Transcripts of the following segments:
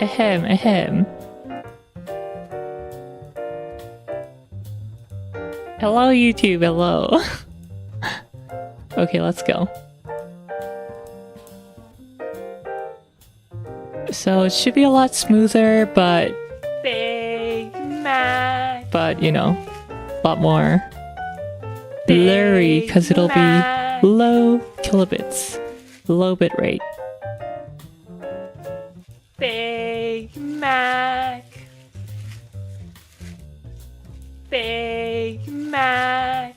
Ahem, ahem. Hello, YouTube, hello. Okay, let's go. So it should be a lot smoother, but... Big Mac. But, you know, a lot more blurry, because it'll be low kilobits. Low bit rate. Big Mac. Big Mac.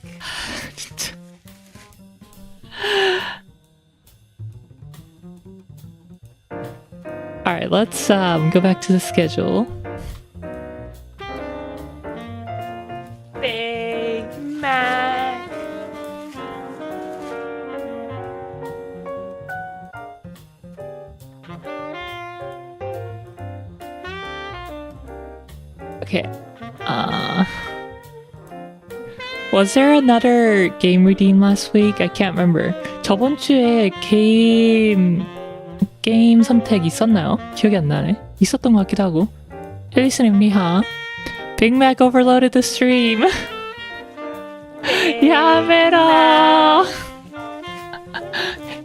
Alright, let's go back to the schedule. Big Mac. Okay. Was there another game redeem last week? I can't remember. 저번 주에 게임 선택 있었나요? 기억이 안 나네. 있었던 것 같기도 하고. Listening 리하. Big Mac overloaded the stream. 야메라.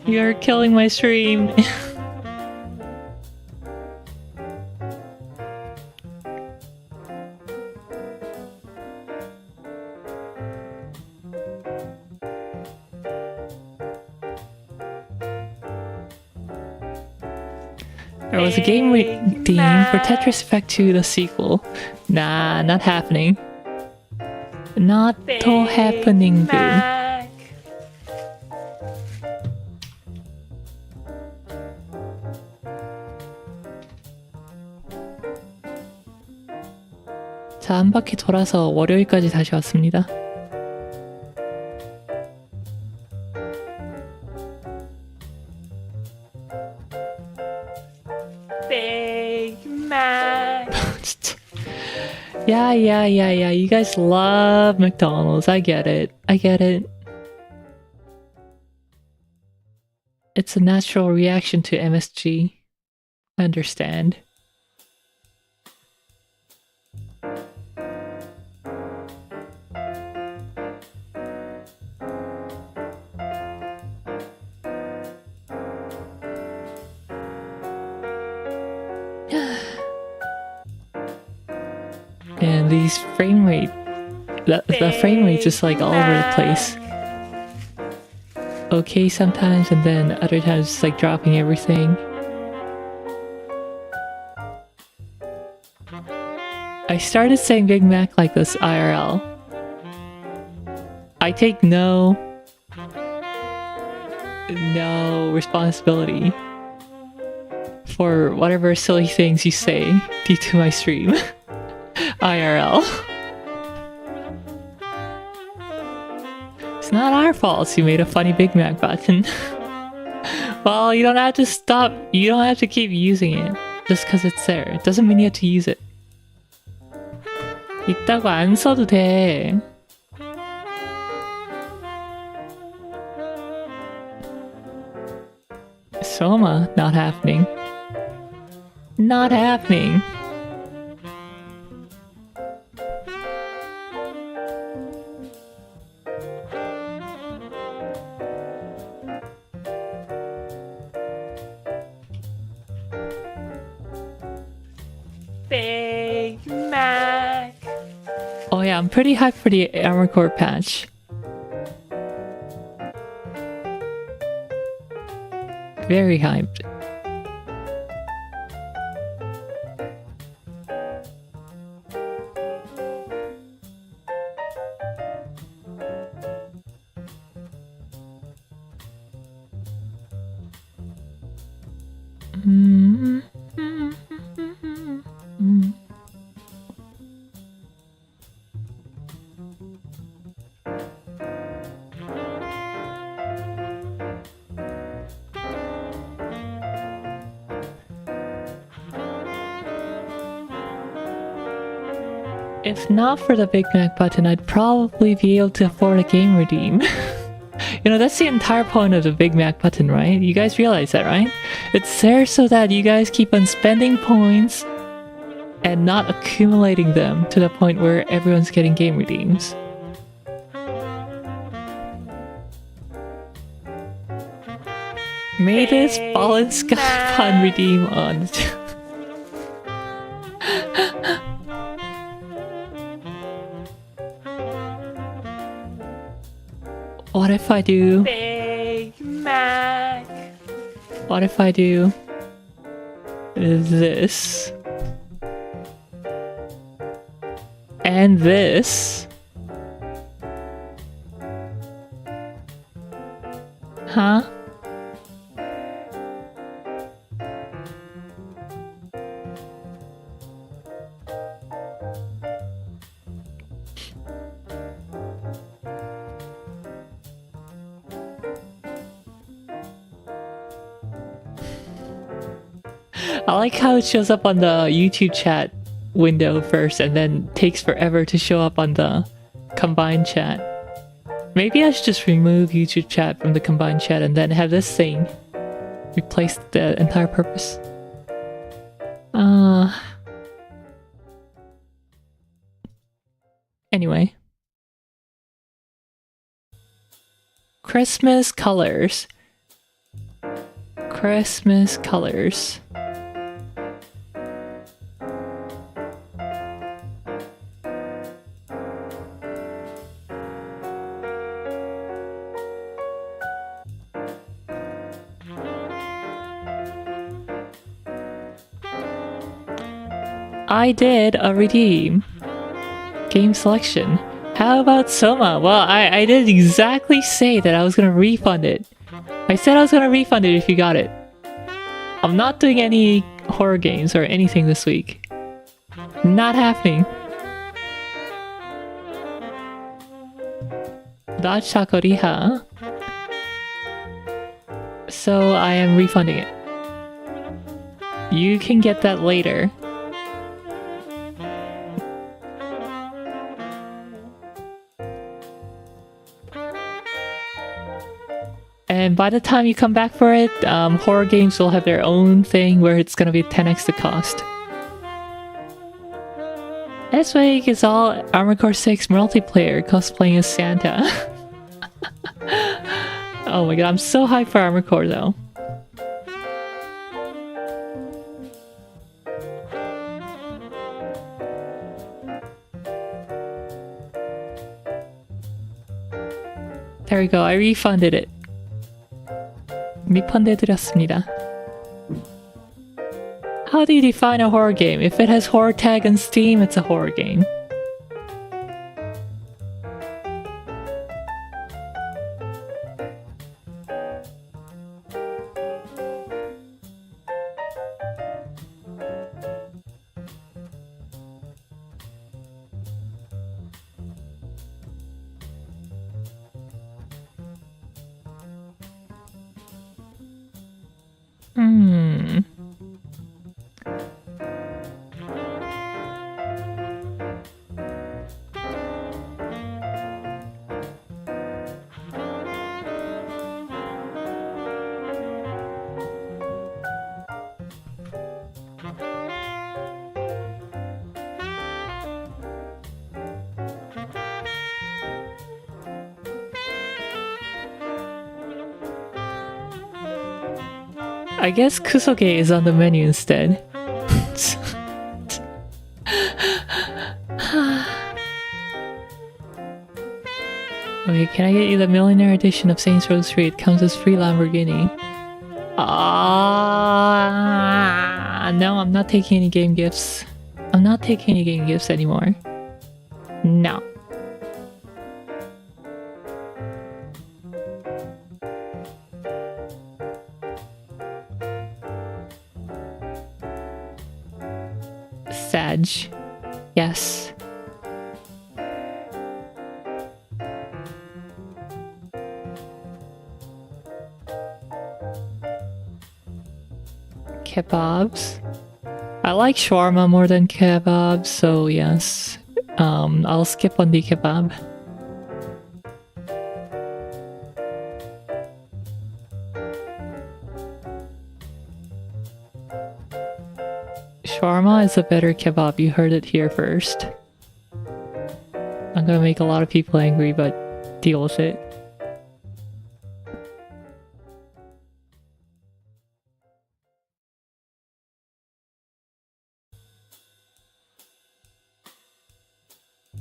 You're killing my stream. There was a game redeem for Tetris Effect 2, the sequel. Nah, not happening. Not happening, boo. 자, 한 바퀴 돌아서 월요일까지 다시 왔습니다. Big Mac. 진짜. Yeah. You guys love McDonald's. I get it. It's a natural reaction to MSG. I understand. And these frame rate, the frame rate just like all over the place. Okay sometimes, and then other times it's like dropping everything. I started saying Big Mac like this IRL. I take no responsibility for whatever silly things you say due to my stream. IRL. It's not our fault you made a funny Big Mac button. Well, you don't have to stop. You don't have to keep using it just because it's there. It doesn't mean you have to use it. 있다고 안 써도 돼. Soma, not happening. Not happening. Big Mac. Oh yeah, I'm pretty hyped for the Armor Core patch. Very hyped. If not for the Big Mac button, I'd probably be able to afford a game redeem. You know, that's the entire point of the Big Mac button, right? You guys realize that, right? It's there so that you guys keep on spending points and not accumulating them to the point where everyone's getting game redeems. May this Baldr Sky pun redeem on. What if I do? Big Mac. What if I do this? And this? Huh? I like how it shows up on the YouTube chat window first and then takes forever to show up on the combined chat. Maybe I should just remove YouTube chat from the combined chat and then have this thing replace the entire purpose. Anyway. Christmas colors. Christmas colors. I did a redeem. Game selection. How about Soma? Well, I did exactly say that I was gonna refund it. I said I was gonna refund it if you got it. I'm not doing any horror games or anything this week. Not happening. Dachakoriha. So I am refunding it. You can get that later. And by the time you come back for it, horror games will have their own thing where it's gonna be 10x the cost. This week is all Armored Core 6 multiplayer cosplaying as Santa. Oh my god, I'm so hyped for Armored Core though. There we go, I refunded it. 리펀드해드렸습니다. How do you define a horror game? If it has horror tag on Steam, it's a horror game. I guess Kusoge is on the menu instead. Okay, can I get you the Millionaire Edition of Saints Row 3? It comes as free Lamborghini. No, I'm not taking any game gifts. I'm not taking any game gifts anymore. No. Sag. Yes. Kebabs. I like shawarma more than kebabs, so yes. I'll skip on the kebab. Shawarma is a better kebab, you heard it here first. I'm gonna make a lot of people angry, but deal with it.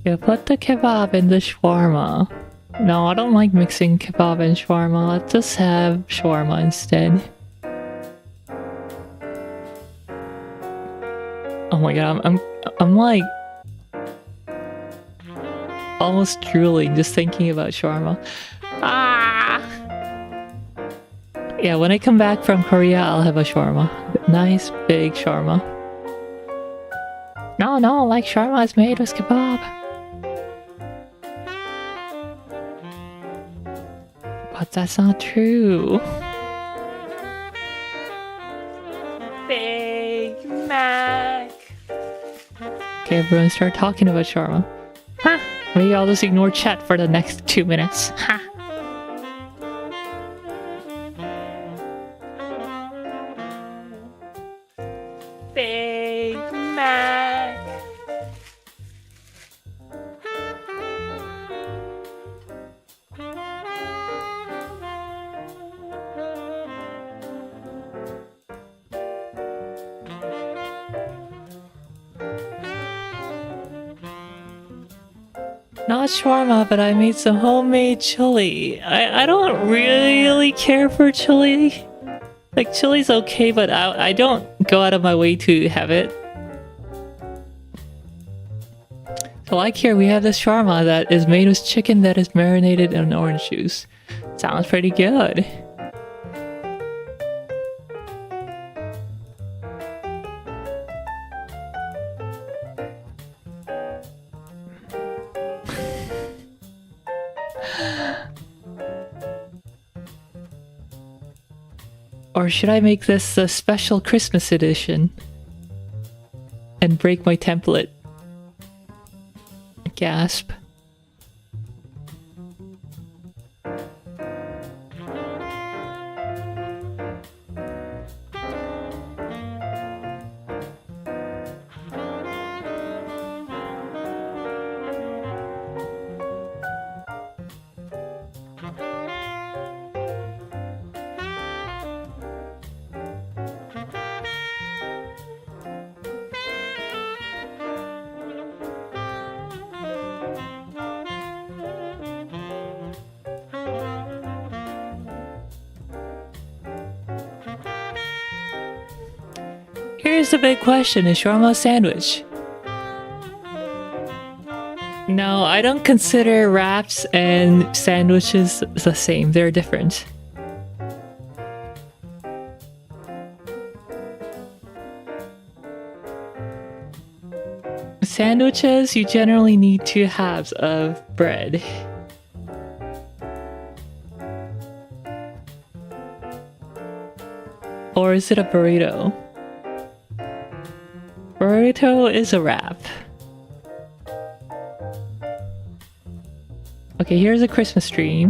Yeah, put the kebab in the shawarma. No, I don't like mixing kebab and shawarma. Let's just have shawarma instead. Oh my god, I'm like almost drooling just thinking about shawarma. Ah! Yeah, when I come back from Korea, I'll have a shawarma. Nice big shawarma. No, like shawarma is made with kebab. But that's not true. Big Mac. Okay, everyone start talking about shawarma. Huh? Maybe I'll just ignore chat for the next 2 minutes. Ha! Big Mac. Not shawarma, but I made some homemade chili. I don't really care for chili. Like, chili's okay, but I don't go out of my way to have it. So like here, we have this shawarma that is made with chicken that is marinated in orange juice. Sounds pretty good. Or should I make this a special Christmas edition? And break my template? Gasp. Here's the big question, is shawarma a sandwich? No, I don't consider wraps and sandwiches the same. They're different. Sandwiches, you generally need 2 halves of bread. Or is it a burrito? Burrito is a wrap. Okay, here's a Christmas tree.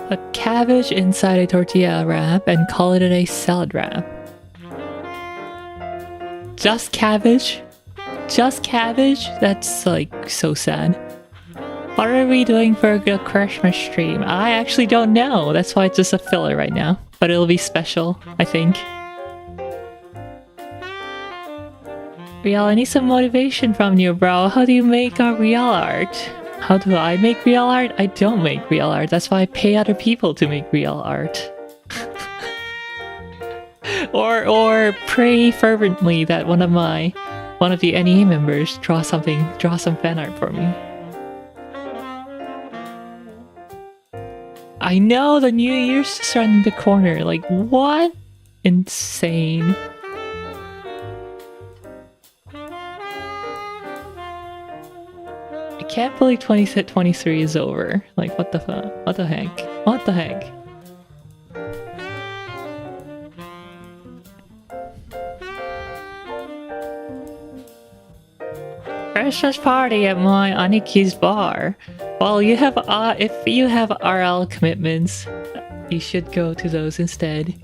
Put cabbage inside a tortilla wrap and call it a salad wrap. Just cabbage? Just cabbage? That's like so sad. What are we doing for the Christmas stream? I actually don't know. That's why it's just a filler right now. But it'll be special, I think. Riel, I need some motivation from you, bro. How do you make a real art? How do I make real art? I don't make real art. That's why I pay other people to make real art. or pray fervently that one of the NEA members draw some fan art for me. I know the New Year's just around the corner. Like, what? Insane. I can't believe 2023 is over. Like, what the fuck? What the heck? What the heck? Christmas party at my Aniki's bar. Well, you have if you have RL commitments, you should go to those instead.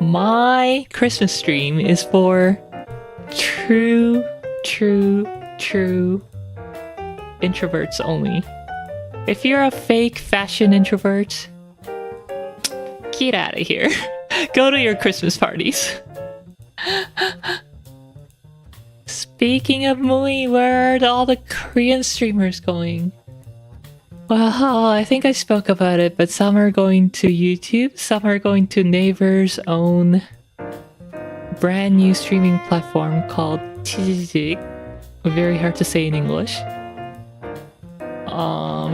My Christmas stream is for true introverts only. If you're a fake fashion introvert, get out of here. Go to your Christmas parties. Speaking of Mui, where are all the Korean streamers going? Well, I think I spoke about it, but some are going to YouTube, some are going to Naver's own brand new streaming platform called pt.3. Very hard to say in English.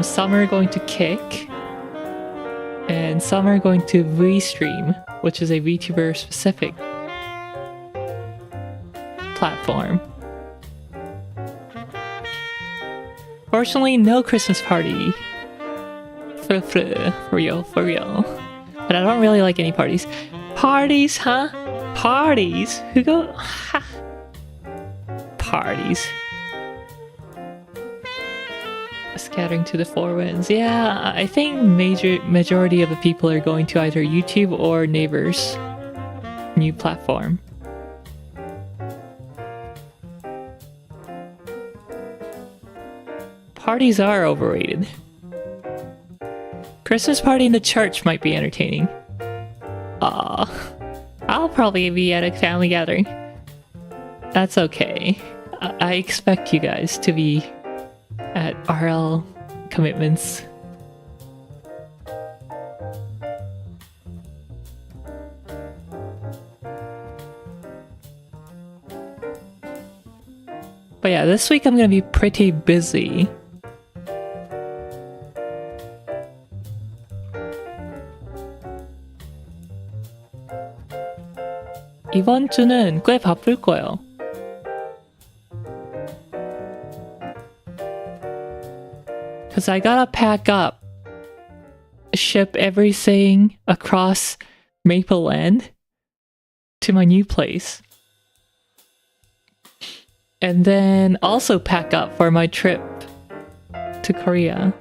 Some are going to Kick, and some are going to VStream, which is a VTuber specific platform. Fortunately, no Christmas party. For real. But I don't really like any parties. Parties, huh? Parties? Who go? Ha. Parties. Scattering to the four winds. Yeah, I think majority of the people are going to either YouTube or Naver's new platform. Parties are overrated. Christmas party in the church might be entertaining. I'll probably be at a family gathering. That's okay. I expect you guys to be at RL commitments. But yeah, this week I'm gonna be pretty busy. 이번 주는 꽤 바쁠 거예요. Cause I gotta pack up, ship everything across Maple Land to my new place, and then also pack up for my trip to Korea.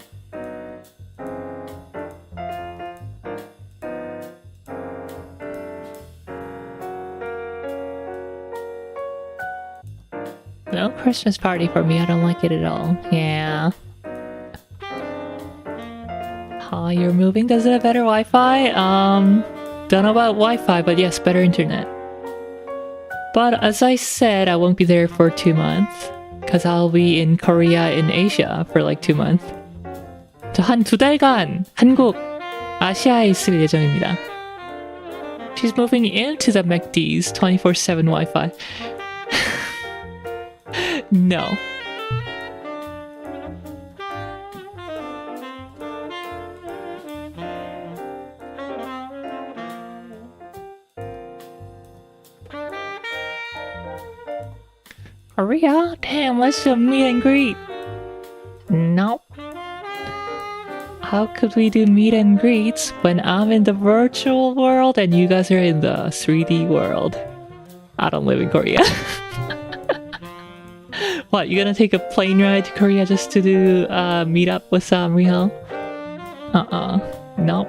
No Christmas party for me, I don't like it at all. Yeah. You're moving? Does it have better Wi-Fi? Don't know about Wi-Fi, but yes, better internet. But as I said, I won't be there for 2 months. Because I'll be in Korea, in Asia for like 2 months. 저 한 2달간 한국, 아시아에 있을 예정입니다. She's moving into the McD's 24/7 Wi-Fi. No. Korea? Damn, let's do a meet and greet. Nope. How could we do meet and greets when I'm in the virtual world and you guys are in the 3D world? I don't live in Korea. What, you gonna take a plane ride to Korea just to do meet up with Rihal? Nope.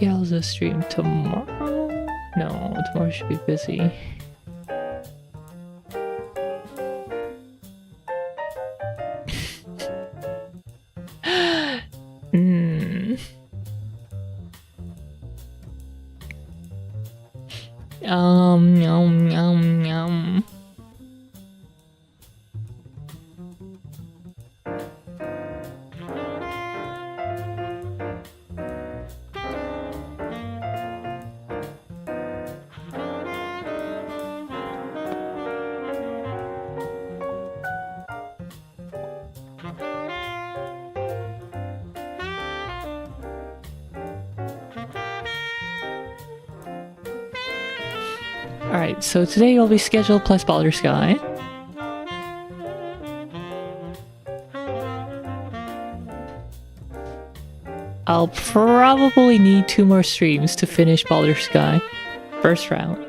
Maybe I'll just stream tomorrow. No, tomorrow should be busy. Yum, yum, yum. Alright, so today will be scheduled plus Baldr Sky. I'll probably need 2 more streams to finish Baldr Sky. First round.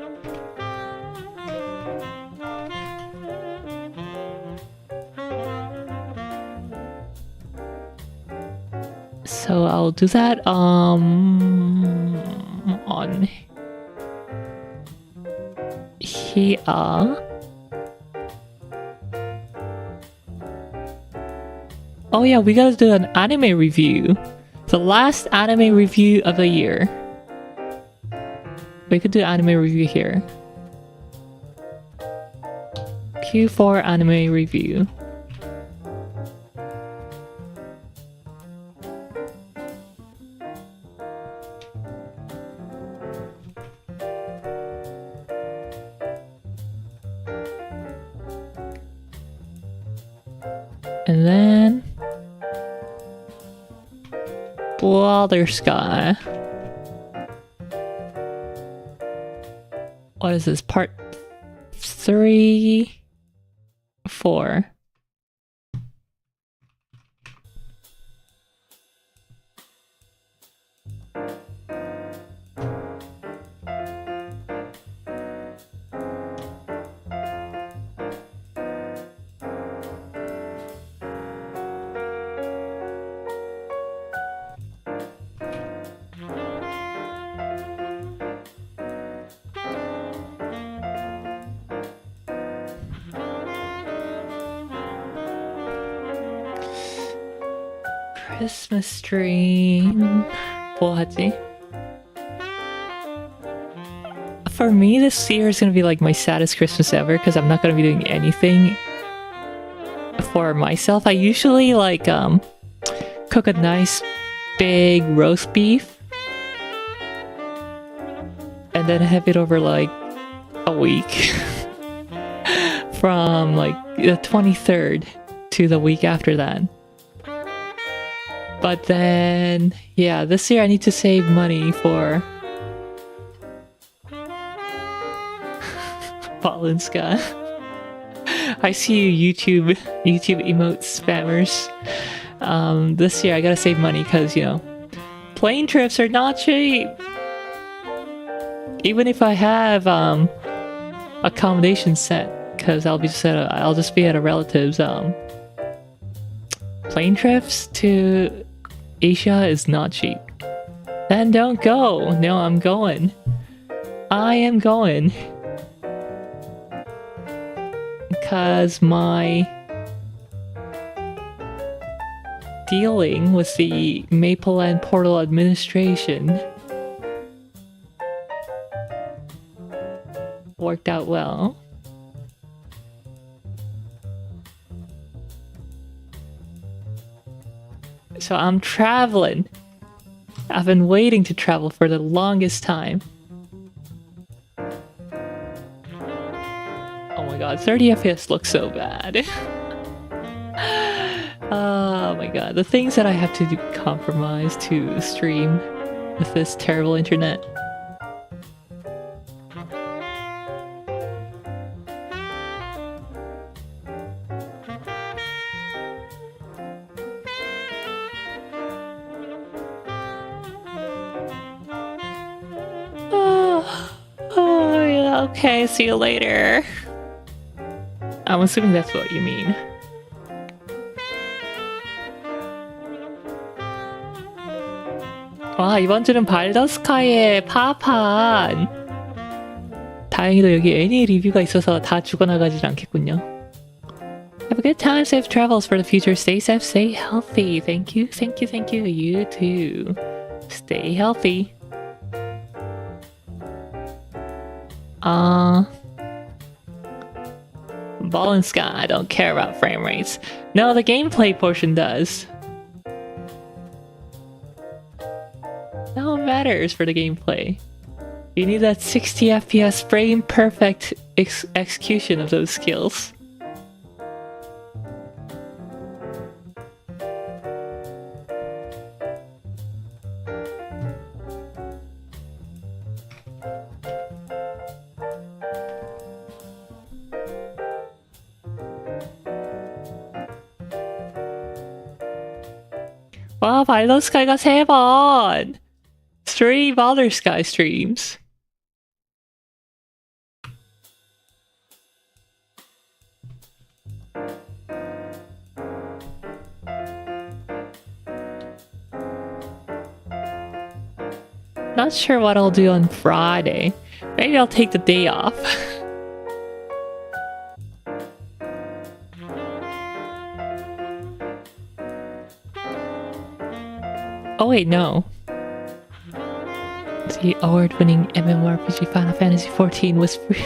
So I'll do that on here. Oh yeah, we gotta do an anime review. The last anime review of the year. We could do anime review here. Q4 anime review. And then Baldr Sky. What is this? Part 3, 4. Christmas stream. What? For me, this year is gonna be like my saddest Christmas ever because I'm not gonna be doing anything for myself. I usually like cook a nice big roast beef and then have it over like a week from like the 23rd to the week after that. But then, yeah, this year I need to save money for Baldr Sky. I see you YouTube emotes spammers. This year I gotta save money because, you know, plane trips are not cheap. Even if I have accommodation set, because I'll just be at a relative's. Plane trips to Asia is not cheap. Then don't go. No, I'm going. I am going. Because my dealing with the Maple Land Portal administration worked out well. So I'm traveling. I've been waiting to travel for the longest time. Oh my god, 30 FPS looks so bad. Oh my god, the things that I have to compromise to stream with this terrible internet. Okay, see you later. I'm assuming that's what you mean. 와, 이번 주는 발더스카이의 파판. 다행히도 여기 애니 리뷰가 있어서 다 죽어나가질 않겠군요. Have a good time, safe travels for the future. Stay safe, stay healthy. Thank you, thank you, thank you. You too. Stay healthy. Baldr Sky, I don't care about frame rates. No, the gameplay portion does. No, it matters for the gameplay. You need that 60 FPS frame perfect execution of those skills. 와, 발더 스카이가 3번! 3 Baldr Sky streams. Not sure what I'll do on Friday. Maybe I'll take the day off. Oh wait, no. The award-winning MMORPG Final Fantasy XIV was free.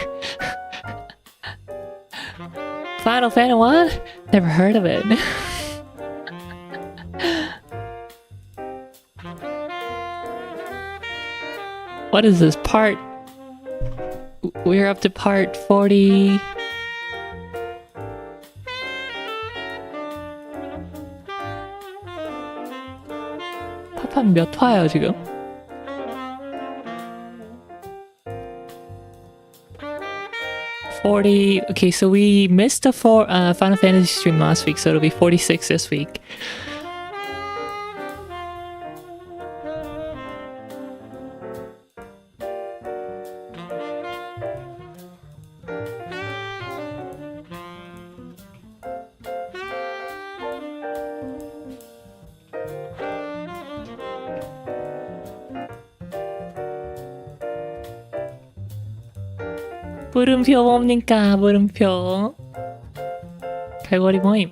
Final Fantasy 1? Never heard of it. What is this part? We're up to part 40. 파판 몇 화예요 지금? 40. Okay, so we missed the Final Fantasy stream last week, so it'll be 46 this week. 물음표 뭡니까? 물음표. 갈고리 모임.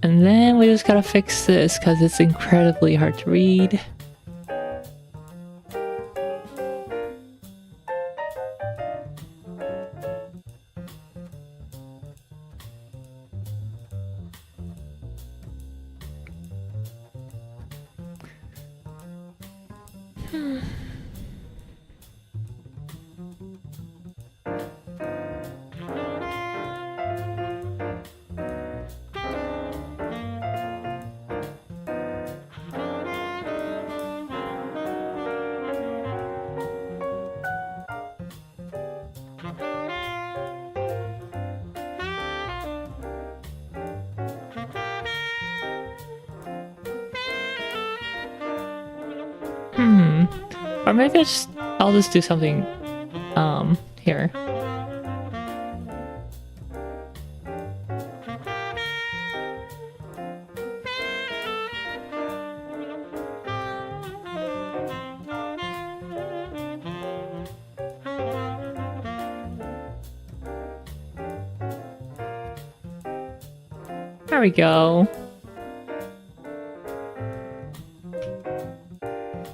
And then we just gotta fix this because it's incredibly hard to read. Or maybe I'll just do something here. There we go.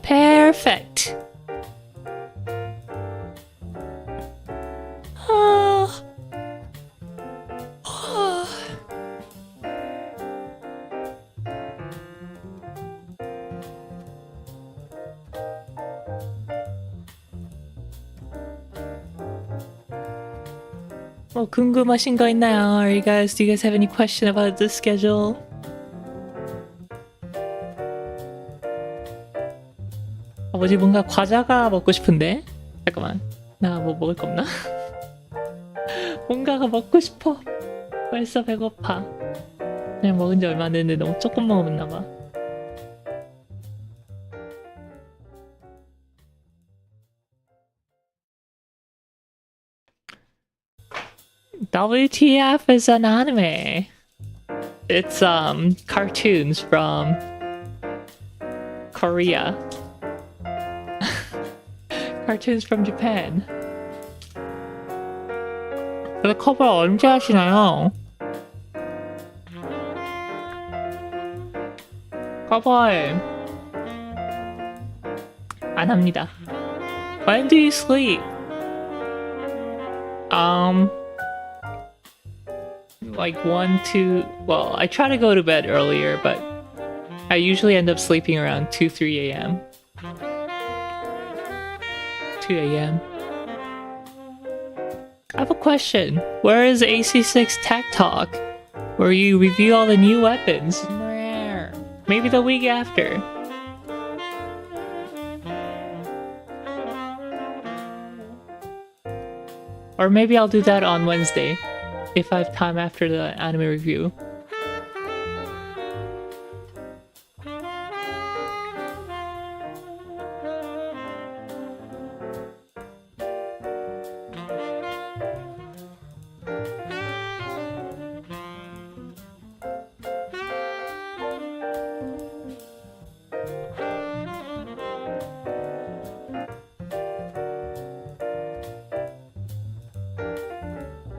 Perfect. 뭐 궁금하신 거 있나요? Do you guys have any question about the schedule? 뭐지 뭔가 과자가 먹고 싶은데? 잠깐만 나 뭐 먹을 거 없나? 뭔가가 먹고 싶어. 벌써 배고파. 그냥 먹은 지 얼마 안 됐는데 너무 조금 먹었나 봐. WTF is an anime. It's cartoons from Korea. Cartoons from Japan. 근데 커버 언제 하시나요? 커버에 안 합니다. When do you sleep? Like 1, 2... Well, I try to go to bed earlier, but I usually end up sleeping around 2, 3 a.m. 2 a.m. I have a question. Where is AC6 Tech Talk? Where you review all the new weapons? Maybe the week after. Or maybe I'll do that on Wednesday, if I have time after the anime review.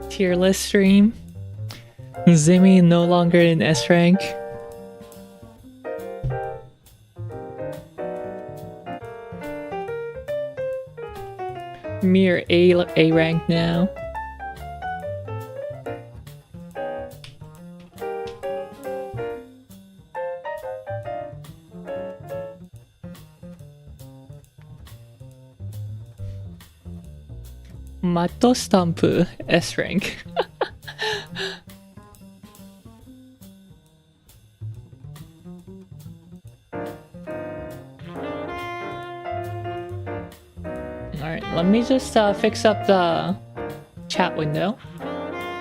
Tier list stream. Zimmy no longer in S rank. Mere A rank now. Matto Stamp S rank. Alright, let me just fix up the chat window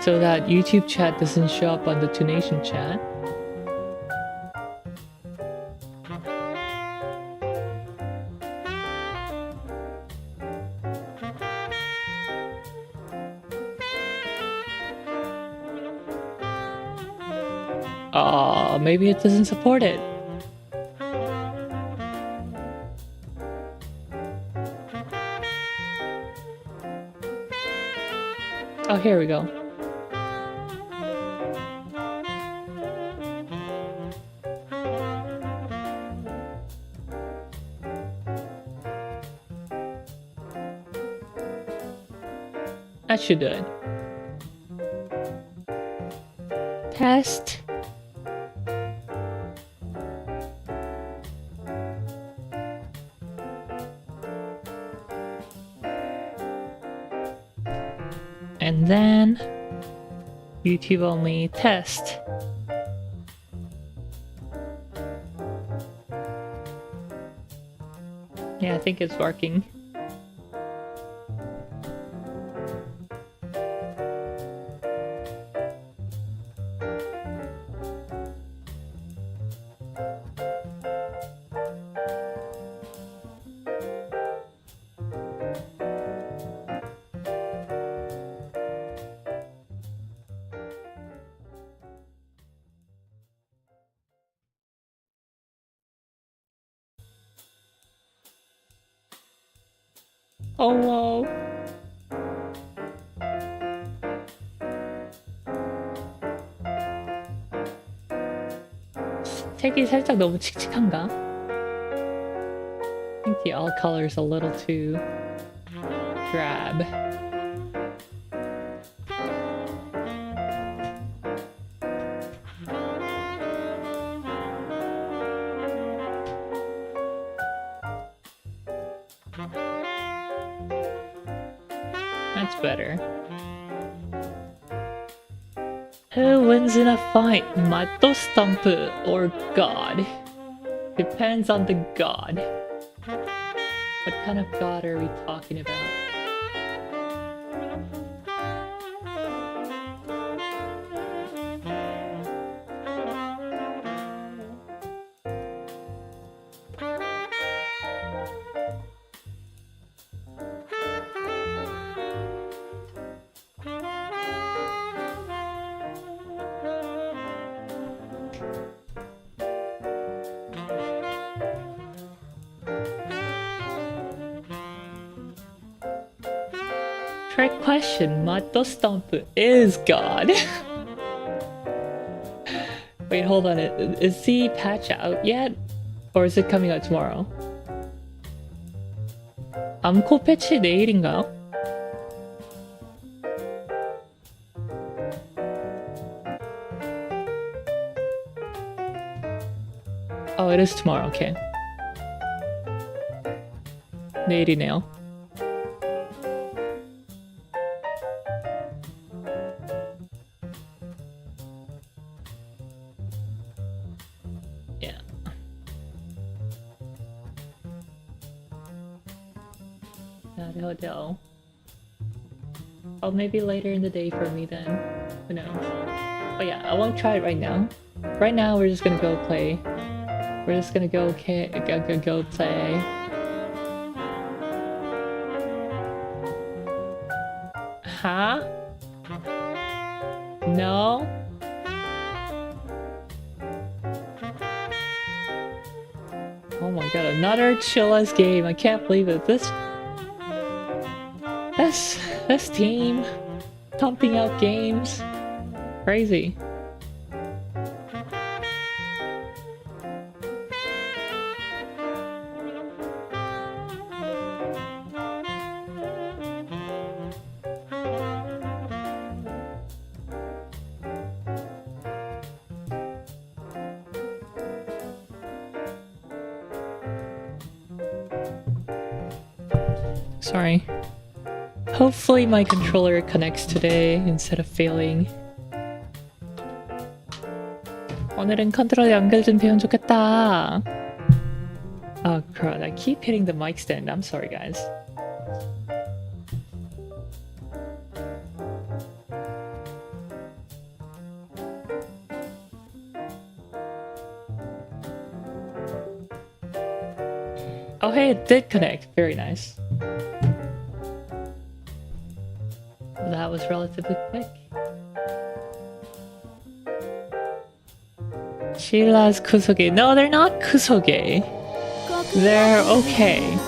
so that YouTube chat doesn't show up on the Tunation chat. Maybe it doesn't support it. Oh, here we go. That should do it. Test. And then YouTube only test. Yeah, I think it's working. Oh, wow. 색이 살짝 너무 칙칙한가? I think the all color's a little too drab. That's better. Who wins in a fight, Matto Stamp or God? Depends on the God. What kind of God are we talking about? Trick question. Matto Stomp is God. Wait, hold on. Is the patch out yet? Or is it coming out tomorrow? 암코 패치 내일인가요? Oh, it is tomorrow. Okay. 내일이네요. Yeah. Hotel. Oh, maybe later in the day for me then. Who knows? But yeah, I won't try it right now. Right now, we're just gonna go play. We're just gonna go play. Huh? No? Oh my god, another chill-ass game. I can't believe it. This team pumping out games. Crazy. Sorry. Hopefully my controller connects today instead of failing. 오늘은 컨트롤 연결 좀 배우면 좋겠다. Oh crap, I keep hitting the mic stand. I'm sorry guys. Oh hey, it did connect. Very nice. That was relatively quick. Sheila's kusoge. No, they're not kusoge. They're okay.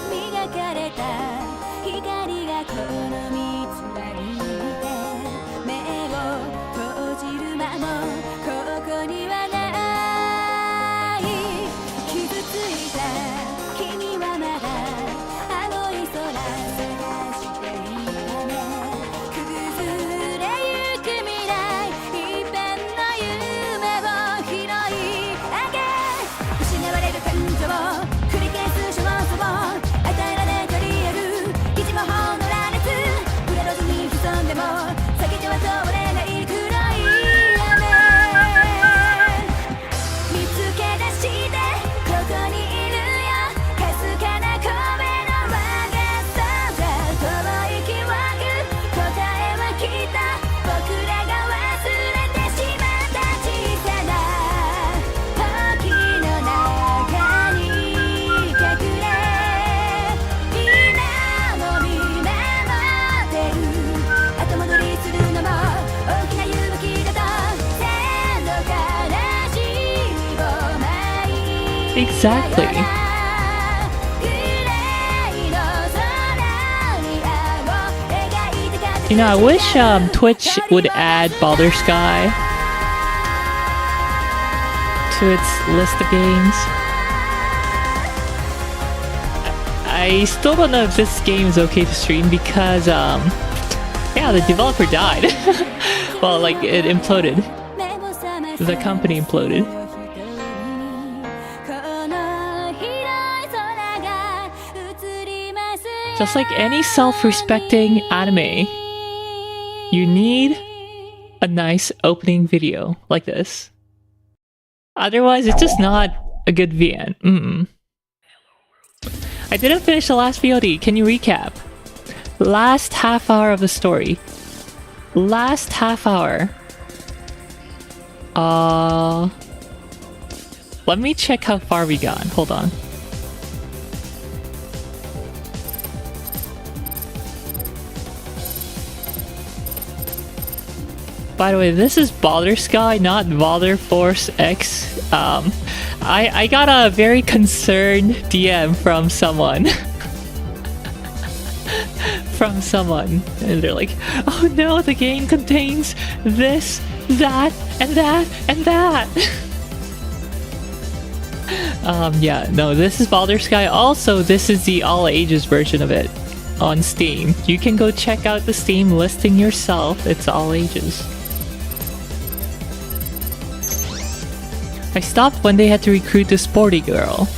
Exactly. You know, I wish Twitch would add Baldr Sky to its list of games. I still don't know if this game is okay to stream because, yeah, the developer died. Well, like, it imploded. The company imploded. Just like any self-respecting anime, you need a nice opening video like this. Otherwise, it's just not a good VN. I didn't finish the last VOD. Can you recap? Last half hour of the story. Last half hour. Let me check how far we got. Hold on. By the way, this is Baldr Sky, not Baldr Force X. I got a very concerned DM from someone from someone, and they're like, oh no, the game contains this, that, and that, and that. Yeah, no, this is Baldr Sky. Also, this is the all ages version of it on Steam. You can go check out the Steam listing yourself. It's all ages. I stopped when they had to recruit the sporty girl.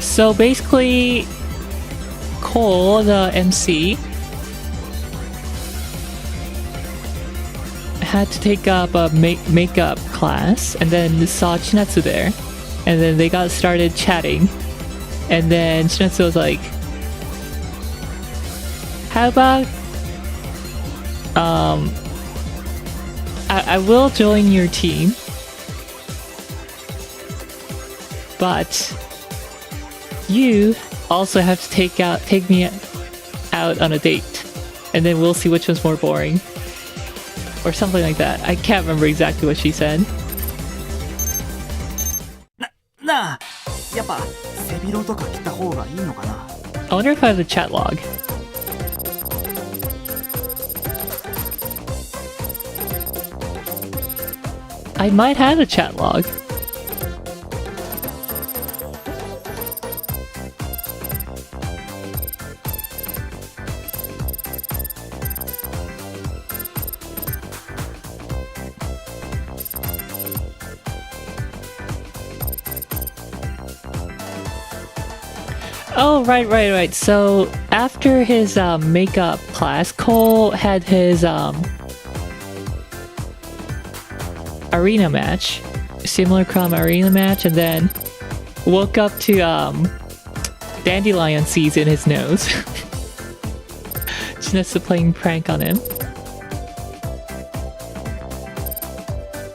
So basically, Cole, the MC, had to take up a makeup class, and then saw Chinatsu there, and then they got started chatting, and then Chinatsu was like, how about I will join your team, but you also have to take me out on a date, and then we'll see which one's more boring. Or something like that. I can't remember exactly what she said. I wonder if I have the chat log. I might have a chat log. Oh, right. So, after his makeup class, Cole had his arena match, Simulacrum arena match, and then woke up to dandelion seeds in his nose. Chinatsu playing prank on him.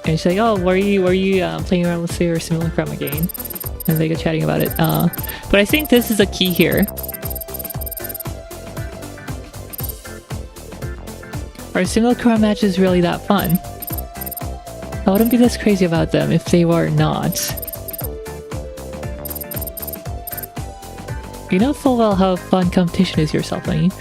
And she's like, oh, were you playing around with your Simulacrum again? And they go chatting about it. But I think this is a key here. Are Simulacrum matches really that fun? I wouldn't be this crazy about them if they were not. You know full well how fun competition is yourself, don't you?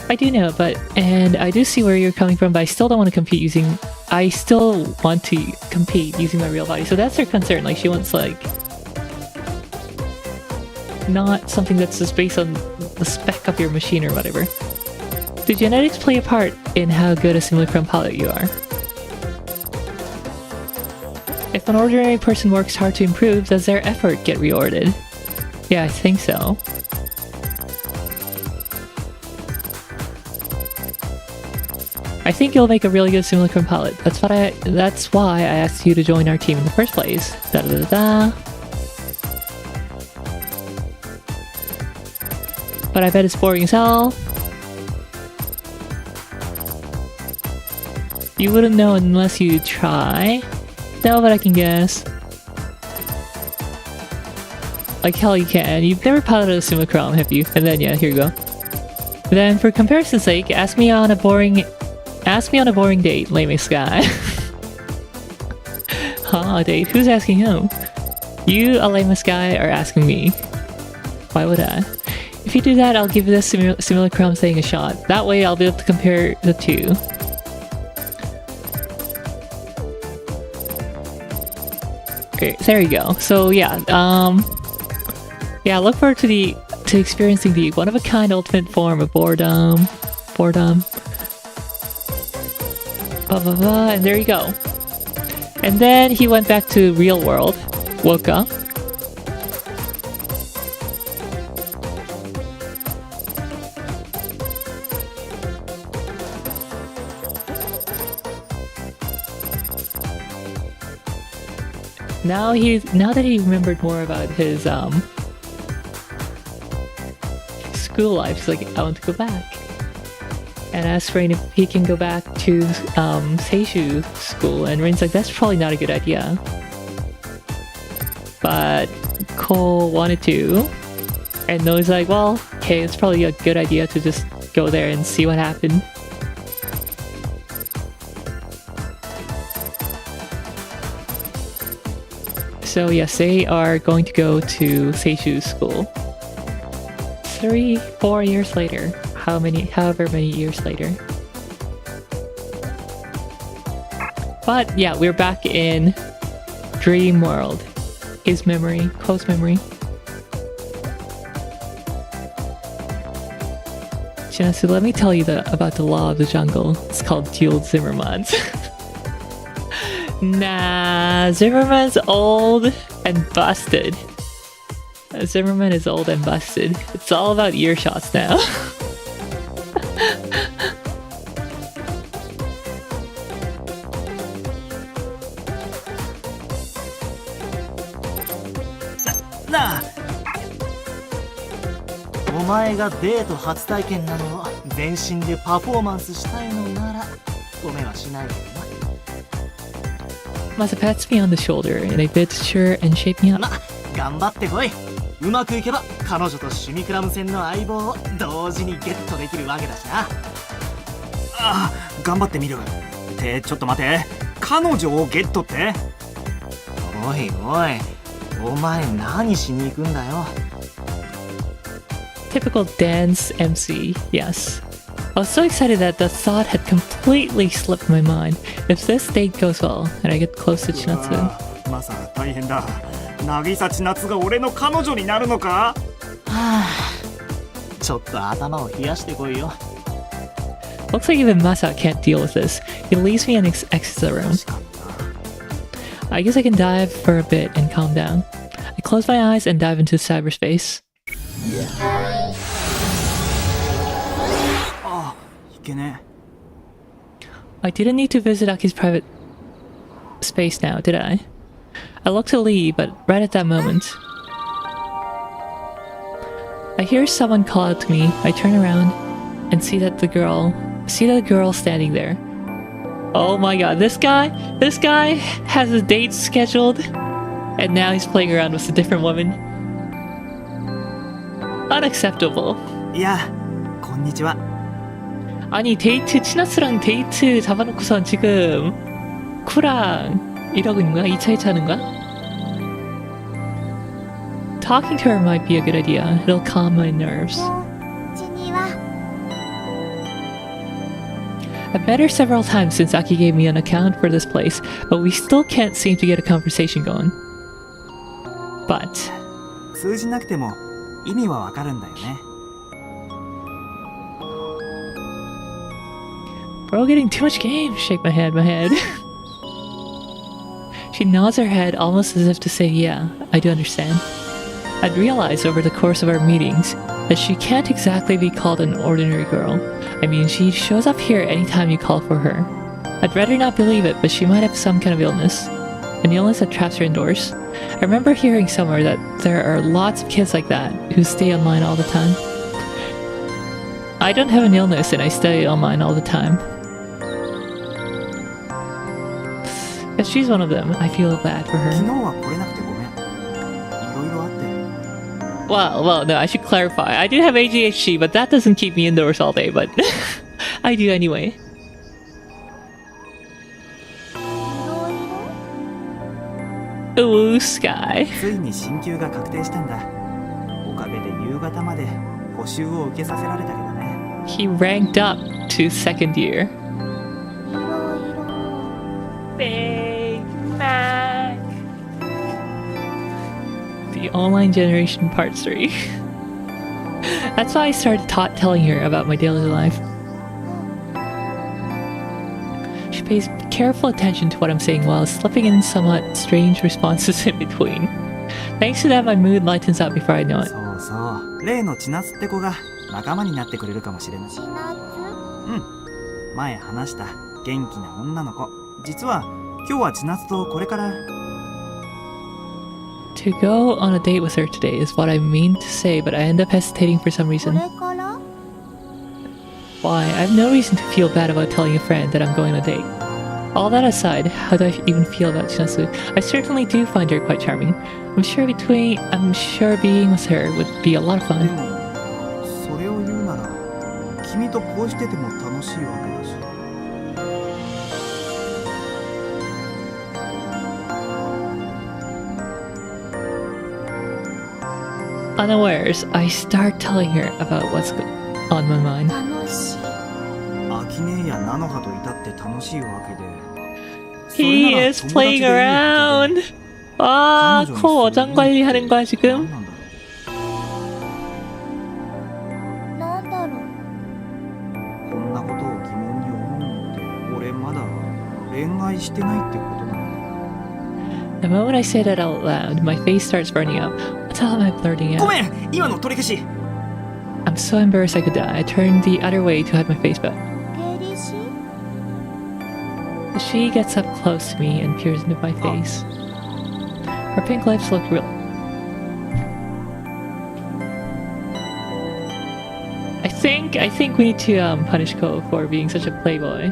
I do know, and I do see where you're coming from, but I still don't want to compete using... I still want to compete using my real body. So that's her concern. Like, she wants, like... not something that's just based on the spec of your machine or whatever. Do genetics play a part in how good a Simulacrum pilot you are? If an ordinary person works hard to improve, does their effort get rewarded? Yeah, I think so. I think you'll make a really good Simulacrum pilot. That's why I asked you to join our team in the first place. Da da da da. But I bet it's boring as hell. You wouldn't know unless you try. No, but I can guess. Like hell you can. You've never piloted a Simulacrum, have you? And then yeah, here you go. Then for comparison's sake, ask me on a boring date, Lame Sky. Huh, a date? Who's asking who? You, a Lame Sky, are asking me. Why would I? If you do that, I'll give this Simulacrum thing a shot. That way I'll be able to compare the two. Okay, there you go. So yeah, yeah, look forward to experiencing the one-of-a-kind ultimate form of boredom. Blah blah blah, and there you go. And then he went back to real world, woke up. Now that he remembered more about his school life, he's like, I want to go back. And asked Rain if he can go back to Seishu school, and Rain's like, that's probably not a good idea. But Cole wanted to, and Noah's like, well, okay, it's probably a good idea to just go there and see what happened. So yes, they are going to go to Seishu's school. 3-4 years later. However many years later. But yeah, we're back in Dream World. His memory, close memory. Jinasu, let me tell you about the law of the jungle. It's called Dual Zimmermans. Nah, Zimmerman's old and busted. Zimmerman is old and busted. It's all about earshots now. Na! お前がデート初体験なのを全身でパフォーマンスしたいのなら止めはしないけどな。Masa pats me on the shoulder in a bid to cheer and shape me up. ま、頑張ってこい。うまくいけば彼女とシュミクラム戦の相棒を同時にゲットできるわけだしな。ああ、頑張ってみる。ってちょっと待て。彼女をゲットって？おいおい、お前何しに行くんだよ。Typical dance MC, yes. I was so excited that the thought had completely slipped my mind. If this date goes well, and I get close to Chinatsu. マサ、大変だ。渚千夏が俺の彼女になるのか？はあ、ちょっと頭を冷やしてこいよ。Looks like even Masa can't deal with this. He leaves me and exits the room. I guess I can dive for a bit and calm down. I close my eyes and dive into cyberspace. I didn't need to visit Aki's private space now, did I? I look to leave, but right at that moment, I hear someone call out to me. I turn around and see the girl standing there. Oh my god, this guy has a date scheduled, and now he's playing around with a different woman. Unacceptable. 야, konnichiwa. 아니 데이트 치나스랑 데이트 잡아놓고선 지금 쿠랑 이러고 있는 거야? 2차 하는 거야? Talking to her might be a good idea. It'll calm my nerves. I've met her several times since Aki gave me an account for this place, but we still can't seem to get a conversation going. But 通じなくても意味はわかるんだよね。Bro, getting too much game. Shake my head. She nods her head almost as if to say, yeah, I do understand. I'd realized over the course of our meetings that she can't exactly be called an ordinary girl. I mean, she shows up here anytime you call for her. I'd rather not believe it, but she might have some kind of illness. An illness that traps her indoors. I remember hearing somewhere that there are lots of kids like that who stay online all the time. I don't have an illness and I stay online all the time. If she's one of them, I feel bad for her. Well, no, I should clarify. I do have ADHD, but that doesn't keep me indoors all day, but I do anyway. Ooh, Sky. He ranked up to second year. Big Mac. The Online Generation Part 3. That's why I started telling her about my daily life. She pays careful attention to what I'm saying while slipping in somewhat strange responses in between. Thanks to that, my mood lightens up before I know it. 例の千夏って子が仲間になってくれるかもしれない。うん。前話した元気な女の子。実は今日は千夏とこれから。To go on a date with her today is what I mean to say, but I end up hesitating for some reason. Why? I have no reason to feel bad about telling a friend that I'm going on a date. All that aside, how do I even feel about Chinatsu? I certainly do find her quite charming. I'm sure being with her would be a lot of fun. それを言うなら、君とこうしてても楽しいわけだし。Unawares, I start telling her about what's on my mind. 楽しい。アキネやナノハといたって楽しいわけで。 He is playing around! 아, 코 어장 관리하는 거야, 지금? なんだろう。こんなことを疑問に思うのって俺まだ恋愛してないってことなの？ The moment I say that out loud, my face starts burning up. What the hell am I blurting ご out? めん、今の取り消し。 I'm so embarrassed I could die. I turn the other way to hide my face, but ペリシ？ she gets up close to me and peers into my face. Her pink lips look real. I think we need to punish Ko for being such a playboy.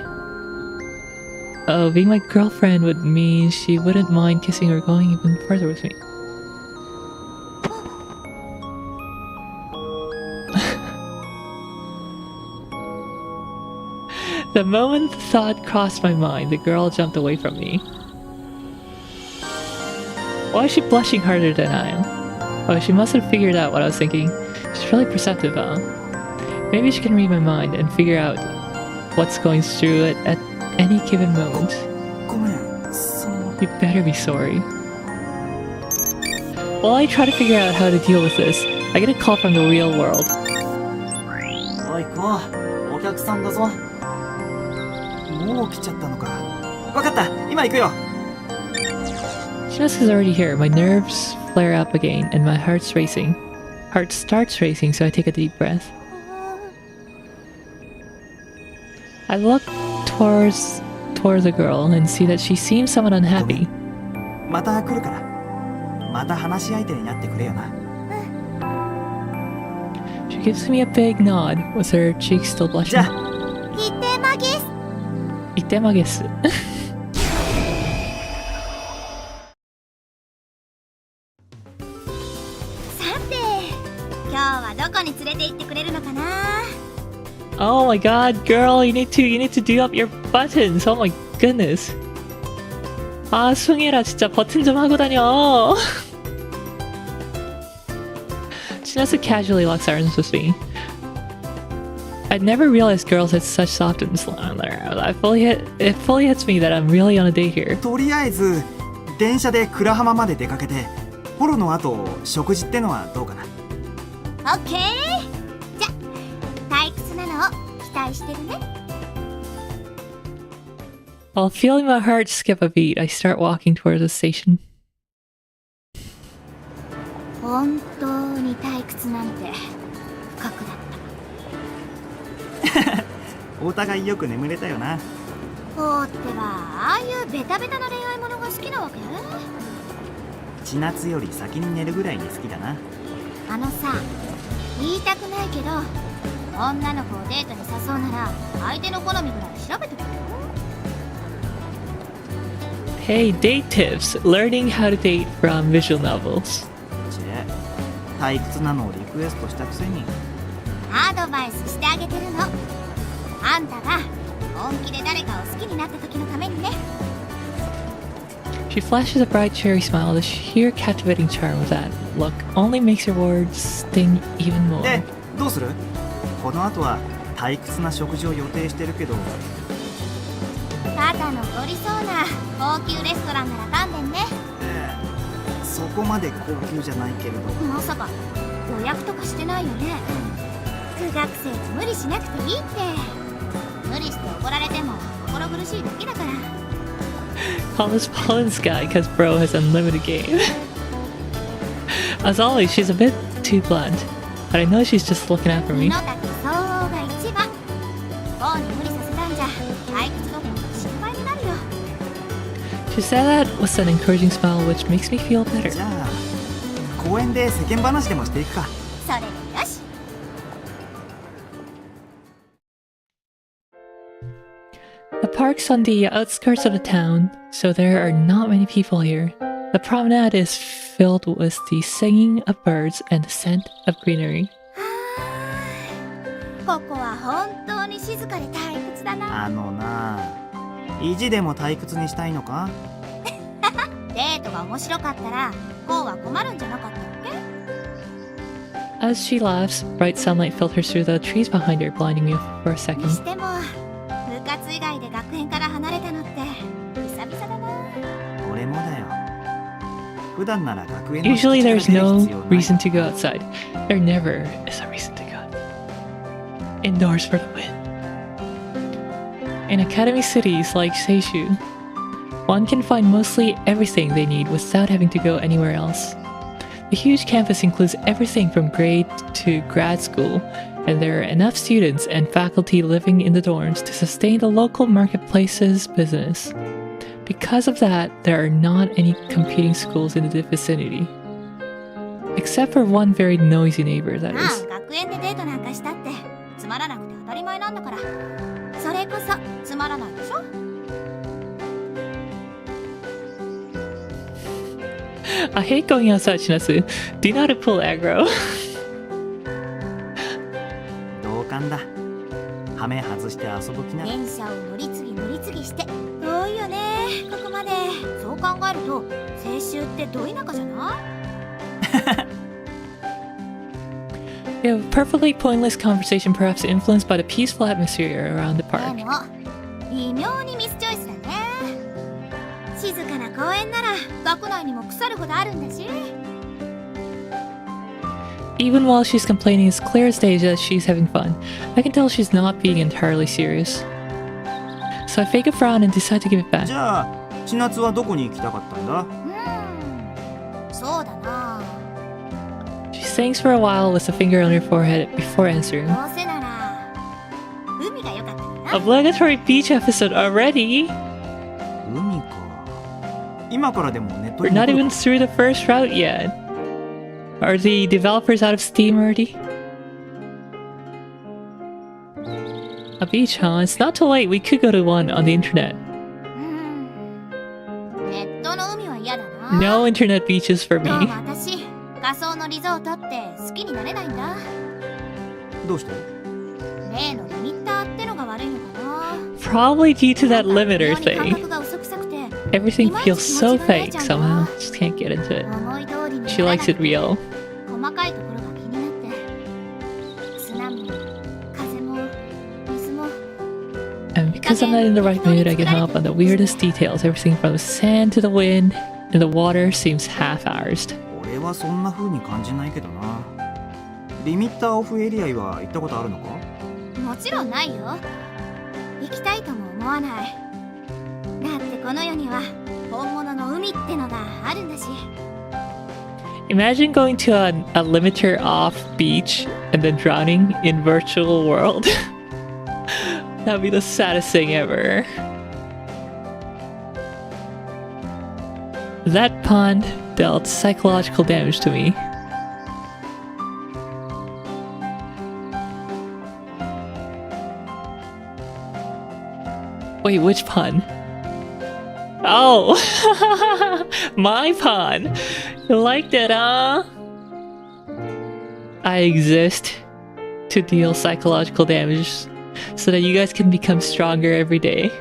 Oh, being my girlfriend would mean she wouldn't mind kissing or going even further with me. The moment the thought crossed my mind, the girl jumped away from me. Why is she blushing harder than I am? Oh, she must have figured out what I was thinking. She's really perceptive, huh? Maybe she can read my mind and figure out what's going through it at any given moment. ごめん、その You better be sorry. While I try to figure out how to deal with this, I get a call from the real world. おいこう、お客さんだぞ。もう来ちゃったのか。わかった、今行くよ。 Jess is already here. My nerves flare up again and my heart's racing. Heart starts racing, so I take a deep breath. I look towards the girl and see that she seems somewhat unhappy. また来るから。また話し相手になってくれよな。She gives me a big nod, with her cheeks still じ blushing. ゃあ、ヒテマギス。 Itemagesu. さて、今日はどこに連れて行ってくれるのかな。 Oh my god, girl, you need to do up your buttons. Oh my goodness. 아, 숭이라 진짜 버튼 좀 하고 다녀. Chinasa casually locks arms with me. I'd never realized girls had such softness on there. It fully hits me that I'm really on a date here. とりあえず電車で倉浜まで出かけて、フォロの後食事ってのはどうかな。オッケー。じゃ、退屈なのを期待してるね。 While feeling my heart skip a beat, I start walking towards the station. 本当に退屈なんて不覚だった。お互いよく眠れたよな。ほうってば、ああいうベタベタな恋愛ものが好きなわけ？千夏より先に寝るぐらいに好きだな。あのさ、言いたくないけど、女の子をデートに誘うなら相手の好みぐらい調べてみるよ。 Hey, date tips. Learning how to date from visual novels. チェ、退屈なのをリクエストしたくせに。アドバイスしてあげてるの。あんたが本気で誰かを好きになった時のためにね。 She flashes a bright cherry smile. The sheer captivating charm of that look only makes her words sting even more. で、どうする？この後は退屈な食事を予定してるけど。ただの凝りそうな高級レストランなら勘弁ね。そこまで高級じゃないけれど。まさか予約とかしてないよね。苦学生に無理しなくていいって。無理して怒られても心苦しいだけだから。 Call this Baldr Sky because bro has unlimited game. As always, she's a bit too blunt, but I know she's just looking out for me. 身の丈相応が一番。ボーに無理させたんじゃ退屈どころか心配になるよ。 She said that with an encouraging smile, which makes me feel better. じゃあ公園で世間話でもしていくか。それでよし。 The park's on the outskirts of the town, so there are not many people here. The promenade is filled with the singing of birds and the scent of greenery. ここは本当に静かで退屈だな。あのな、意地でも退屈にしたいのか？デートが面白かったらこうは困るんじゃなかったっけ？ As she laughs, bright sunlight filters through the trees behind her, blinding me for a に second. しても部活以外で学園から離れたのって久々だな。俺もだよ。普段なら学園の Usually 敷地 there's から出る no 必要ない reason to go outside. There never is a reason to go. Indoors for the win. In academy cities like Seishu, one can find mostly everything they need without having to go anywhere else. The huge campus includes everything from grade to grad school, and there are enough students and faculty living in the dorms to sustain the local marketplace's business. Because of that, there are not any competing schools in the vicinity. Except for one very noisy neighbor, that まあ is. 学園でデートなんかしたってつまらなくて当たり前なんだから、それこそつまらないでしょ。 I hate going outside, Shinasu. Do you know how to pull aggro? 同感だ。ハメ外して遊ぶ気なら。電車を乗り継ぎして遠いよねここまで。そう考えると青春ってど田舎じゃない？ We have a perfectly pointless conversation, perhaps influenced by the peaceful atmosphere around the で park. も微妙にミスチョイスだね。静かな公園なら学内にも腐るほどあるんだし。 Even while she's complaining, it's clear as day that she's having fun. I can tell she's not being entirely serious. So I fake a frown and decide to give it back. じゃあ、千夏はどこに行きたかったんだ？そうだな。 She thinks for a while with a finger on her forehead before answering. どうせなら海が良かったかな。 Obligatory beach episode already? 海か。今からでもネット We're に not 残る even through the first route yet. Are the developers out of steam already? A beach, huh? It's not too late. We could go to one on the internet. ネットの海は嫌だな。 No internet beaches for どう me. も私仮想のリゾートって好きになれないんだ。どうして？例のリミッターってのが悪いのかな。 Probably due to that limiter 感 thing. 覚が嘘くさくて Everything feels so fake somehow. Just can't get into it. 思い通りに She likes it real. 細かいところが気になって砂も風も水も And because I'm not in the right mood, I get hung up on the weirdest details. Everything from the sand to the wind and the water seems half-hoursed. 俺はそんな風に感じないけどな。リミッターオフエリアは行ったことあるのか？もちろんないよ。行きたいとも思わない。だってこの世には本物の海ってのがあるんだし。 Imagine going to a limiter off beach and then drowning in virtual world. That'd be the saddest thing ever. That pond dealt psychological damage to me. Wait, which pond? Oh! My pond! You liked it, huh? I exist to deal psychological damage so that you guys can become stronger every day.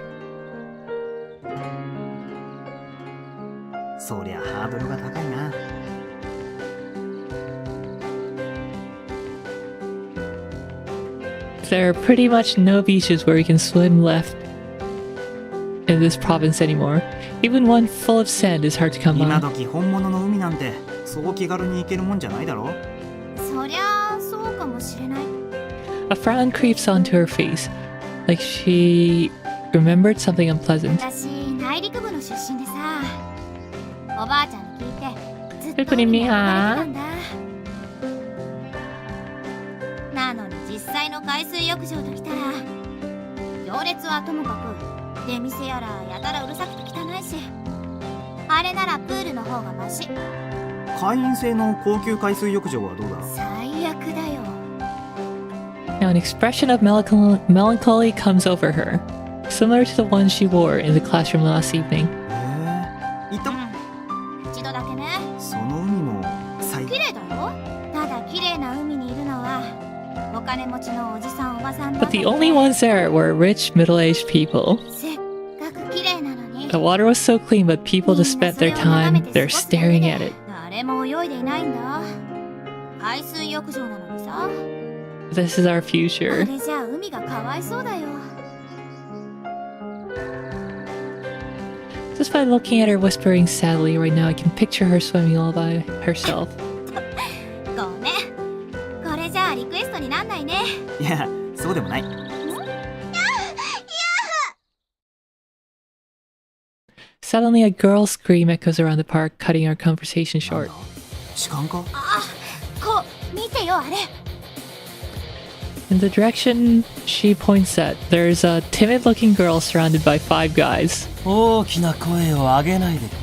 そりゃハードルが高いな。There are pretty much no beaches where we can swim left in this province anymore. Even one full of sand is hard to come 今 by. 時本物の海なんてそう気軽に行けるもんじゃないだろ。そりゃあそうかもしれない。 A frown creeps onto her face, like she remembered something unpleasant. 私内陸部の出身でさ、おばあちゃんに聞いてずっと特に海にミハ憧れてたんだ。なのに実際の海水浴場ときたら行列はともかく出店やらやたらうるさくて汚いし、あれならプールの方がマシ。会員制の高級海水浴場はどうだ？最悪だよ。 Now an expression of melancholy comes over her, similar to the one she wore in the classroom last evening. へえ。行った？一度だけね。その海も最綺麗だよ。ただ綺麗な海にいるのはお金持ちのおじさんおばさんば But か the り only ones there were rich, middle-aged people. せっかく綺麗なのに The water was so clean, but people just spent their time there staring at it. 誰も泳いでいないんだ。海水浴場なのにさ。 This is our あ future. れじゃあ海がかわいそうだよ。 Just by looking at her whispering sadly right now, I can picture her swimming all by herself. ごめん。これじゃあリクエストになんないね。いや、そうでもない。Suddenly, a girl's scream echoes around the park, cutting our conversation なん short. だ痴漢か？こう見てよあれ。 In the direction she points at, there's a timid-looking girl surrounded by 5 guys. 大きな声を上げないでくれ。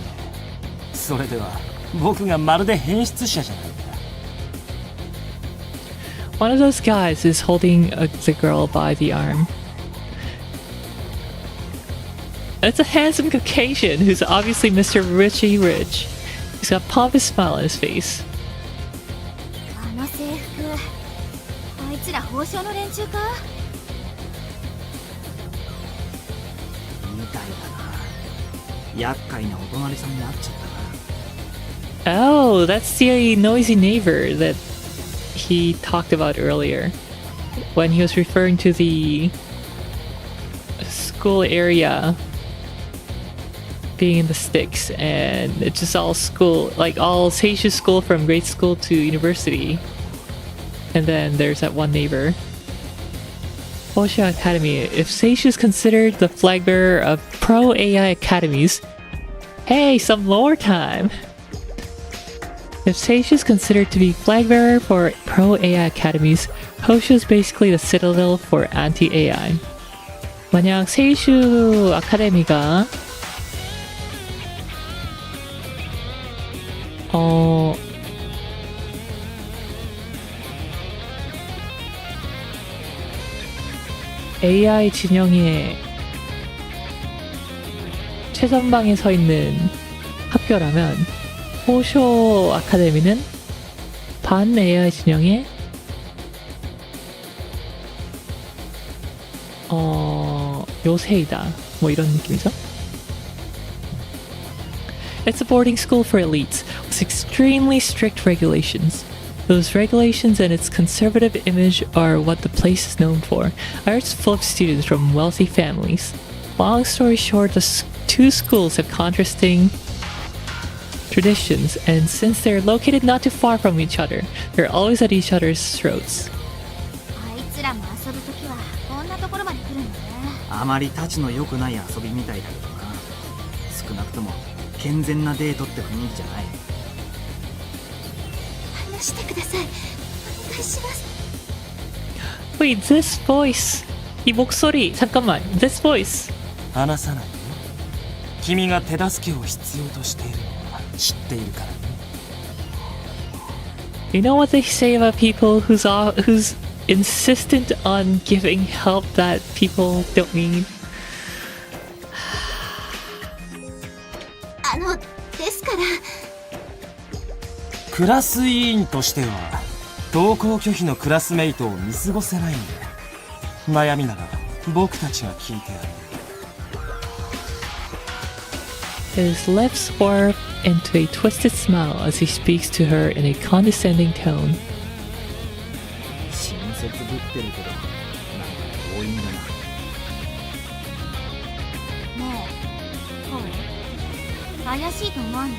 それでは僕がまるで変質者じゃないか。 One of those guys is holding the girl by the arm. It's a handsome Caucasian who's obviously Mr. Richie Rich. He's got a pompous smile on his face. あの制服、あいつら報奨の連中か？みたいだな。厄介なお隣さんになっちゃったな。 Oh, that's the noisy neighbor that he talked about earlier when he was referring to the school area being in the sticks, and it's just all school, like all Seishu's school from grade school to university. And then there's that one neighbor. Osha Academy. If Seishu's considered the flag bearer of pro AI academies, hey, some lore time! If Sage is considered to be flag bearer for pro AI academies, Hoshu is basically the citadel for anti-AI. 만약 세이슈 아카데미가 AI 진영의 최전방에 서 있는 학교라면 호쇼 아카데미는 반 AI 진영의 요새이다. 뭐 이런 느낌이죠. It's a boarding school for elites with extremely strict regulations. Those regulations and its conservative image are what the place is known for. It's full of students from wealthy families. Long story short, the two schools have contrasting traditions, and since they're located not too far from each other, they're always at each other's throats. あいつらも遊ぶときはこんなところまで来るんだね。あまりたちの良くない遊びみたいだけどな。少なくとも健全なデートって雰囲気じゃない。話してください。お願いします。 Wait, this voice. 이 목소리. 잠깐만. This voice. 話さないよ。君が手助けを必要としているのは知っているからね。 You know what they say about people who's insistent on giving help that people don't need? ですから。クラス委員としては登校拒否のクラスメイトを見過ごせないんで、悩みなら僕たちが聞いてやる。 His lips warp into a twisted smile as he speaks to her in a condescending tone. 親切ぶってるけど、なんか強引だな。ねえ、こう怪しいと思わない？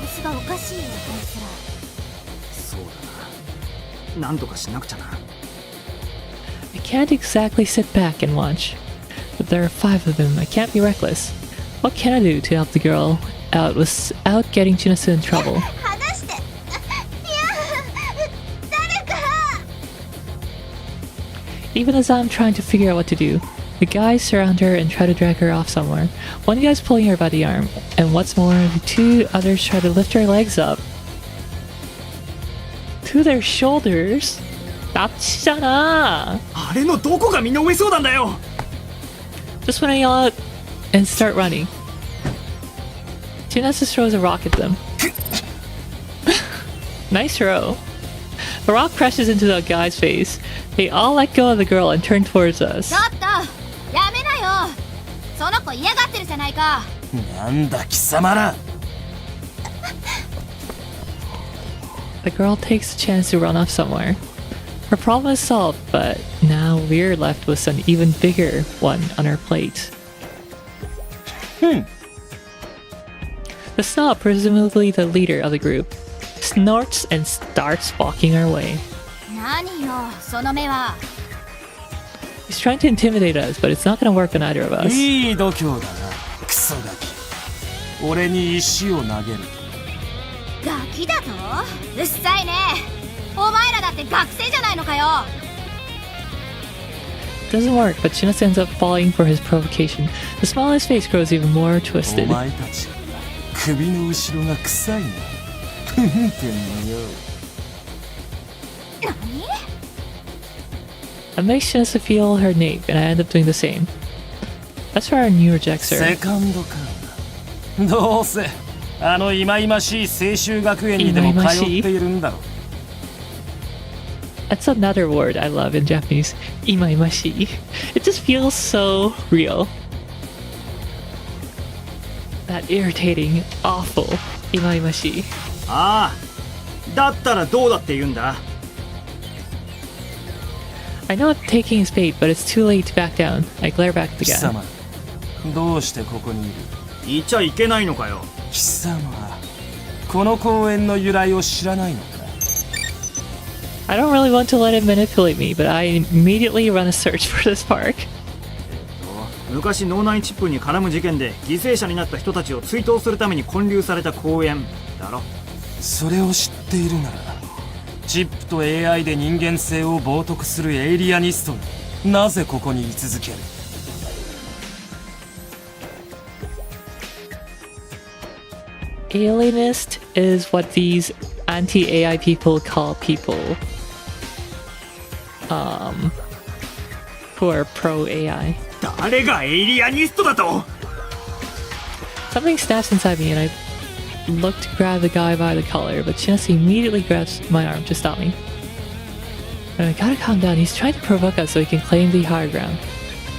様子がおかしいよ、あいつら。そうだな。なんとかしなくちゃな。I can't exactly sit back and watch, but there are 5 of them. I can't be reckless. What can I do to help the girl out without getting Chinasu in trouble? 話して。いや、誰か。 Even as I'm trying to figure out what to do, the guys surround her and try to drag her off somewhere. One guy's pulling her by the arm, and what's more, the 2 others try to lift her legs up to their shoulders. 납치잖아. あれのどこが身の上そうなんだよ。 Just when I yell out and start running, Chinasu throws a rock at them. Nice throw. The rock crashes into the guy's face. They all let go of the girl and turn towards us. ちょっとやめなよ。その子嫌がってるじゃないか。なんだ貴様ら。The girl takes a chance to run off somewhere. Her problem is solved, but now we're left with an even bigger one on our plate. The snob, presumably the leader of the group, snorts and starts walking our way. 何よその目は。 He's trying to intimidate us, but it's not gonna work on either of us. いい度胸だなクソガキ。俺に石を投げる。ガキだと？うっさいね。お前らだって学生じゃないのかよ。 Doesn't work, but Chinatsu ends up falling for his provocation. The smile on his face grows even more お twisted. 前たち首の後ろが臭いな。ふふんってんのよ。何？ I make Chinatsu feel her nape, and I end up doing the same. That's for our new rejects セ her. カンドか。どうせあのいまいましい青州学園にでも通っているんだろ。 That's another word I love in Japanese. Imaimashi. It just feels so real. That irritating, awful imaimashi. ああ、だったらどうだって言うんだ。 I know I'm taking his bait, but it's too late to back down. I glare back at the 貴 guy. 様どうしてここにいる。いちゃいけないのかよ。貴様この公園の由来を知らないのか。 I don't really want to let him manipulate me, but I immediately run a search for this park. 昔脳内チップに絡む事件で犠牲者になった人たちを追悼するために建立された公園だろ。それを知っているならチップと AI で人間性を冒涜するエイリアニストがなぜここに居続ける。 Alienist is what these anti-AI people call people. Who are pro-AI. 誰がエイリアニストだと？ Something snaps inside me and I look to grab the guy by the collar, but Chinatsu immediately grabs my arm to stop me. And I gotta calm down, he's trying to provoke us so he can claim the higher ground.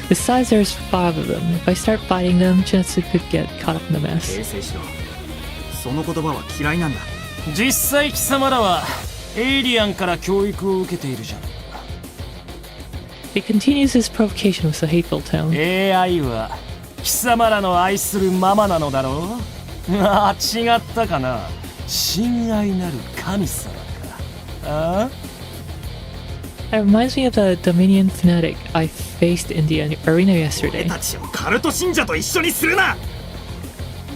Besides, there's 5 of them. If I start fighting them, Chinatsu could get caught up in the mess. 訂正しろ。その言葉は嫌いなんだ。実際貴様らはエイリアンから教育を受けているじゃないか。 He continues his provocation with a hateful tone. AI は貴様らの愛するママなのだろう。ああ違ったかな。親愛なる神様か。ああ That reminds me of the Dominion fanatic I faced in the arena 俺 yesterday. たちをカルト信者と一緒にするな。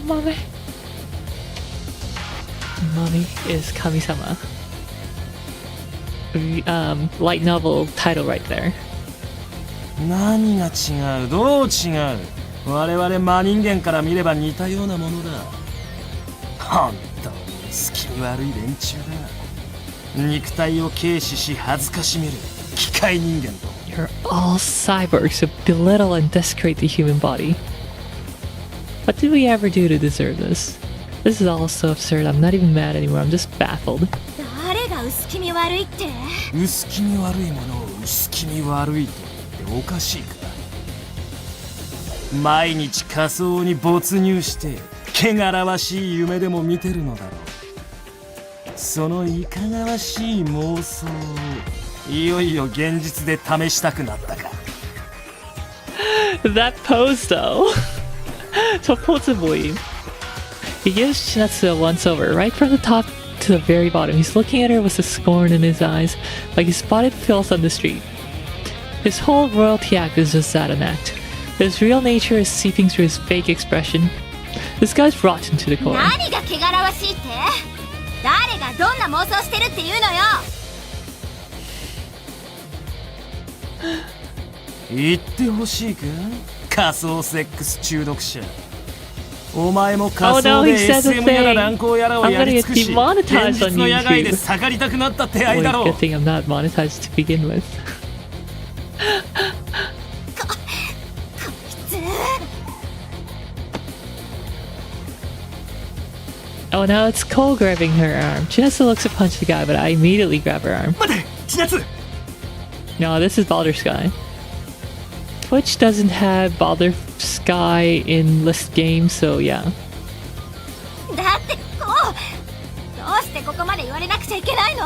Mommy. Mommy is Kami-sama. Light novel title right there. 何が違うどう違う。我々真人間から見れば似たようなものだ。本当に隙味悪い連中だ。肉体を軽視し恥ずかしめる機械人間と。 You're all cyborgs who belittle and desecrate the human body. What did we ever do to deserve this? This is all so absurd. I'm not even mad anymore. I'm just baffled. 誰が薄気味悪いって？薄気味悪いものを薄気味悪いと言っておかしいか。毎日仮想に没入して汚らわしい夢でも見てるのだろう。そのいかがわしい妄想をいよいよ現実で試したくなったか。 That pose though. So possibly. He gives Chinatsu a once-over, right from the top to the very bottom. He's looking at her with a scorn in his eyes, like he spotted filth on the street. His whole royalty act is just that, an act. His real nature is seeping through his fake expression. This guy's rotten to the core. 何が汚らわしいって？誰がどんな妄想してるっていうのよ。言ってほしいか仮想セックス中毒者。お前も仮想で he said the SM やら thing. 乱行やらをやり尽くし I'm gonna get demonetized 現実の on 野外で YouTube. 盛りたくなった手合い Boy, だろう。 good thing I'm not monetized to begin with. Oh, now it's Cole grabbing her arm. Chinatsu looks to punch the guy, but I immediately grab her arm. 待て、千夏。 No, this is Baldr Sky. Twitch doesn't have Baldr Sky in list games, so yeah. だってこう、どうしてここまで言われなくちゃいけないの？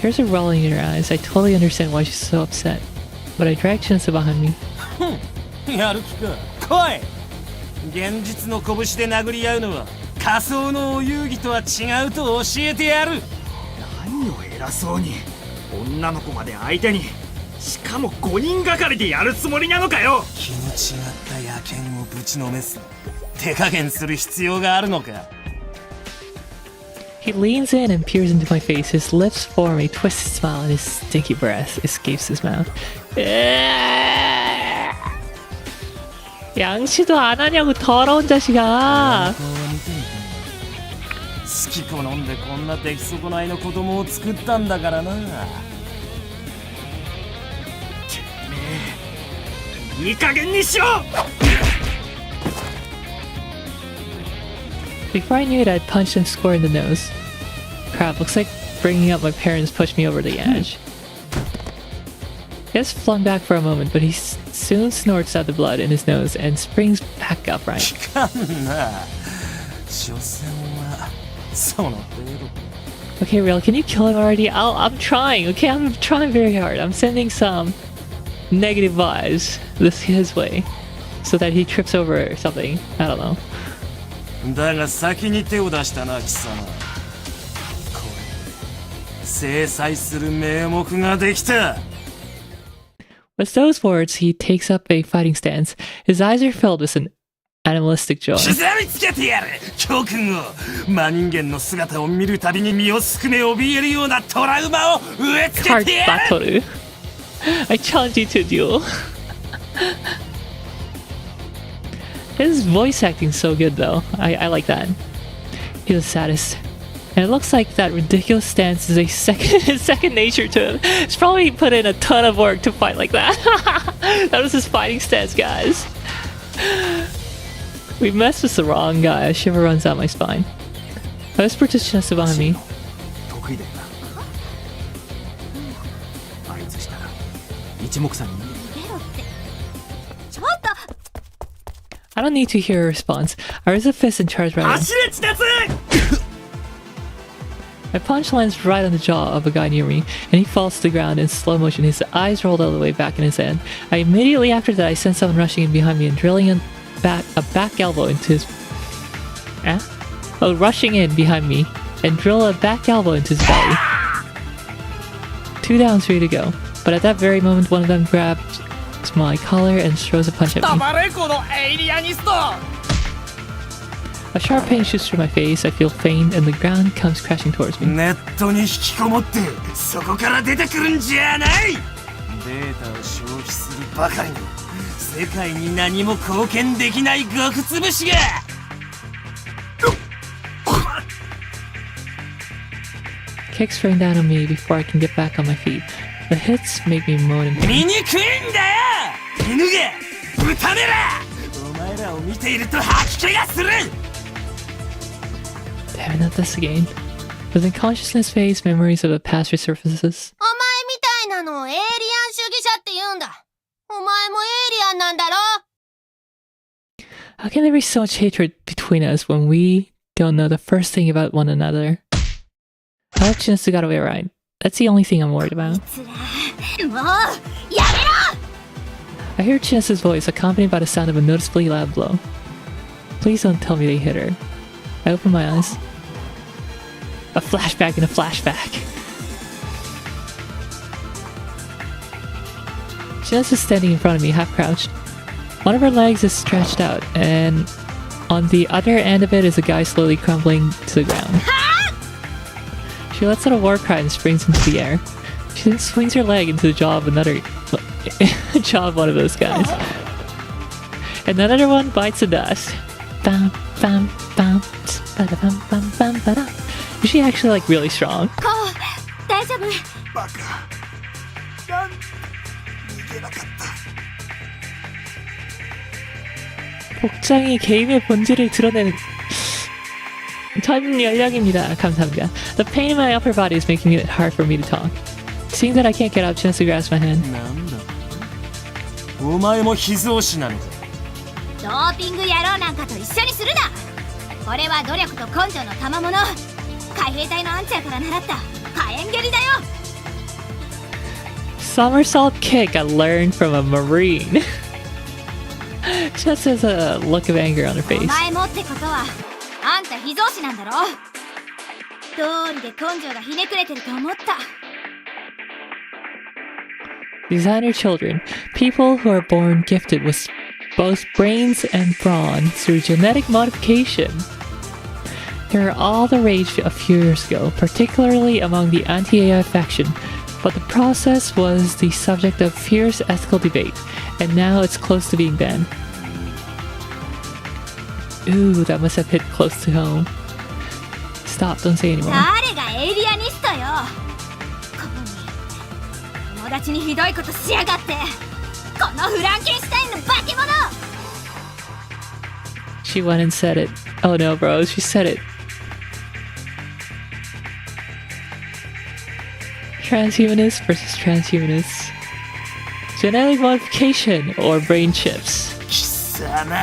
There's a rolling in her eyes. I totally understand why she's so upset. But I dragged Chinsu behind me. やる気か。来い。現実の拳で殴り合うのは仮想のお遊戯とは違うと教えてやる。何を偉そうに、女の子まで相手に、しかも5人がかりでやるつもりなのかよ。気の違った野犬をぶちのめす手加減する必要があるのか。 He leans in and peers into my face. His lips form a twisted smile and his stinky breath escapes his mouth. 양치도 안 하냐고 더러운 자식아. 好き好んでこんな出来損ないの子供を作ったんだからな。いい加減にしろ。 Before I knew it, I'd punched him square in the nose. Crap, looks like bringing up my parents pushed me over the edge. He gets flung back for a moment, but he soon snorts out the blood in his nose and springs back upright. 聞かんな。所詮はその程度。 Okay, Real, can you kill him already? I'm trying, okay? I'm trying very hard. I'm sending some negative vibes his way so that he trips over something. I don't know. だが先に手を出したな貴様。これ制裁する名目ができた。 With those words, he takes up a fighting stance. His eyes are filled with an animalistic joy. 刻みつけてやる教訓を。真人間の姿を見るたびに身をすくめ怯えるようなトラウマを植え付け Card てやる。 battle. I challenge you to a duel. His voice acting's so good though. I like that. He's the saddest. And it looks like that ridiculous stance is a second nature to him. He's probably put in a ton of work to fight like that. That was his fighting stance, guys. We messed with the wrong guy. A shiver runs down my spine. I whisper to Shinasu behind me. 得意だよな。あいつしたら一目散に逃げろって。ちょっと。 I don't need to hear a response. I raise a fist and charge right in. 走れ千夏。 My punch lands right on the jaw of a guy near me, and he falls to the ground in slow motion, his eyes rolled all the way back in his head. Immediately after that, I sense someone rushing in behind me and drilling a back elbow into his... rushing in behind me and drill a back elbow into his belly. 2 down, 3 to go. But at that very moment, one of them grabs my collar and throws a punch at me. 黙れこのエイリアニスト。 A sharp pain shoots through my face, I feel faint, and the ground comes crashing towards me. ネットに引きこもってそこから出てくるんじゃない。データを消費するばかりの世界に何も貢献できない極つぶしが。 Kicks rain down on me before I can get back on my feet. The hits make me moan in pain. 醜いんだよ犬が豚めら。お前らを見ていると吐き気がする。 Damn it, not this again. Within consciousness phase, memories of the past resurfaces. お前みたいなのをエイリアン主義者って言うんだ。お前もエイリアンなんだろ？ How can there be so much hatred between us when we don't know the first thing about one another? I hope Shinasu got away right. That's the only thing I'm worried about. もうやめろ！ I hear Chinasu's voice accompanied by the sound of a noticeably loud blow. Please don't tell me they hit her. I open my eyes. A flashback and a flashback. Chinasu's standing in front of me, half crouched. One of her legs is stretched out, and on the other end of it is a guy slowly crumbling to the ground. She lets out a war cry and springs into the air. She then swings her leg into the jaw of another jaw of one of those guys. And another one bites the dust. Bam, bam, bam, bada, bam, bam, bam, bada. Is she actually like really strong? こう、大丈夫？バカ。逃げなかった。 복장이 게임의 본질을 드러내는 전 연령입니다. 감사합니다. The pain in my upper body is making it hard for me to talk. Seeing that I can't get up, Shinasu grabs my hand. なんだお前も秘蔵師なのか。ドーピング野郎なんかと一緒にするな！これは努力と根性の賜物。海兵隊のアンチャーから習った火炎蹴りだよ。 Somersault kick I learned from a marine. Just has a look of anger on her お face. 前もってことはあんた秘蔵師なんだろ。道理で根性がひねくれてると思った。 Designer children, people who are born gifted with both brains and brawn through genetic modification. They were all the rage a few years ago, particularly among the anti-AI faction, but the process was the subject of fierce ethical debate, and now it's close to being banned. Ooh, that must have hit close to home. Stop, don't say anymore. 誰がエイリアニストよ。ここに友達にひどいことしやがって。このフランケンシュタインの化け物。 She went and said it. Oh no, bro, she said it. Transhumanists versus transhumanists. Genetic modification or brain chips. 貴様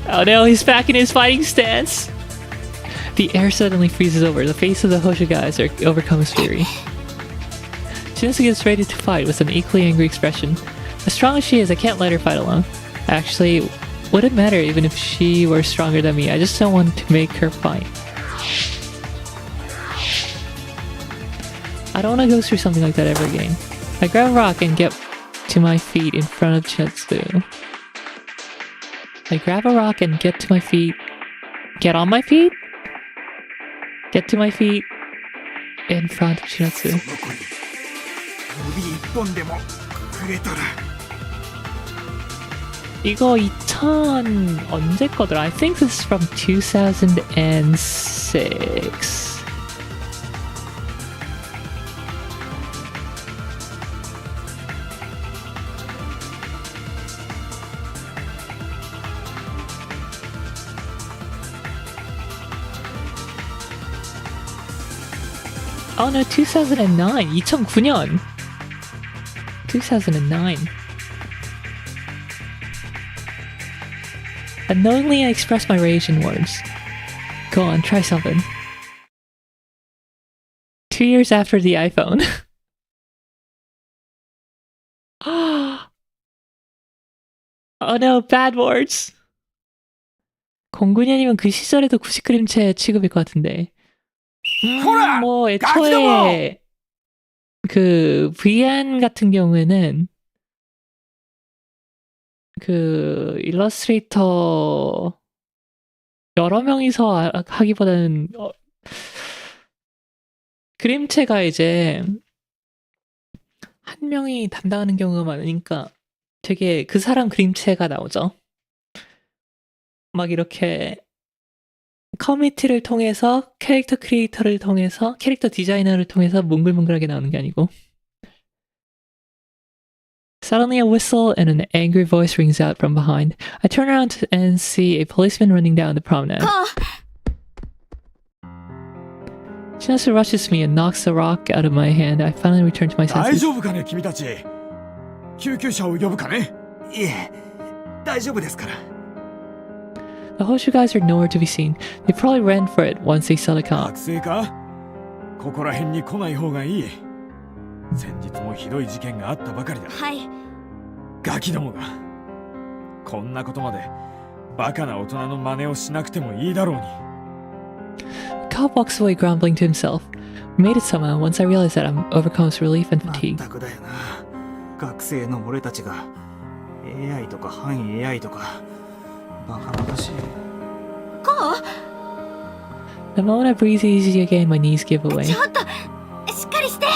Oh no, he's back in his fighting stance. The air suddenly freezes over. The face of the Hosha guys are overcome with fury. Shinsu gets ready to fight with an equally angry expression. As strong as she is, I can't let her fight alone. Actually, wouldn't matter even if she were stronger than me. I just don't want to make her fight. I don't want to go through something like that ever again. I grab a rock and get to my feet in front of Chinsu. I grab a rock and get to my feet. Get on my feet? Get to my feet in front of Chinsu. この子に指一本でもくれたら 이거 2000 언제 거더라? I think this is from 2006. Oh no, 2009. 2009년. 2009. Unknowingly, I express my rage in words. Go on, try something. 2 years after the iPhone. Oh no, bad words. 09년이면 그 시절에도 90그림체 취급일 것 같은데. 뭐 애초에 그 VN 같은 경우에는 그 일러스트레이터 여러 명이서 하기보다는 그림체가 이제 한 명이 담당하는 경우가 많으니까 되게 그 사람 그림체가 나오죠. 막 이렇게 커뮤니티를 통해서 캐릭터 크리에이터를 통해서 캐릭터 디자이너를 통해서 몽글몽글하게 나오는 게 아니고. Suddenly a whistle and an angry voice rings out from behind. I turn around and see a policeman running down the promenade. Shinasu rushes me and knocks the rock out of my hand. I finally return to my 大 senses. 丈夫かね君たち。救急車を呼ぶかね。いえ大丈夫ですから。 The Hoshu guys are nowhere to be seen. They probably ran for it once they saw the cop. 学生かここら辺に来ない方がいい。先日もひどい事件があったばかりだ。はい。ガキどもがこんなことまでバカな大人の真似をしなくてもいいだろうに。 The cop walks away grumbling to himself. We made it somehow once I realized that I'm overcome with relief and ま fatigue. ったくだよな。学生の俺たちが AI とか反 AI とかバカバカしい。こう The moment I breathe easy again, my knees give away. ちょっとしっかりして。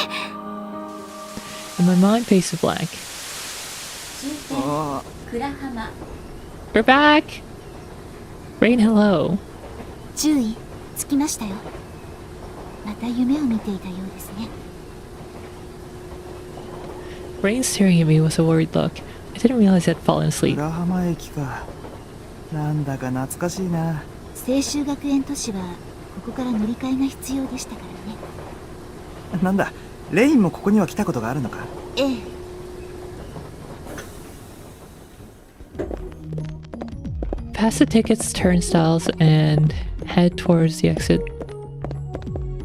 And my mind fades to black. ああ。 We're back! Rain, hello. 注意つきましたよ。また夢を見ていたようですね。 Rain staring at me with a worried look. I didn't realize I'd fallen asleep. 浦浜駅か。なんだか懐かしいな。青州学園都市はここから乗り換えが必要でしたからね。なんだ、レインもここには来たことがあるのか。ええ。pass the tickets, turnstiles, and head towards the exit.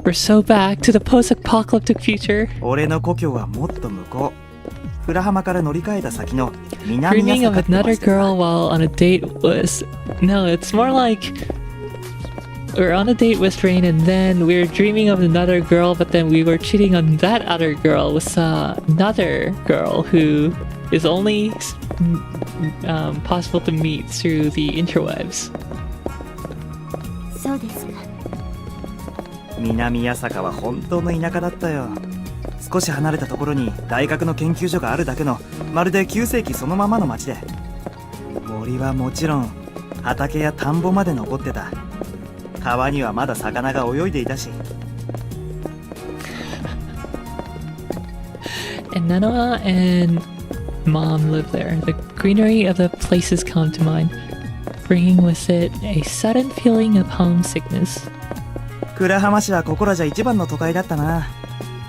We're so back to the post-apocalyptic future. 俺の故郷はもっと向こう。倉浜から乗り換えた先の南 Dreaming 朝 of 霞って another 街でさ girl while on a date was... No, it's more like... We're on a date with Rain and then we're dreaming of another girl, but then we were cheating on that other girl with another girl who is only possible to meet through the interwebs. そうですか。南朝霞は本当の田舎だったよ。少し離れたところに大学の研究所があるだけのまるで旧世紀そのままの町で、森はもちろん畑や田んぼまで残ってた。川にはまだ魚が泳いでいたし。 And Nanoa and Mom live there. The greenery of the places come to mind, bringing with it a sudden feeling of homesickness. 倉浜市はここらじゃ一番の都会だったな。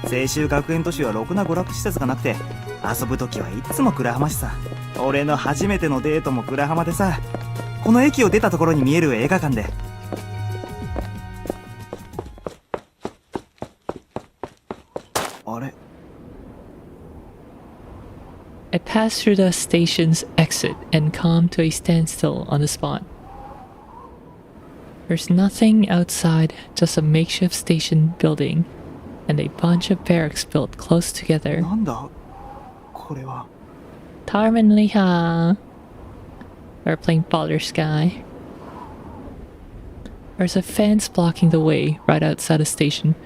青州学園都市はろくな娯楽施設がなくて、遊ぶ時はいつも倉浜市さ。俺の初めてのデートも倉浜でさ、この駅を出たところに見える映画館で。あれ？ I passed through the station's exit and come to a standstill on the spot. There's nothing outside, just a makeshift station building and a bunch of barracks built close together. なんだ？これは。 Tarman Liha. We're playing Baldr Sky. There's a fence blocking the way right outside the station.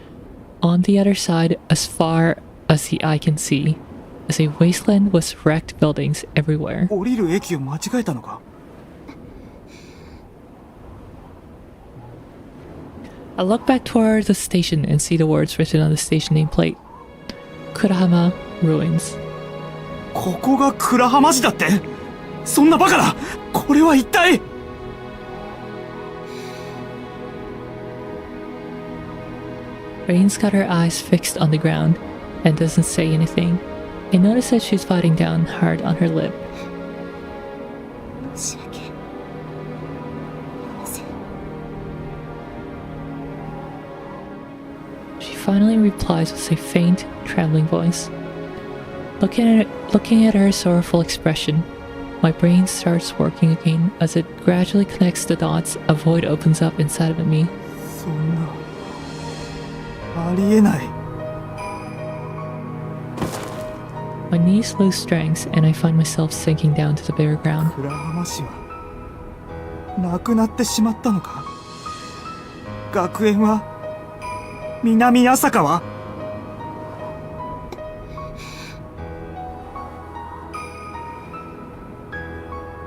On the other side, as far as the eye can see, is a wasteland with wrecked buildings everywhere. 降りる駅を間違えたのか？ I look back toward the station and see the words written on the station nameplate. Kurahama Ruins. ここが倉浜市だって？そんなバカな！これは一体！ Rain's got her eyes fixed on the ground and doesn't say anything. I notice that she's biting down hard on her lip. 申し訳ありません。 She finally replies with a faint, trembling voice. Looking at her sorrowful expression, my brain starts working again as it gradually connects the dots. A void opens up inside of me. そんな。ありえない。 My knees lose strength and I find myself sinking down to the bare ground. 倉浜市はなくなってしまったのか？学園は？南朝霞は？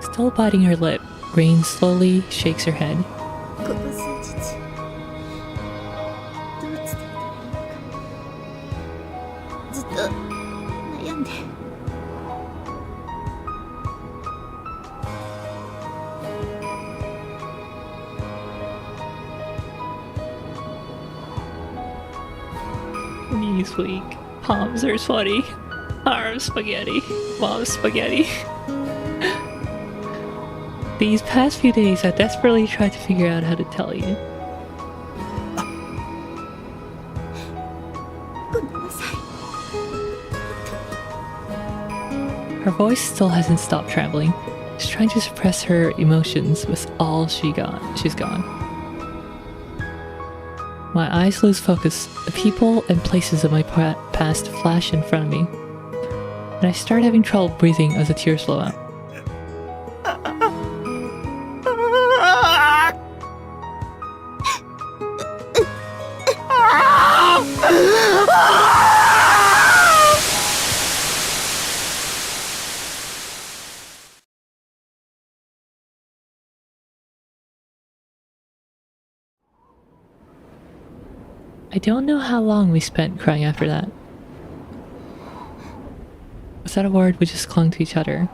Still biting her lip, Rain slowly shakes her head. ここ数日どう伝えたらいいのかずっと悩んで。 Knees weak, palms are sweaty, arms spaghetti, mom's spaghetti. These past few days, I desperately tried to figure out how to tell you. ごめんなさい。 Her voice still hasn't stopped trembling. She's trying to suppress her emotions with all she's gone. My eyes lose focus. The people and places of my past flash in front of me. And I start having trouble breathing as the tears flow out. I don't know how long we spent crying after that. Without a word, we just clung to each other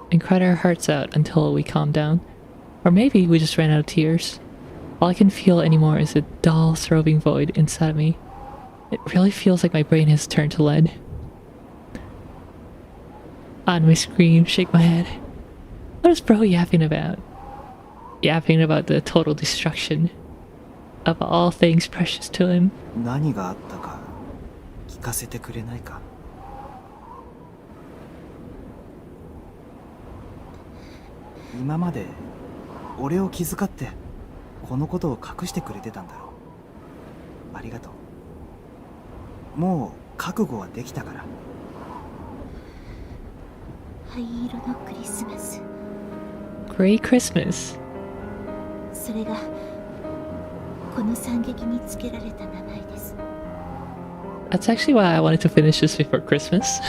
and cried our hearts out until we calmed down. Or maybe we just ran out of tears. All I can feel anymore is a dull, throbbing void inside of me. It really feels like my brain has turned to lead. On my scream, shake my head. What is bro yapping about? yapping about the total destruction of all things precious to him. 何があったか聞かせてくれないか。今まで俺を気遣ってこのことを隠してくれてたんだろう。ありがとう。もう覚悟はできたから。灰色のクリスマス。 Gray Christmas. それがこの惨劇につけられた名前です。 That's actually why I wanted to finish this before Christmas.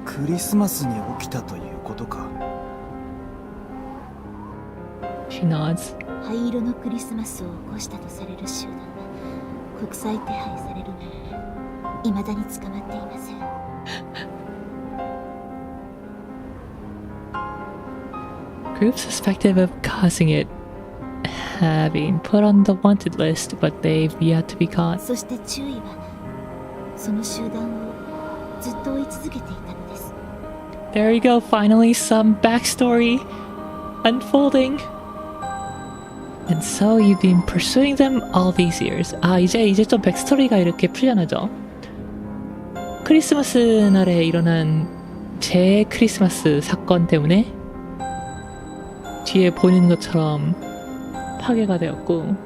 クリスマスに起きたということか。She nods. 灰色のクリスマスを起こしたとされる集団は国際手配されるものの未だに捕まっていません。Group suspected of causing it have been put on the wanted list, but they've yet to be caught. そして注意はその集団をずっと追い続けていたのです。 There you go, finally some backstory unfolding. And so you've been pursuing them all these years. 아, 이제 좀 백스토리가 이렇게 풀려나죠. 크리스마스 날에 일어난 제 크리스마스 사건 때문에 뒤에 보이는 것처럼 파괴가 되었고,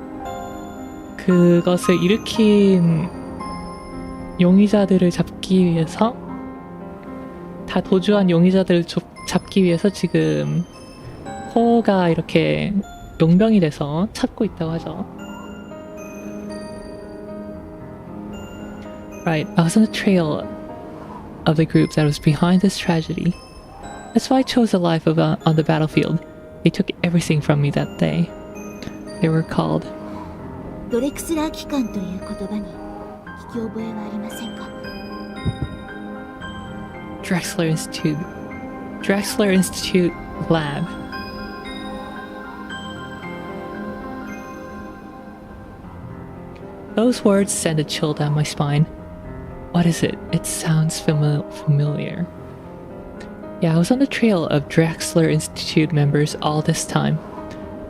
그것을 일으킨 용의자들을 잡기 위해서, 다 도주한 용의자들을 잡기 위해서 지금 호가 이렇게 용병이 돼서 찾고 있다고 하죠. Right, I was on the trail of the group that was behind this tragedy. That's why I chose a life on the battlefield. They took everything from me that day. They were called ドレクスラー機関という言葉に聞き覚えはありませんか？ Drexler Institute Lab. Those words send a chill down my spine. What is it? It sounds familiar. Yeah, I was on the trail of Drexler Institute members all this time.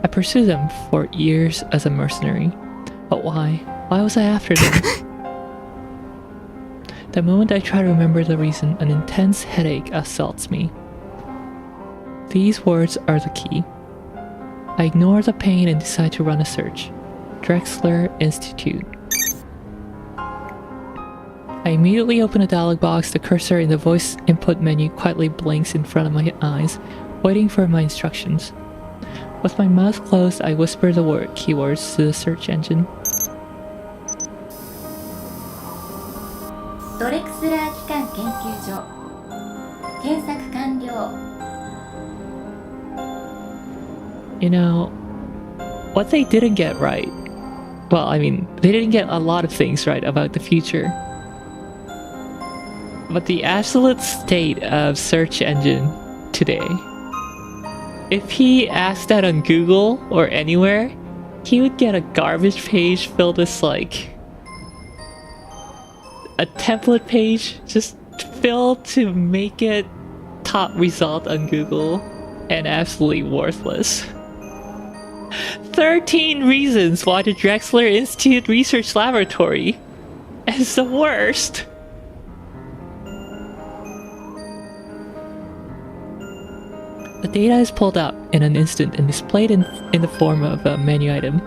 I pursued them for years as a mercenary. But why? Why was I after them? The moment I try to remember the reason, an intense headache assaults me. These words are the key. I ignore the pain and decide to run a search. Drexler Institute. I immediately open a dialog box. The cursor in the voice input menu quietly blinks in front of my eyes, waiting for my instructions. With my mouth closed, I whisper the keywords to the search engine. ドレクスラー機関研究所検索完了 You know, what they didn't get right. Well, I mean, they didn't get a lot of things right about the future. But the absolute state of search engine today. If he asked that on Google or anywhere, he would get a garbage page filled with like a template page just filled to make it top result on Google and absolutely worthless. 13 reasons why the Drexler Institute Research Laboratory is the worst. The data is pulled up in an instant and displayed in the form of a menu item.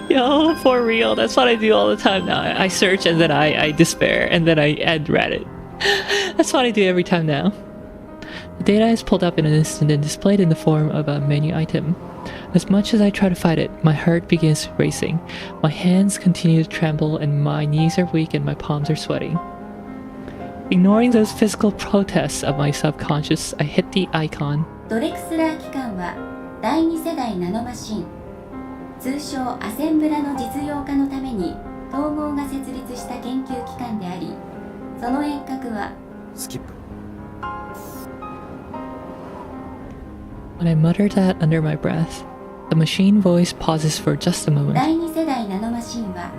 Yo, for real, that's what I do all the time now. I search and then I despair and then I end Reddit. That's what I do every time now. The data is pulled up in an instant and displayed in the form of a menu item. As much as I try to fight it, my heart begins racing. My hands continue to tremble and my knees are weak and my palms are sweating. Ignoring those physical protests of my subconscious, I hit the icon. ドレクスラー機関は第2世代ナノマシン通称アセンブラの実用化のために統合が設立した研究機関であり、その遠隔はスキップ。 When I mutter that under my breath, the machine voice pauses for just a moment. 第2世代ナノマシンは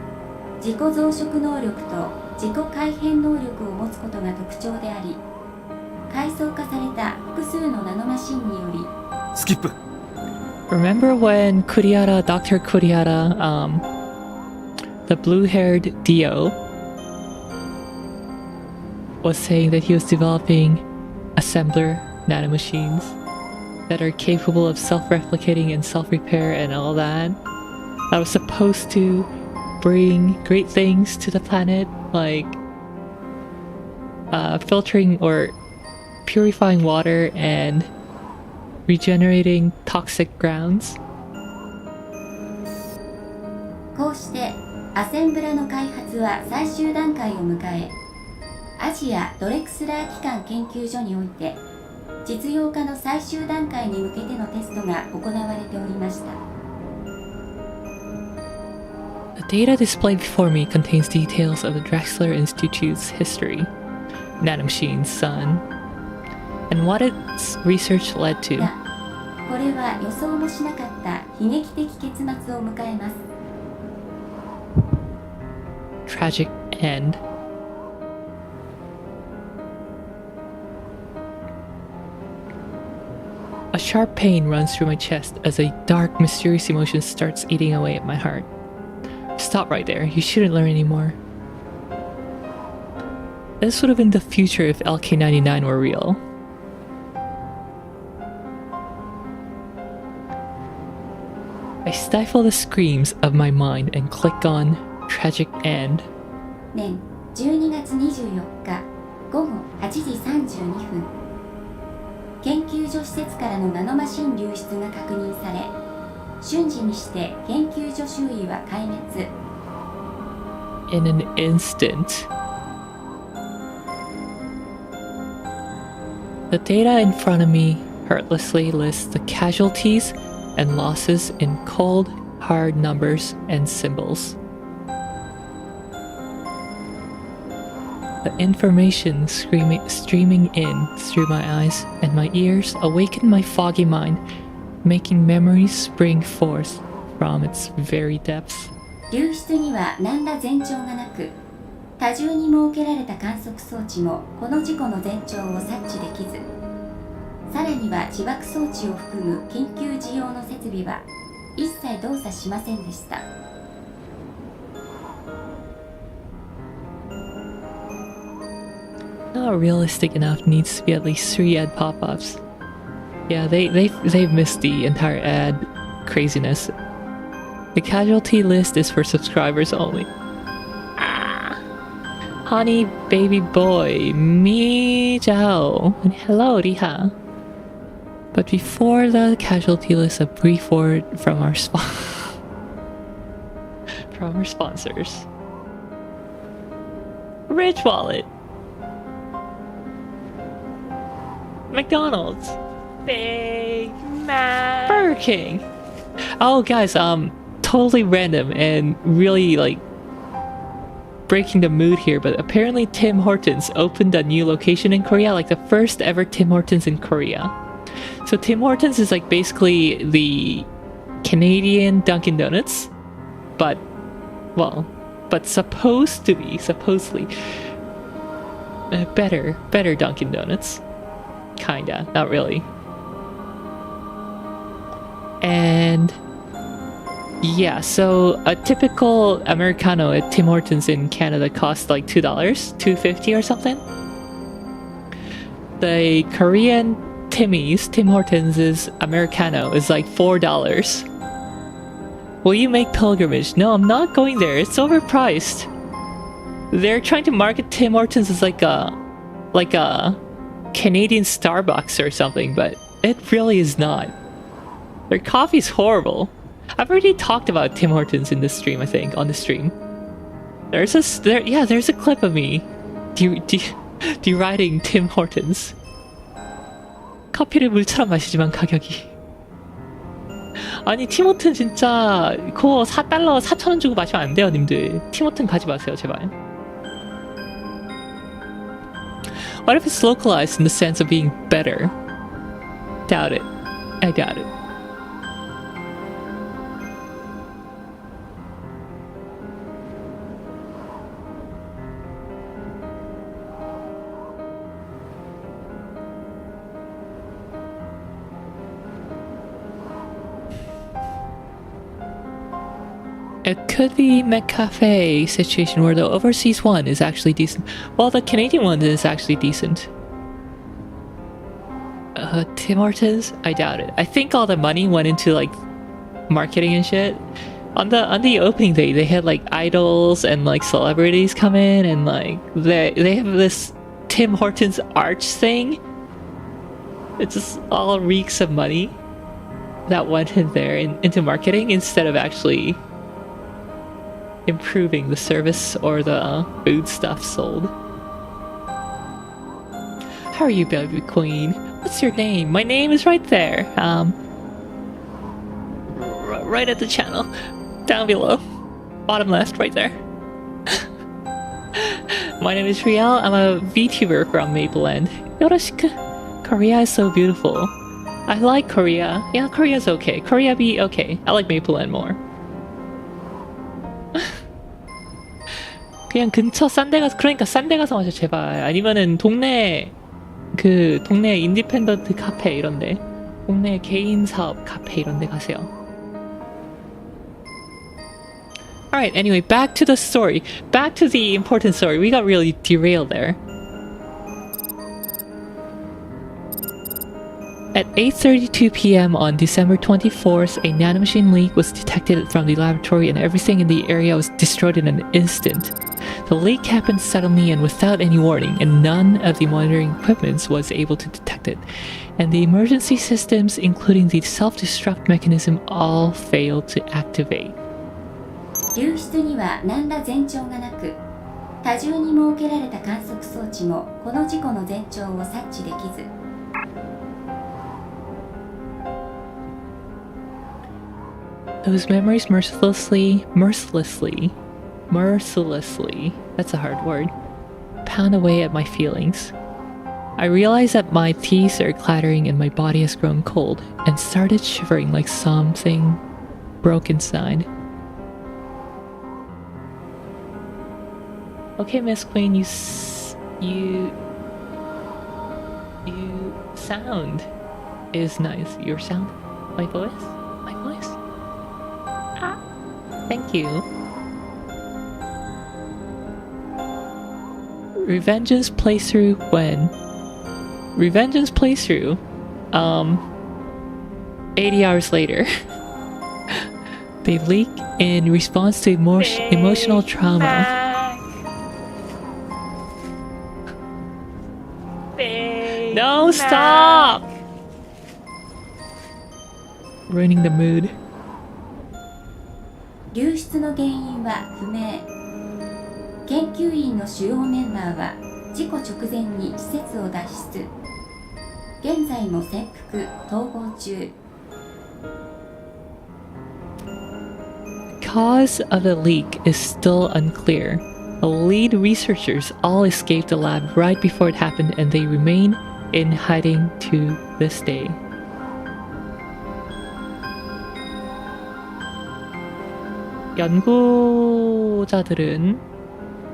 自己増殖能力と自己改変能力を持つことが特徴であり、階層化された複数のナノマシンによりスキップ Remember when Dr. Kuriara, the blue-haired Dio, was saying that he was developing assembler nanomachines that are capable of self-replicating and self-repair and all that? That was supposed to bring great things to the planet, like filtering or purifying water and regenerating toxic grounds. こうしてアセンブラの開発は最終段階を迎え、アジアドレクスラー機関研究所において実用化の最終段階に向けてのテストが行われておりました。The data displayed before me contains details of the Drexler Institute's history, nanomachines, son, and what its research led to. が、これは予想もしなかった悲劇的結末を迎えます。Tragic end. A sharp pain runs through my chest as a dark, mysterious emotion starts eating away at my heart. Stop right there. You shouldn't learn anymore. This would have been the future if LK99 were real. I stifle the screams of my mind and click on Tragic End. 年12月24日午後8時32分、研究所施設からのナノマシン流出が確認され、瞬時にして研究所周囲は壊滅。In an instant. The data in front of me heartlessly lists the casualties and losses in cold, hard numbers and symbols. The information streaming in through my eyes and my ears awaken my foggy mind, making memories spring forth from its very depths. 流出には何ら前兆がなく、多重に設けられた観測装置もこの事故の前兆を察知できず、さらには自爆装置を含む緊急時用の設備は一切動作しませんでした。Not realistic enough, needs to be at least 3 ad pop-ups. Yeah, they've missed the entire ad craziness. The casualty list is for subscribers only. Ah. Honey baby boy, mi Zhao. And hello, Riha. But before the casualty list, a brief word from our from our sponsors. Rich Wallet, McDonald's, Big Mac, Burger King. Oh, guys, totally random and really like breaking the mood here, but apparently Tim Hortons opened a new location in Korea, like the first ever Tim Hortons in Korea. So Tim Hortons is like basically the Canadian Dunkin' Donuts, but supposedly better Dunkin' Donuts. Kinda, not really. And yeah, so a typical Americano at Tim Hortons in Canada costs like $2, $2.50 or something. The Korean Tim Hortons' Americano is like $4. Will you make pilgrimage? No, I'm not going there. It's overpriced. They're trying to market Tim Hortons as like a Canadian Starbucks or something, but it really is not. Their coffee's horrible. I've already talked about Tim Hortons in this stream, I think, on the stream. There's a clip of me deriding Tim Hortons. 커피를 물처럼 마시지만 가격이. 아니 티모튼 진짜 그거 $4 4,000원 주고 마시면 안 돼요, 님들. 티모튼 가지 마세요, 제발. What if it's localized in the sense of being better? Doubt it. I doubt it. It could be McCafe situation where the overseas one is actually decent. Well, the Canadian one is actually decent. Tim Hortons? I doubt it. I think all the money went into like marketing and shit. On the opening day, they had like idols and like celebrities come in, and like they have this Tim Hortons arch thing. It just all reeks of money that went in there into marketing instead of actually improving the service or the food stuff sold. How are you, baby queen? What's your name? My name is right there. Right at the channel. Down below. Bottom left, right there. My name is Riel. I'm a VTuber from Mapleland. Yoroshiku. Korea is so beautiful. I like Korea. Yeah, Korea's okay. Korea be okay. I like Mapleland more. 그냥 근처 싼 데 가서, 그러니까 싼 데 가서 마셔 제발. 아니면은 동네 인디펜던트 카페 이런데, 동네 개인 사업 카페 이런데 가세요. Alright, anyway, back to the story. Back to the important story. We got really derailed there. At 8:32 p.m. on December 24th, a nanomachine leak was detected from the laboratory and everything in the area was destroyed in an instant. The leak happened suddenly and without any warning, and none of the monitoring equipment was able to detect it. And the emergency systems, including the self-destruct mechanism, all failed to activate. 流出には何ら前兆がなく、多重に設けられた観測装置もこの事故の前兆を察知できず、Those memories mercilessly, that's a hard word, pound away at my feelings. I realize that my teeth are clattering and my body has grown cold, and started shivering like something broke inside. Okay, Miss Queen, you sound is nice. Your sound? My voice? Ah, thank you. Revengeance playthrough when? Revengeance playthrough, 80 hours later. They leak in response to emotional trauma. No, stop! Ruining the mood. 流出の原因は不明。研究員の主要メンバーは事故直前に施設を脱出。現在も潜伏逃亡中。Cause of the leak is still unclear. The lead researchers all escaped the lab right before it happened, and they remain in hiding to this day. 연구자들은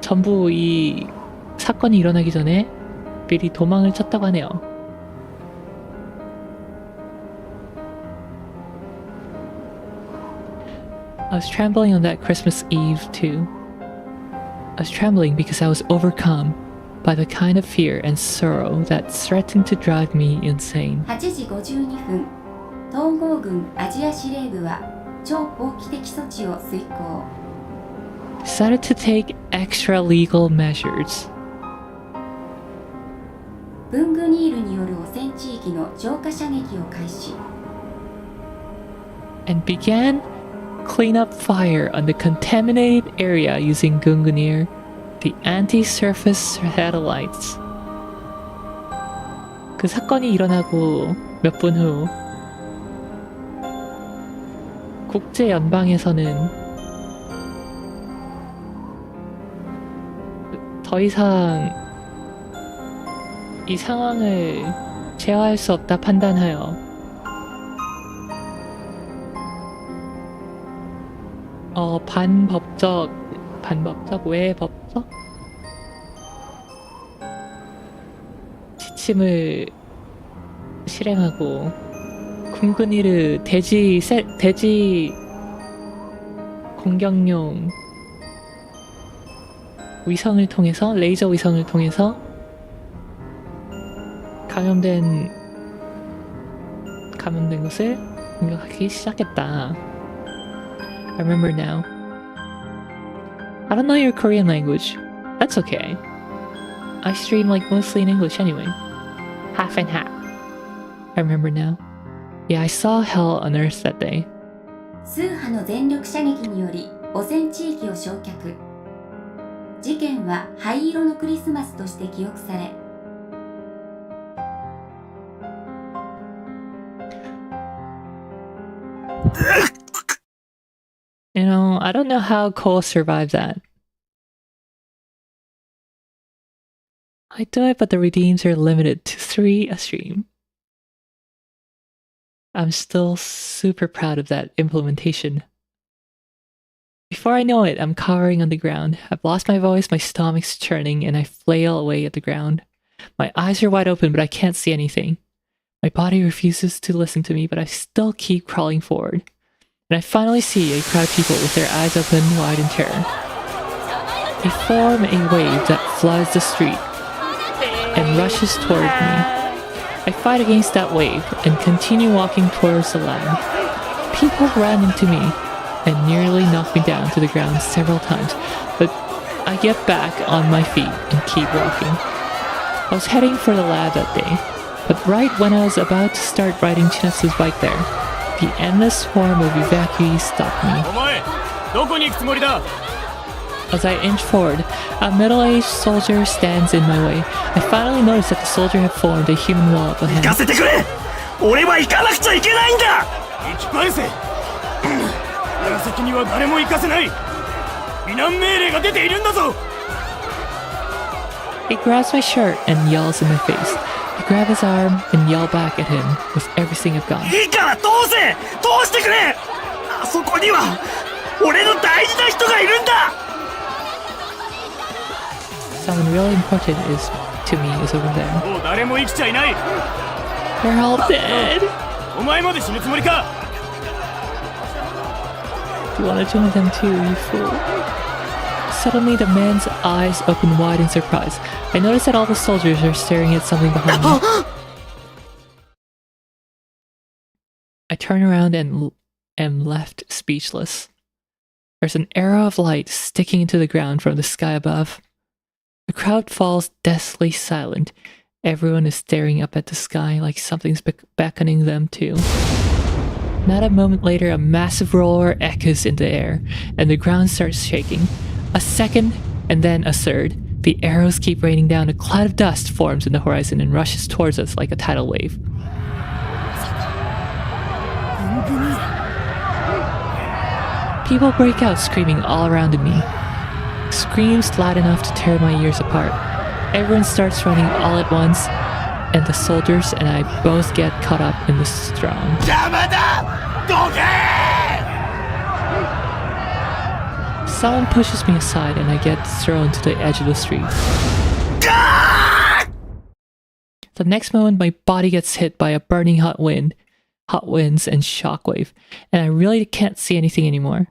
전부 이 사건이 일어나기 전에 미리 도망을 쳤다고 하네요. I was trembling on that Christmas Eve too. I was trembling because I was overcome by the kind of fear and sorrow that threatened to drive me insane. 8時52分、統合軍アジア司令部は超法規的措置を遂行。Decided to take extra legal measures. ブングニールによる汚染地域の浄化射撃を開始。And began cleanup fire on the contaminated area using Gungunir, the anti-surface satellites. 그 사건이 일어나고 몇 분 후 국제 연방에서는 더 이상 이 상황을 제어할 수 없다 판단하여 외법적 지침을 실행하고 굶그니르 대지 공격용 위성을 통해서 레이저 위성을 통해서 감염된 것을 공격하기 시작했다. I remember now. I don't know your Korean language. That's okay. I stream like mostly in English anyway. Half and half. I remember now. Yeah, I saw hell on Earth that day. 数波の全力射撃により汚染地域を焼却。事件は灰色のクリスマスとして記憶され、You know, I don't know how Cole survived that. I do it, but the redeems are limited to 3 a stream. I'm still super proud of that implementation. Before I know it, I'm cowering on the ground. I've lost my voice, my stomach's churning, and I flail away at the ground. My eyes are wide open, but I can't see anything. My body refuses to listen to me, but I still keep crawling forward. And I finally see a crowd of people with their eyes open wide in terror. They form a wave that floods the street and rushes toward me. I fight against that wave and continue walking towards the land. People ran into me and nearly knocked me down to the ground several times, but I get back on my feet and keep walking. I was heading for the lab that day, but right when I was about to start riding Chinatsu's bike there, the endless swarm of evacuees stopped me. お前どこに行くつもりだ As I inch forward, a middle-aged soldier stands in my way. I finally notice that the soldier had formed a human wall up 行 ahead. かせてくれ。俺は行かなくちゃいけないんだ。引き返せ紫には誰も行かせない避難命令が出ているんだぞ He grabs my shirt and yells in my face. I grab his arm and yell back at him with everything I've got. いいから通せ。通してくれ。あそこには俺の大事な人がいるんだ。 Someone really important to me is over there. もう誰も生きちゃいない They're all dead. お前まで死ぬつもりか You want to join them too, you fool. Suddenly, the man's eyes open wide in surprise. I notice that all the soldiers are staring at something behind me. I turn around and am left speechless. There's an arrow of light sticking into the ground from the sky above. The crowd falls deathly silent. Everyone is staring up at the sky like something's beckoning them too. Not a moment later, a massive roar echoes in the air, and the ground starts shaking. A second, and then a third. The arrows keep raining down. A cloud of dust forms in the horizon and rushes towards us like a tidal wave. People break out screaming all around me. Screams loud enough to tear my ears apart. Everyone starts running all at once, and the soldiers and I both get caught up in the storm. 邪魔だ。どけ。 Someone pushes me aside and I get thrown to the edge of the street. The next moment, my body gets hit by a burning hot winds and shockwave, and I really can't see anything anymore.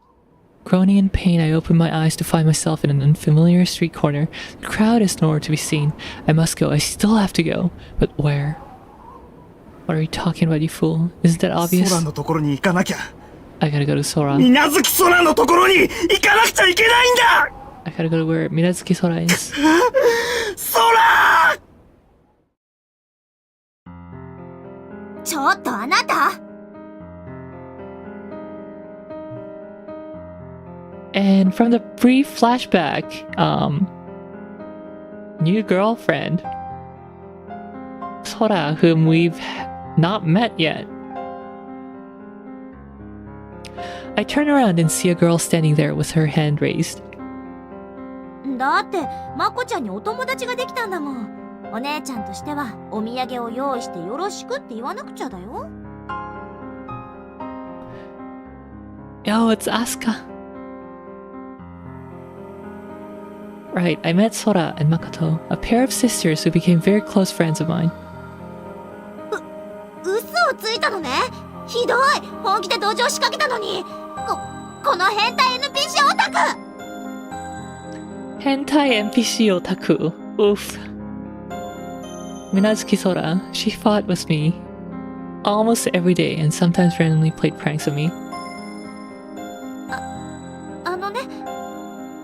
Groaning in pain, I open my eyes to find myself in an unfamiliar street corner. The crowd is nowhere to be seen. I must go. I still have to go. But where? What are you talking about, you fool? Isn't that obvious? 空のところに行かなきゃ。 I gotta go to Sora. 水無月空のところに行かなくちゃいけないんだ。 I gotta go to where Minazuki Sora is. 空。ちょっとあなた。 And from the brief flashback, new girlfriend, Sora, whom we've not met yet. I turn around and see a girl standing there with her hand raised. だってまこちゃんにお友達ができたんだもん。お姉ちゃんとしてはお土産を用意してよろしくって言わなくちゃだよ。 Yo, it's Asuka. Right, I met Sora and Makoto, a pair of sisters who became very close friends of mine. 嘘をついたのね。ひどい。本気で同情しかけたのに。この変態 NPC オタク。 Hentai NPC otaku. Oof. Minazuki Sora, she fought with me almost every day and sometimes randomly played pranks with me. あのね、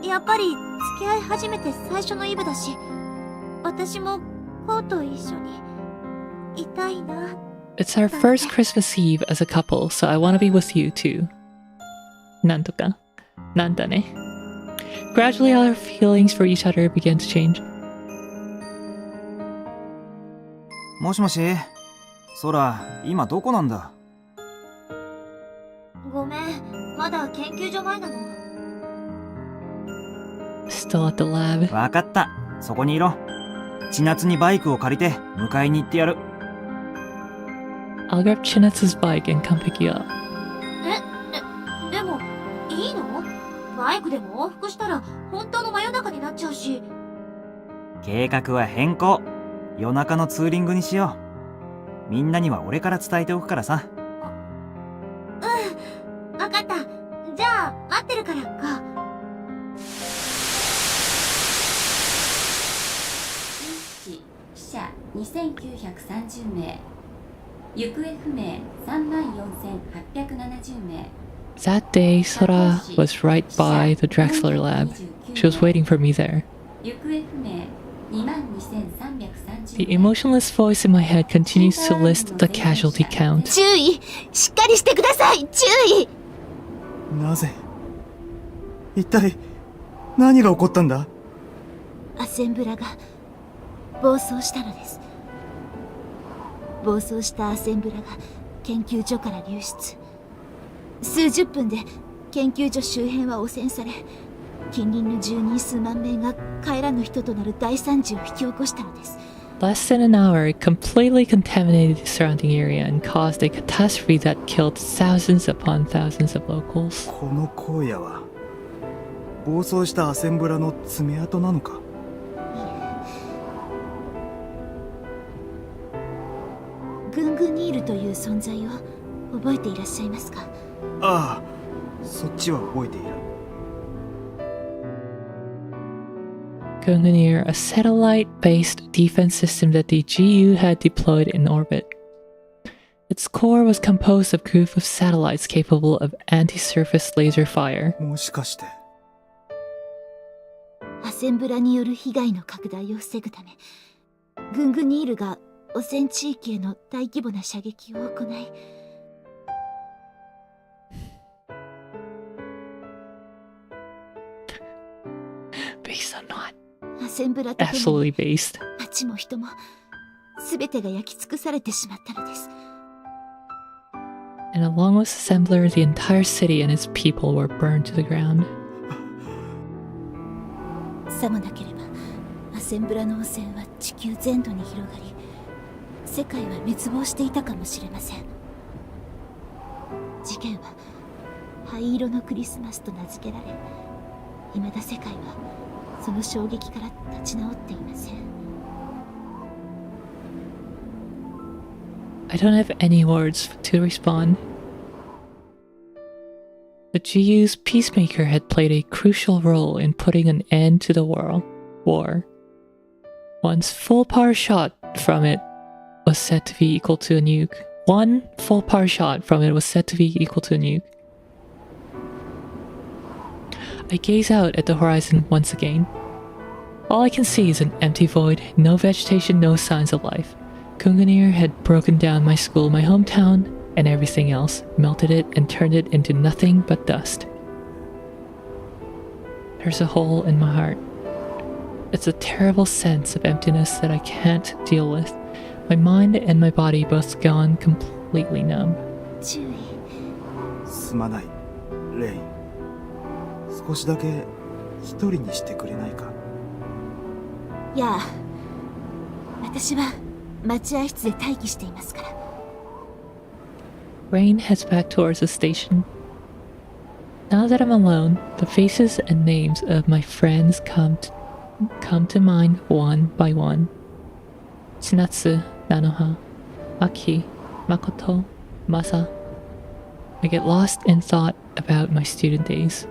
やっぱり付き合い始めて最初のイブだし、私もコウと一緒にいたいな。 It's our first Christmas Eve as a couple, so I want to be with you too. なんとか。なんだね。Gradually all our feelings for each other began to change. もしもし、ソラ、今どこなんだ？ごめん、まだ研究所前なの。 Still at the lab. わかった、そこにいろ。千夏にバイクを借りて迎えに行ってやる。I'll grab Chinatsu's bike and come pick you up. でも、いいの？バイクでも往復したら本当の真夜中になっちゃうし。計画は変更。夜中のツーリングにしよう。みんなには俺から伝えておくからさ。うん、わかった。じゃあ、待ってるからか。死者2930名、行方不明34870名。 That day, Sora was right by the Drexler lab. She was waiting for me there. 行方不明 22,330 The emotionless voice in my head continues to list the casualty count. 注意！しっかりしてください！注意！なぜ？一体何が起こったんだ？アセンブラが暴走したのです。暴走したアセンブラが研究所から流出。数十分で研究所周辺は汚染され、近隣の住人数万名が帰らぬ人となる大惨事を引き起こしたのです。 Less than an hour, it completely contaminated the surrounding area and caused a catastrophe that killed thousands upon thousands of locals. この荒野は暴走したアセンブラの爪痕なのか？グングニールという存在を覚えていらっしゃいますか？ああ、そっちは覚えている。Gungnir, a satellite-based defense system that the GU had deployed in orbit. Its core was composed of a group of satellites capable of anti-surface laser fire. もしかしてアセンブラによる被害の拡大を防ぐため、グングニールが汚染地域への大規模な射撃を行い、Based on what? アセンブラと共 Absolutely に based. 町も人も全てが焼き尽くされてしまったのです。 And along with Assembler, the entire city and its people were burned to the ground. さもなければアセンブラの汚染は地球全土に広がり、世界は滅亡していたかもしれません。事件は灰色のクリスマスと名付けられ、未だ世界はその衝撃から立ち直っていません。 I don't have any words to respond. The GU's Peacemaker had played a crucial role in putting an end to the war. One's full power shot from it was said to be equal to a nuke. One full power shot from it was said to be equal to a nuke. I gaze out at the horizon once again. All I can see is an empty void, no vegetation, no signs of life. Gungnir had broken down my school, my hometown, and everything else, melted it and turned it into nothing but dust. There's a hole in my heart. It's a terrible sense of emptiness that I can't deal with. My mind and my body both gone completely numb. 注意。すまない、レイ。少しだけ一人にしてくれないか？いや、私は待合室で待機していますから。 Rain heads back towards the station. Now that I'm alone, the faces and names of my friends come to mind one by one. Chinatsu, Nanoha, Aki, Makoto, Masa. I get lost in thought about my student days.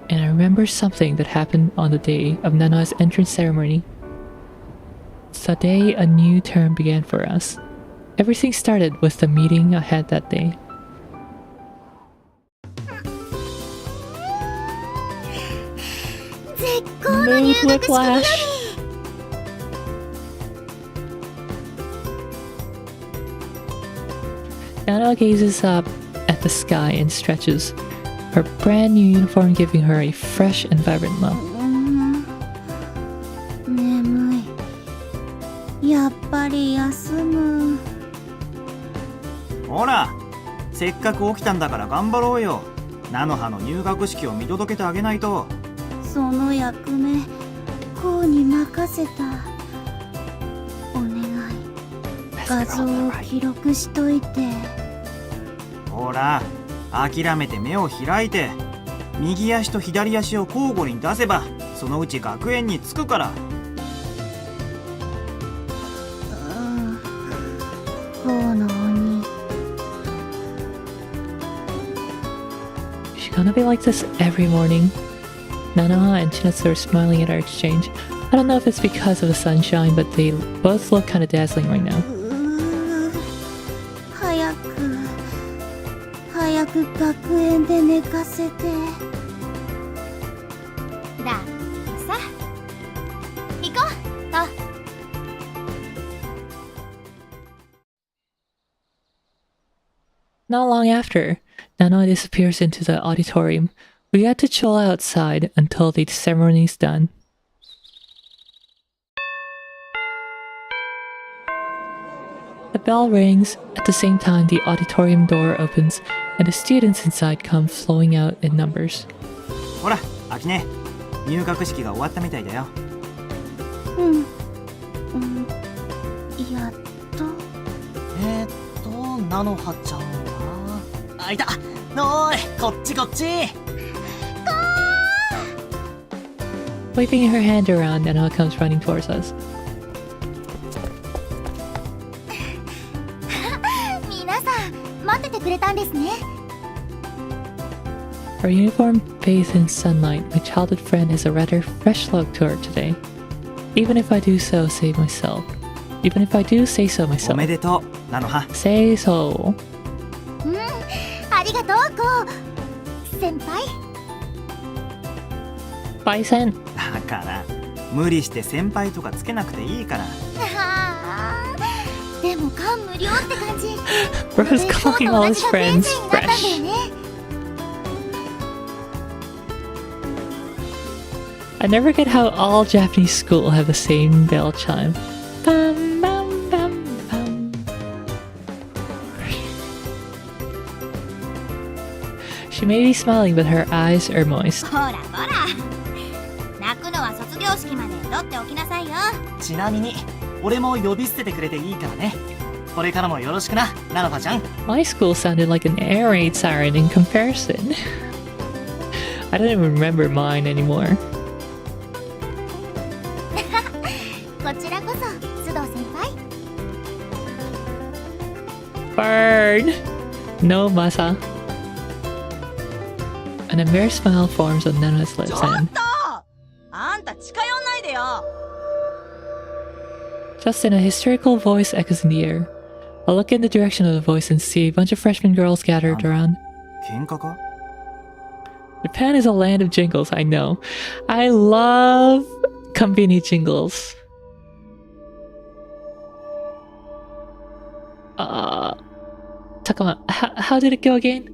And I remember something that happened on the day of Nana's entrance ceremony. It's the day a new term began for us. Everything started with the meeting I had that day. Mood whiplash. Nana gazes up at the sky and stretches, her brand new uniform giving her a fresh and vibrant look. 眠い。やっぱり休む。ほら、せっかく起きたんだから頑張ろうよ。菜の葉の入学式を見届けてあげないと。その役目、こうに任せた。お願い。画像を記録しといて。ほら、諦めて目を開いて、右足と左足を交互に出せば、そのうち学園に着くから。頬の鬼。She's gonna be like this every morning. Nana and Chinatsu are smiling at our exchange. I don't know if it's because of the sunshine, but they both look kind of dazzling right now. 早く学園で寝かせて。だってさ、行こうと。Not long after, Nana disappears into the auditorium. We had to chill outside until the ceremony's done. The bell rings. At the same time, the auditorium door opens, and the students inside come flowing out in numbers. ほら、アキネ、入学式が終わったみたいだよ。やっと。菜の葉ちゃんは。あ、いた。おーい、こっちこっち。Waving her hand around, Nana comes running towards us. 皆さん、待っててくれたんですね。Her uniform bathed in sunlight, my childhood friend has a rather fresh look to her today. Even if I do so say myself. Even if I do say so お myself. めでとう、菜の葉。 Say so. ありがとう、こう。先輩。Bye, Sen. だから無理して先輩とかつけなくていいから。でも感無量って感じ。 Bro's calling all his friends になったんだ fresh. よね。I never get how all Japanese schools have the same bell chime. Bam, bam, bam, bam. She may be smiling, but her eyes are moist. ほらほら。泣くのは卒業式まで取っておきなさいよ。ちなみに俺も呼び捨ててくれていいからね。これからもよろしくな、菜の葉ちゃん。 My school sounded like an air raid siren in comparison. I don't even remember mine anymore. こちらこそ、須藤先輩。Bird! No, Masa. An embarrassed smile forms on Nana's lips and あんた近寄んないでよ。 just then a hysterical voice echoes in the air. I look in the direction of the voice and see a bunch of freshman girls gathered around. 喧嘩か？ Japan is a land of jingles, I know. I love Konbini jingles. Takama, how did it go again?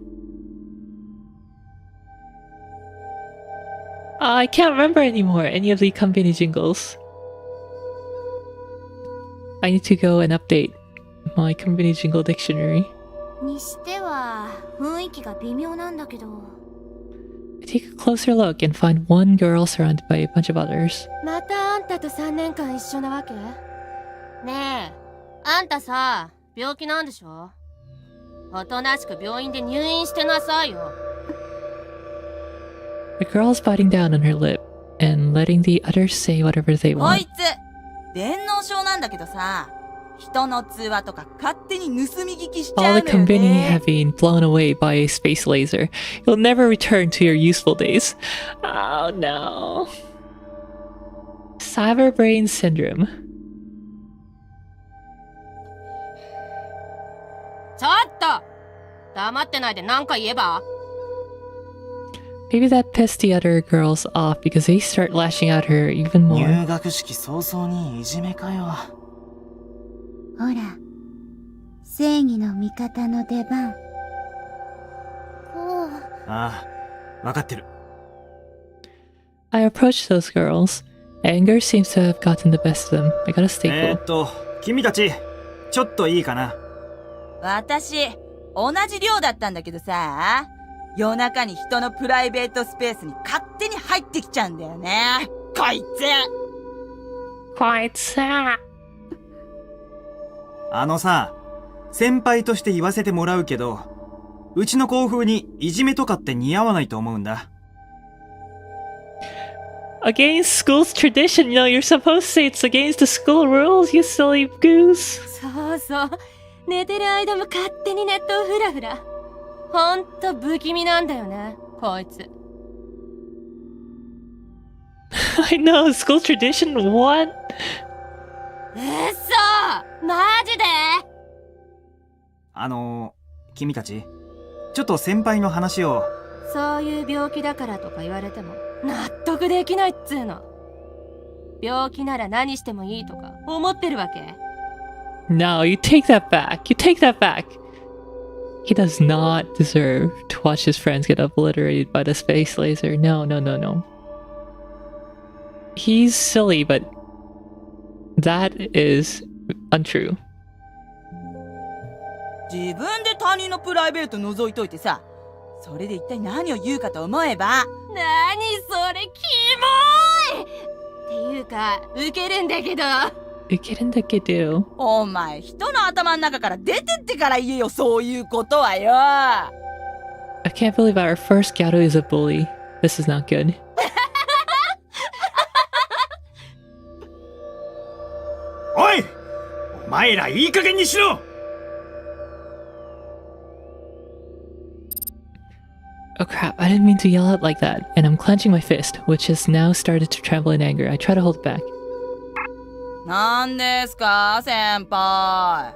I can't remember anymore any of the Konbini jingles. I need to go and update my Konbini jingle dictionary. にしては雰囲気が微妙なんだけど。 I take a closer look and find one girl surrounded by a bunch of others. またあんたと3年間一緒なわけ？ねえ、あんたさ、病気なんでしょ？おとなしく病院で入院してなさいよ。 The girl is biting down on her lip and letting the others say whatever they こ want. いつ、電脳症なんだけどさ、人の通話とか勝手に盗み聞きしち All ゃう the のよ company ね。 have been blown away by a space laser. You'll never return to your useful days. Oh no. Cyber brain syndrome. ちょっと黙ってないで何か言えば。 Maybe that pissed the other girls off because they start lashing out at her even more. 入学式早々にいじめかよ。ほら、正義の味方の出番。ああ、わかってる。I approached those girls. Anger seems to have gotten the best of them. I gotta stay cool. 君たち、ちょっといいかな。私、同じ寮だったんだけどさ、夜中に人のプライベートスペースに勝手に入ってきちゃうんだよね。こいつ。Quite sad. あのさ、先輩として言わせてもらうけど、うちの校風にいじめとかって似合わないと思うんだ。Against school's tradition, you know, you're supposed to say it's against the school rules, you silly goose. そうそう。寝てる間も勝手にネットをフラフラ。ほんと不気味なんだよね、こいつ。I know, school tradition, what? マジで？君たち、ちょっと先輩の話を。そういう病気だからとか言われても納得できないっつーの。病気なら何してもいいとか思ってるわけ？ No, you take that back. You take that back. He does not deserve to watch his friends get obliterated by the space laser. No, no, no, no. He's silly, but that is untrue. 自分で他人のプライベート覗いといてさ、それで一体何を言うかと思えば。なにそれ、キモい！っていうか、ウケるんだけど。You get in the kiddo. お前、人の頭の中から出てってから言えよ、そういうことはよ。I can't believe our first Gato is a bully. This is not good. おい！お前らいい加減にしろ！ Oh crap, I didn't mean to yell out like that, and I'm clenching my fist, which has now started to tremble in anger. I try to hold it back. なんですか、先輩。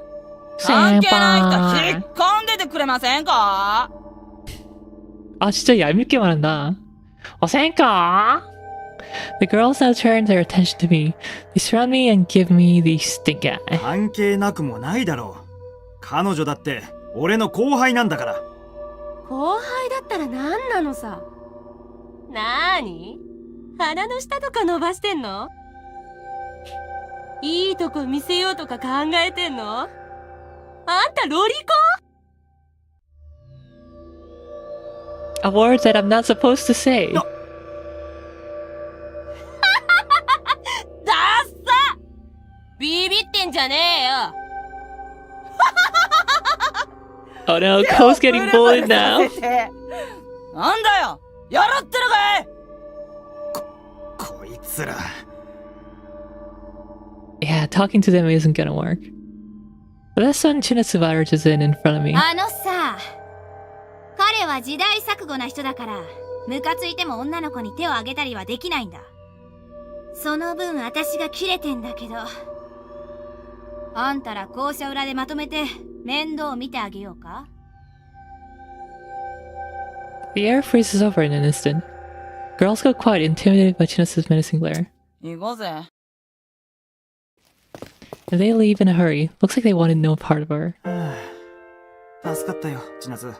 関係ない人引っ込んでてくれませんか？ 아 진짜 얄밉게 말한다. 어센까? The girls now turn their attention to me. They surround me and give me the stink eye. 関係なくもないだろう。彼女だって俺の後輩なんだから。後輩だったら何なのさ。なーに？鼻の下とか伸ばしてんの？いいとこ見せようとか考えてんの？あんたロリコン？ A word that I'm not supposed to say. ダッサ！ビビってんじゃねえよ。 Oh no, Ko's getting bullied now. なんだよ、やろってのかい！こいつら。 Yeah, talking to them isn't gonna work. But that's when Chinatsu barges in front of me. あのさ、彼は時代錯誤な人だから、ムカついても女の子に手を挙げたりはできないんだ。その分私がキレてんだけど、あんたら校舎裏でまとめて面倒見てあげようか？ The air freezes over in an instant. Girls go quiet, intimidated by Chinatsu's menacing glare. 行こうぜ。 And they leave in a hurry. Looks like they wanted no part of her. 助かったよ、千夏。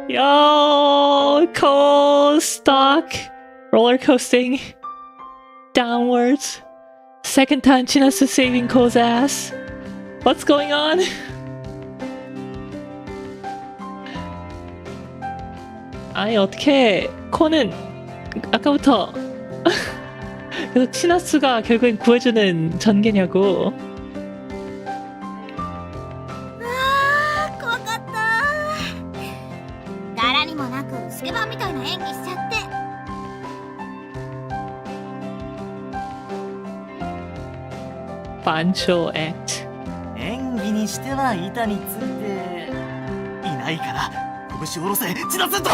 Yo, Cole stock roller coasting downwards. Second time Chinatsu saving Cole's ass. What's going on? 아니 어떻게 코는 아까부터 그래서 치나스가 결국엔 구해주는 전개냐고. 怖かった。柄にもなくスケバンみたいな演技しちゃって。반초 act. 演にしては板についていないから拳下ろせ千田セット。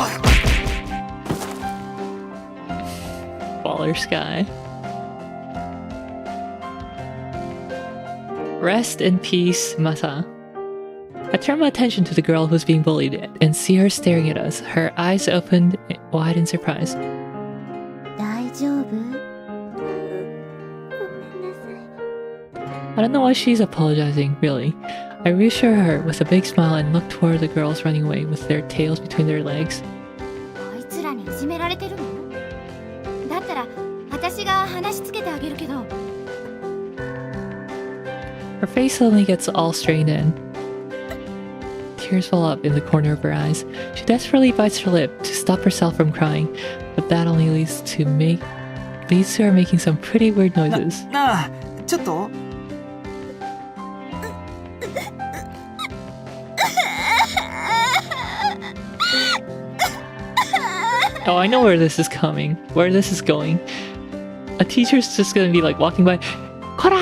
Baldr Sky. Rest in peace, Masa. I turn my attention to the girl who's being bullied and see her staring at us, her eyes opened wide in surprise. 大丈夫？ I don't know why she's apologizing, really. I reassure her with a big smile and look toward the girls running away with their tails between their legs. あいつらにいじめられてるの？だったら私が話つけてあげるけど。 Her face suddenly gets all strained in. Tears well up in the corner of her eyes. She desperately bites her lip to stop herself from crying, but that only leads to her making some pretty weird noises. なあ、ちょっと。 Oh, I know where this is coming. Where this is going. A teacher's just gonna be like walking by. Kora!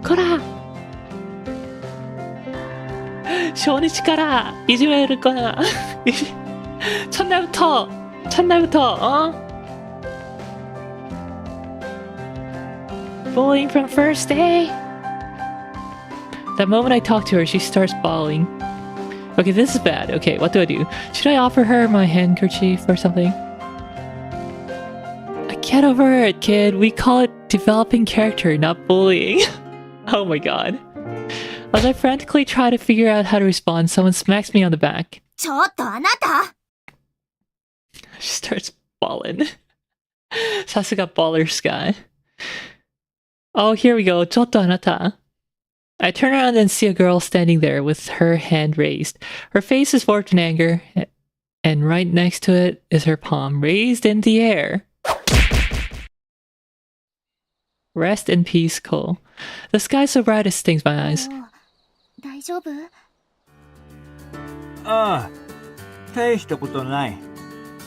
Kora! 初日からいじめるかな첫날부터 bullying from first day. The moment I talk to her, she starts bawling. Okay, this is bad. Okay, what do I do? Should I offer her my handkerchief or something? I get over it, kid. We call it developing character, not bullying. Oh my god. As I frantically try to figure out how to respond, someone smacks me on the back. ちょっとあなた！ She starts bawling. Sasuga Baldr Sky. Oh, here we go. ちょっとあなた. I turn around and see a girl standing there with her hand raised. Her face is warped in anger, and right next to it is her palm raised in the air. Rest in peace, Cole. The sky's so bright it stings my eyes. 大丈夫？ああ、大したことない。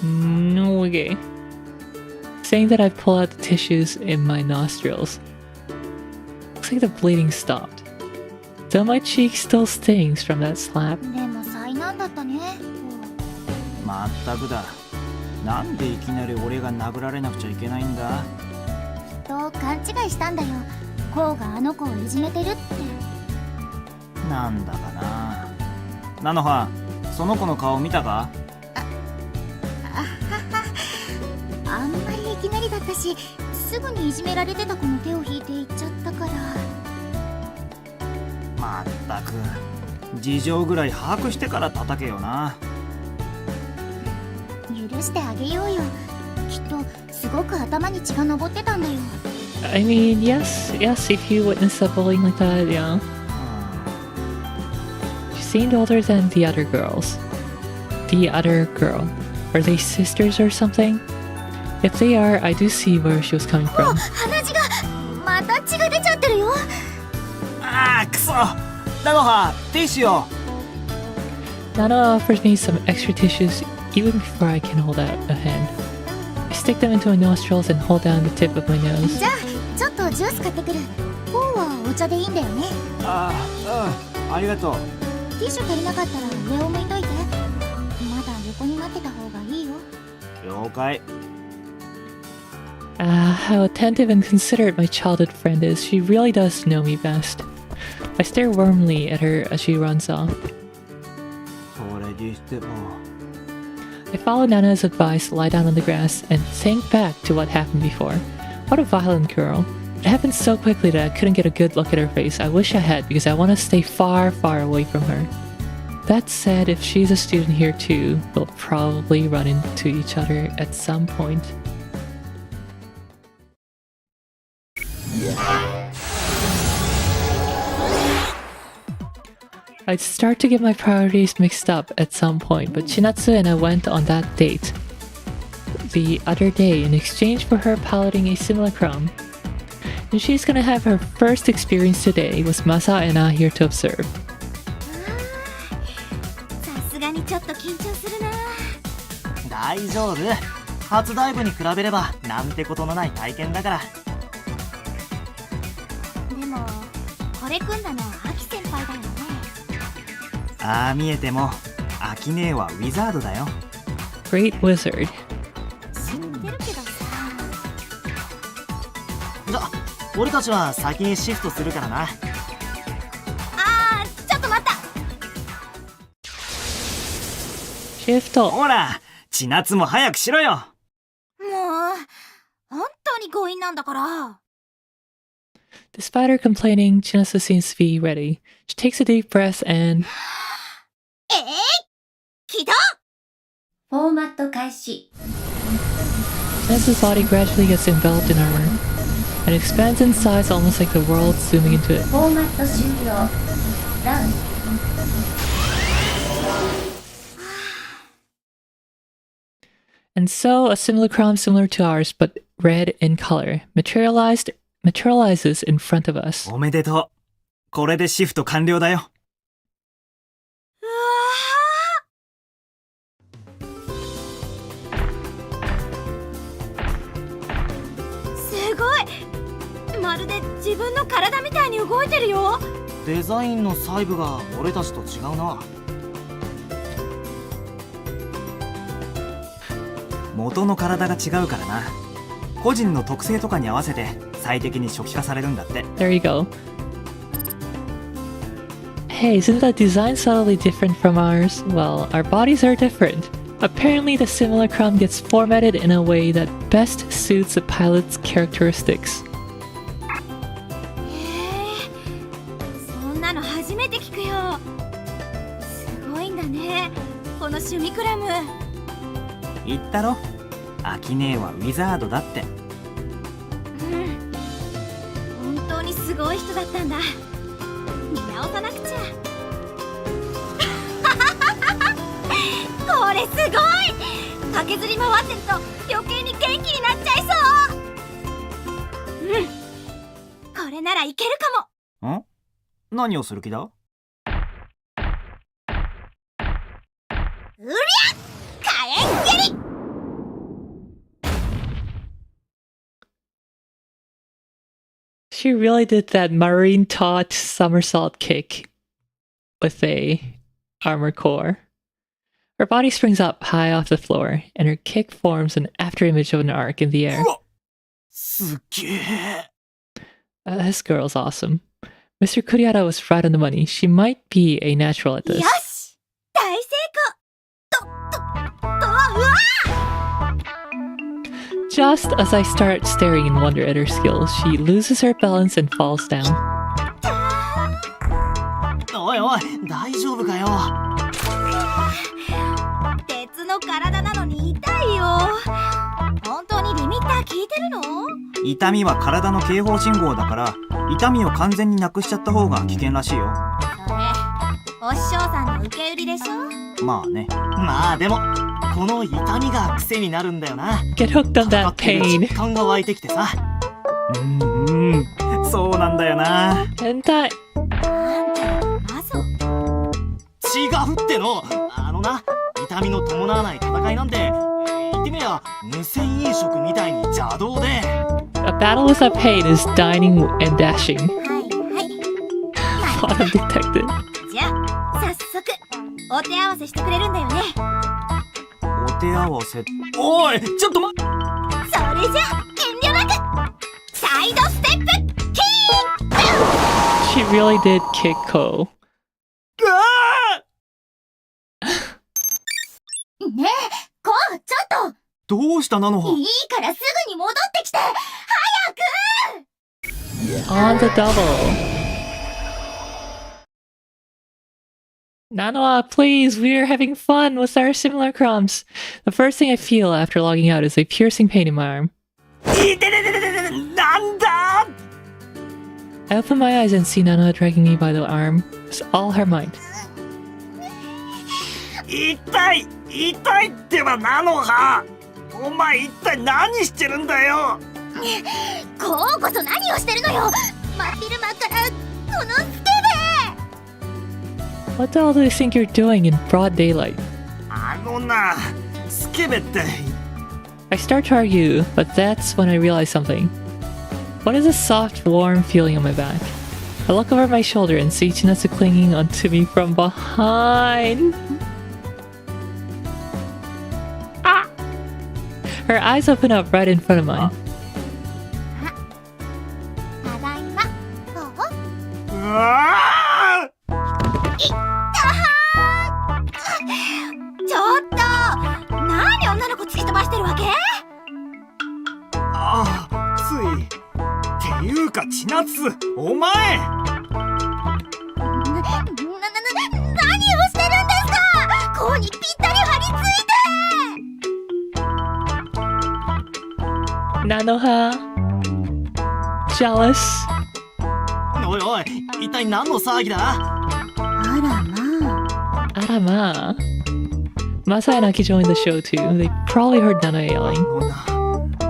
No way. Saying that I pull out the tissues in my nostrils. Looks like the bleeding stopped. Though my cheek still stings from that slap. でも災難だったね。まったくだ。なんでいきなり俺が殴られなくちゃいけないんだ？と勘違いしたんだよ。コウがあの子をいじめてるって。なんだかな。菜の葉、その子の顔見たか？あんまりいきなりだったし、すぐにいじめられてた子の手を引いて行っちゃったから。まったく、事情ぐらい把握してから叩けよな。許してあげようよ。きっとすごく頭に血が上ってたんだよ。I mean, yes, if you witness a bullying like that, yeah. She seemed older than the other girls. The other girl. Are they sisters or something? If they are, I do see where she was coming from. 鼻血がまた血が出ちゃってるよ。ああ、くそ。菜の葉、ティッシュを。Nana offers me some extra tissues even before I can hold out a hand. I stick them into my nostrils and hold down the tip of my nose. じゃあちょっとジュース買ってくる。コウはお茶でいいんだよね。ああ、ありがとう。ティッシュ足りなかったら上を向いといて。まだ横になってた方がいいよ。了解。How attentive and considerate my childhood friend is. She really does know me best. I stare warmly at her as she runs off. それにしても。I follow Nana's advice, lie down on the grass, and think back to what happened before. What a violent girl. It happened so quickly that I couldn't get a good look at her face. I wish I had, because I want to stay far, far away from her. That said, if she's a student here too, we'll probably run into each other at some point. I'd start to get my priorities mixed up at some point, but Chinatsu and I went on that date the other day in exchange for her piloting a simulacrum. And she's gonna have her first experience today with Masa and I here to observe. さすがにちょっと緊張するな。大丈夫。初ダイブに比べればなんてことのない体験だから。でもこれ組んだのはアキ輩だよね。ああ見えてもアキ姉はウィザードだよ。 Great wizard. 知ってるけどさ。じゃ俺たちは先にシフトするからな。あー、ちょっと待った。 Shift. ほら千夏も早くしろよ。もう本当に強引なんだから。 Despite her complaining, Chinasa seems to be ready. She takes a deep breath and 起動。フォーマット開始。 Chinasa's body gradually gets enveloped in armor and expands in size almost like the world zooming into it. フォーマット終了。ダウン。 And so, a simulacrum similar to ours, but red in color, materializes in front of us. おめでとう。これでシフト完了だよ。うわー、すごい。まるで自分の体みたいに動いてるよ。デザインの細部が俺たちと違うな。元の体が違うからな。個人の特性とかに合わせて最適に初期化されるんだって。 There you go. Hey, isn't that design subtly different from ours? Well, our bodies are different. Apparently, the simulacrum gets formatted in a way that best suits a pilot's characteristics. へえ、そんなの初めて聞くよ。すごいんだね、このシュミクラム。言ったろ、アキ姉はウィザードだって。うん、本当にすごい人だったんだ。見直さなくちゃ。これすごい。駆けずり回ってると余計に元気になっちゃいそう。うん、これならいけるかも。ん？何をする気だ？うりゃ！火炎蹴り！ She really did that marine taut somersault kick with a armor core. Her body springs up high off the floor, and her kick forms an afterimage of an arc in the air. すっげえ。This girl's awesome. Mr. Kuriara was right on the money. She might be a natural at よ this. し！大成功！うわ！ Just as I start staring in wonder at her skills, she loses her balance and falls down. おいおい、大丈夫かよ。鉄の体なのに痛いよ。本当にリミッター効いてるの？痛みは体の警報信号だから、痛みを完全になくしちゃった方が危険らしいよ。それ、お師匠さんの受け売りでしょ？まあね。まあでも、この痛みが癖になるんだよな。 Get hooked on that 実 pain. 感が湧いてきてさ。そうなんだよな。Hentai. あぞ。違うっての。な、痛みの伴わない戦いなんて、言ってみりゃ無銭飲食みたいに邪道で。A battle without pain is dining and dashing. はいはい。 Bottom detected. じゃあ早速お手合わせしてくれるんだよね。お手合わせ？おい、ちょっとそれじゃ遠慮なくサイドステップキック。 She really did kick Ko. ねえ、コウ、ちょっと。どうしたなの？いいからすぐに戻ってきて、On 早く。 the double. Nanoa, please, we are having fun with our simulacrums. The first thing I feel after logging out is a piercing pain in my arm. なんだ！ I open my eyes and see Nanoa dragging me by the arm. It's all her mind. 痛いってばなのは。お前一体何してるんだよ。コウこそ何をしてるのよ。真っ昼間からこのスケベ。 What the hell do you think you're doing in broad daylight? な、スケベって。 I start to argue, but that's when I realize something. What is this soft, warm feeling on my back? I look over my shoulder and see Chinatsu clinging onto me from behind. Ah! Her eyes open up right in front of mine. ただいま。ほほ。うわちょっと何女の子突き飛ばしてるわけ？ああ、つい。っていうか千夏、お前。何をしてるんですか？甲にぴったり張り付いて。Nanoha. Jealous. おいおい、一体何の騒ぎだ？あらまあ。Arama. Masa and Aki joined the show too. They probably heard Nana yelling.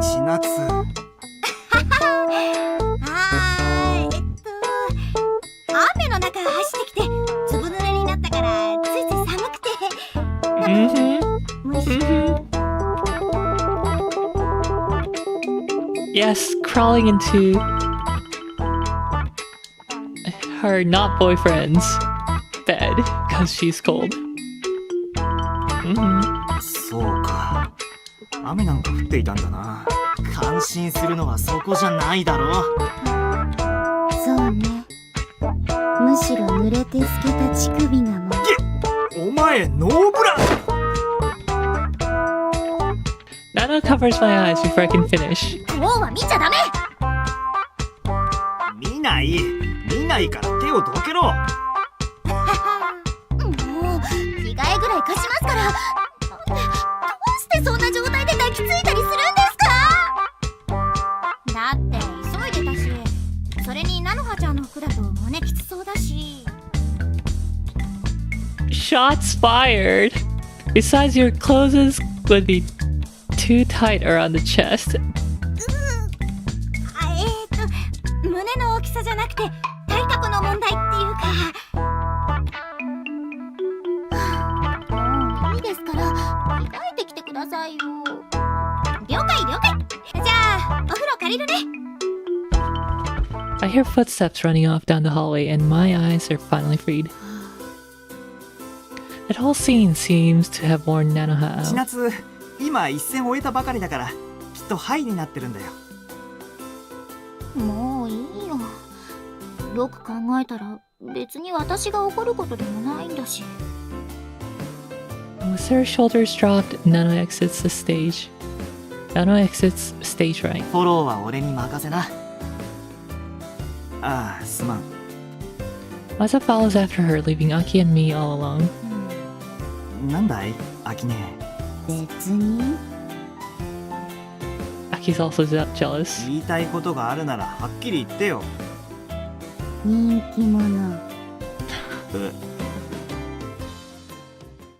千夏。雨の中走ってきてずぶ濡れになったからついつい寒くて。Yes, crawling into her not boyfriend's bed because she's cold. そうか。雨なんか降っていたんだな。感心するのはそこじゃないだろ。そうね。むしろ濡れて透けた乳首がもう。お前ノーブラ。Nana covers my eyes before I can finish. 今日は見ちゃダメ。見ないから手をどけろ。もう着替えぐらい貸しますから。どうしてそんな状態で抱きついたりするんですか？だって急いでたし、それに菜の葉ちゃんの服だと胸きつそうだし。Shots fired! Besides, your clothes would be too tight around the chest. 胸の大きさじゃなくて体格の問題っていうか。もういいですから着替えてきてくださいよ。了解了解。じゃあお風呂借りるね。I hear footsteps running off down the hallway and my eyes are finally freed. That whole scene seems to have worn Nanoha 千 out. 夏、今一戦終えたばかりだからきっとハイになってるんだよ。もういいよ。よく考えたら別に私が怒ることでもないんだし。 With her shoulders dropped, Nano exits the stage. Nano exits stage right. フォローは俺に任せな。ああ、すまん。Masa follows after her, leaving Aki and me all alone. なんだい、アキネ。別に。Aki's also jealous. 言いたいことがあるならはっきり言ってよ。人気者。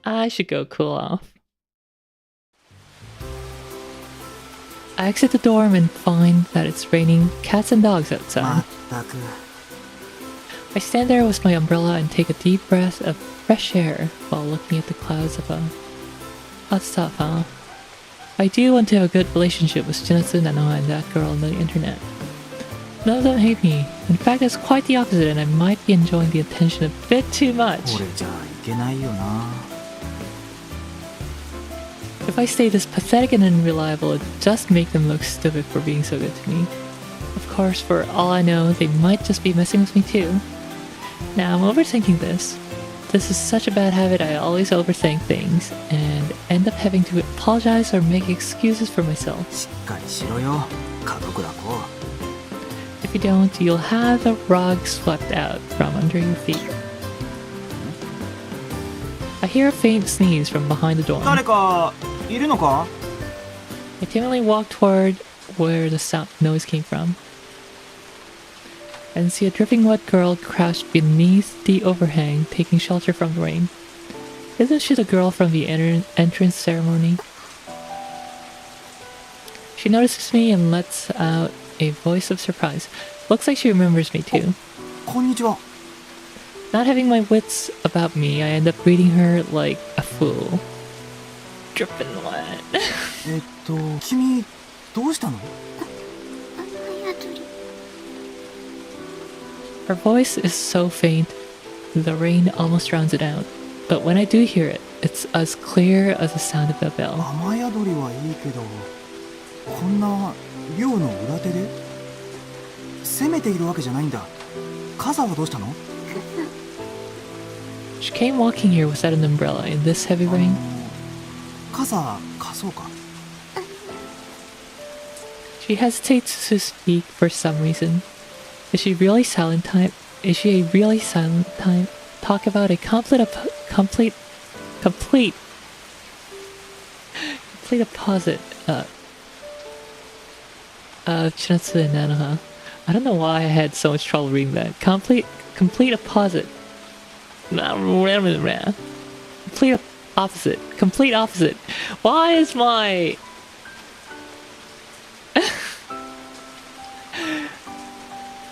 I should go cool off. I exit the dorm and find that it's raining cats and dogs ま outside. ったく。 I stand there with my umbrella and take a deep breath of fresh air while looking at the clouds above. That's tough, huh? I do want to have a good relationship with Shinatsu, Nanoha, and that girl on the internet. None of them hate me. In fact, it's quite the opposite, and I might be enjoying the attention a bit too much. 俺じゃいけないよな。 If I stay this pathetic and unreliable, it just make them look stupid for being so good to me. Of course, for all I know, they might just be messing with me too. Now, I'm overthinking this. This is such a bad habit, I always overthink things, and end up having to apologize or make excuses for myself. しっかりしろよ、門倉子。 If you don't, you'll have the rug swept out from under your feet. I hear a faint sneeze from behind the dorm. 誰かいるのか？ I timidly walk toward where the noise came from, and see a dripping wet girl crouched beneath the overhang, taking shelter from the rain. Isn't she the girl from the entrance ceremony? She notices me and lets out a voice of surprise. Looks like she remembers me too. こんにちは。 Not having my wits about me, I end up greeting her like a fool. Dripping wet. 君どうしたの？あやとり。Her voice is so faint, the rain almost drowns it out. But when I do hear it, it's as clear as the sound of a bell. 雨宿りはいいけど、こんな寮の裏手で攻めているわけじゃないんだ。傘はどうしたの？ She came walking here without an umbrella in this heavy rain. 傘貸そうか。 She hesitates to speak for some reason. Is she really silent type? Is she a really silent type? Talk about a complete opposite Chinatsu and Nanoha. I don't know why I had so much trouble reading that. Complete opposite. Complete opposite. Complete opposite. Why is my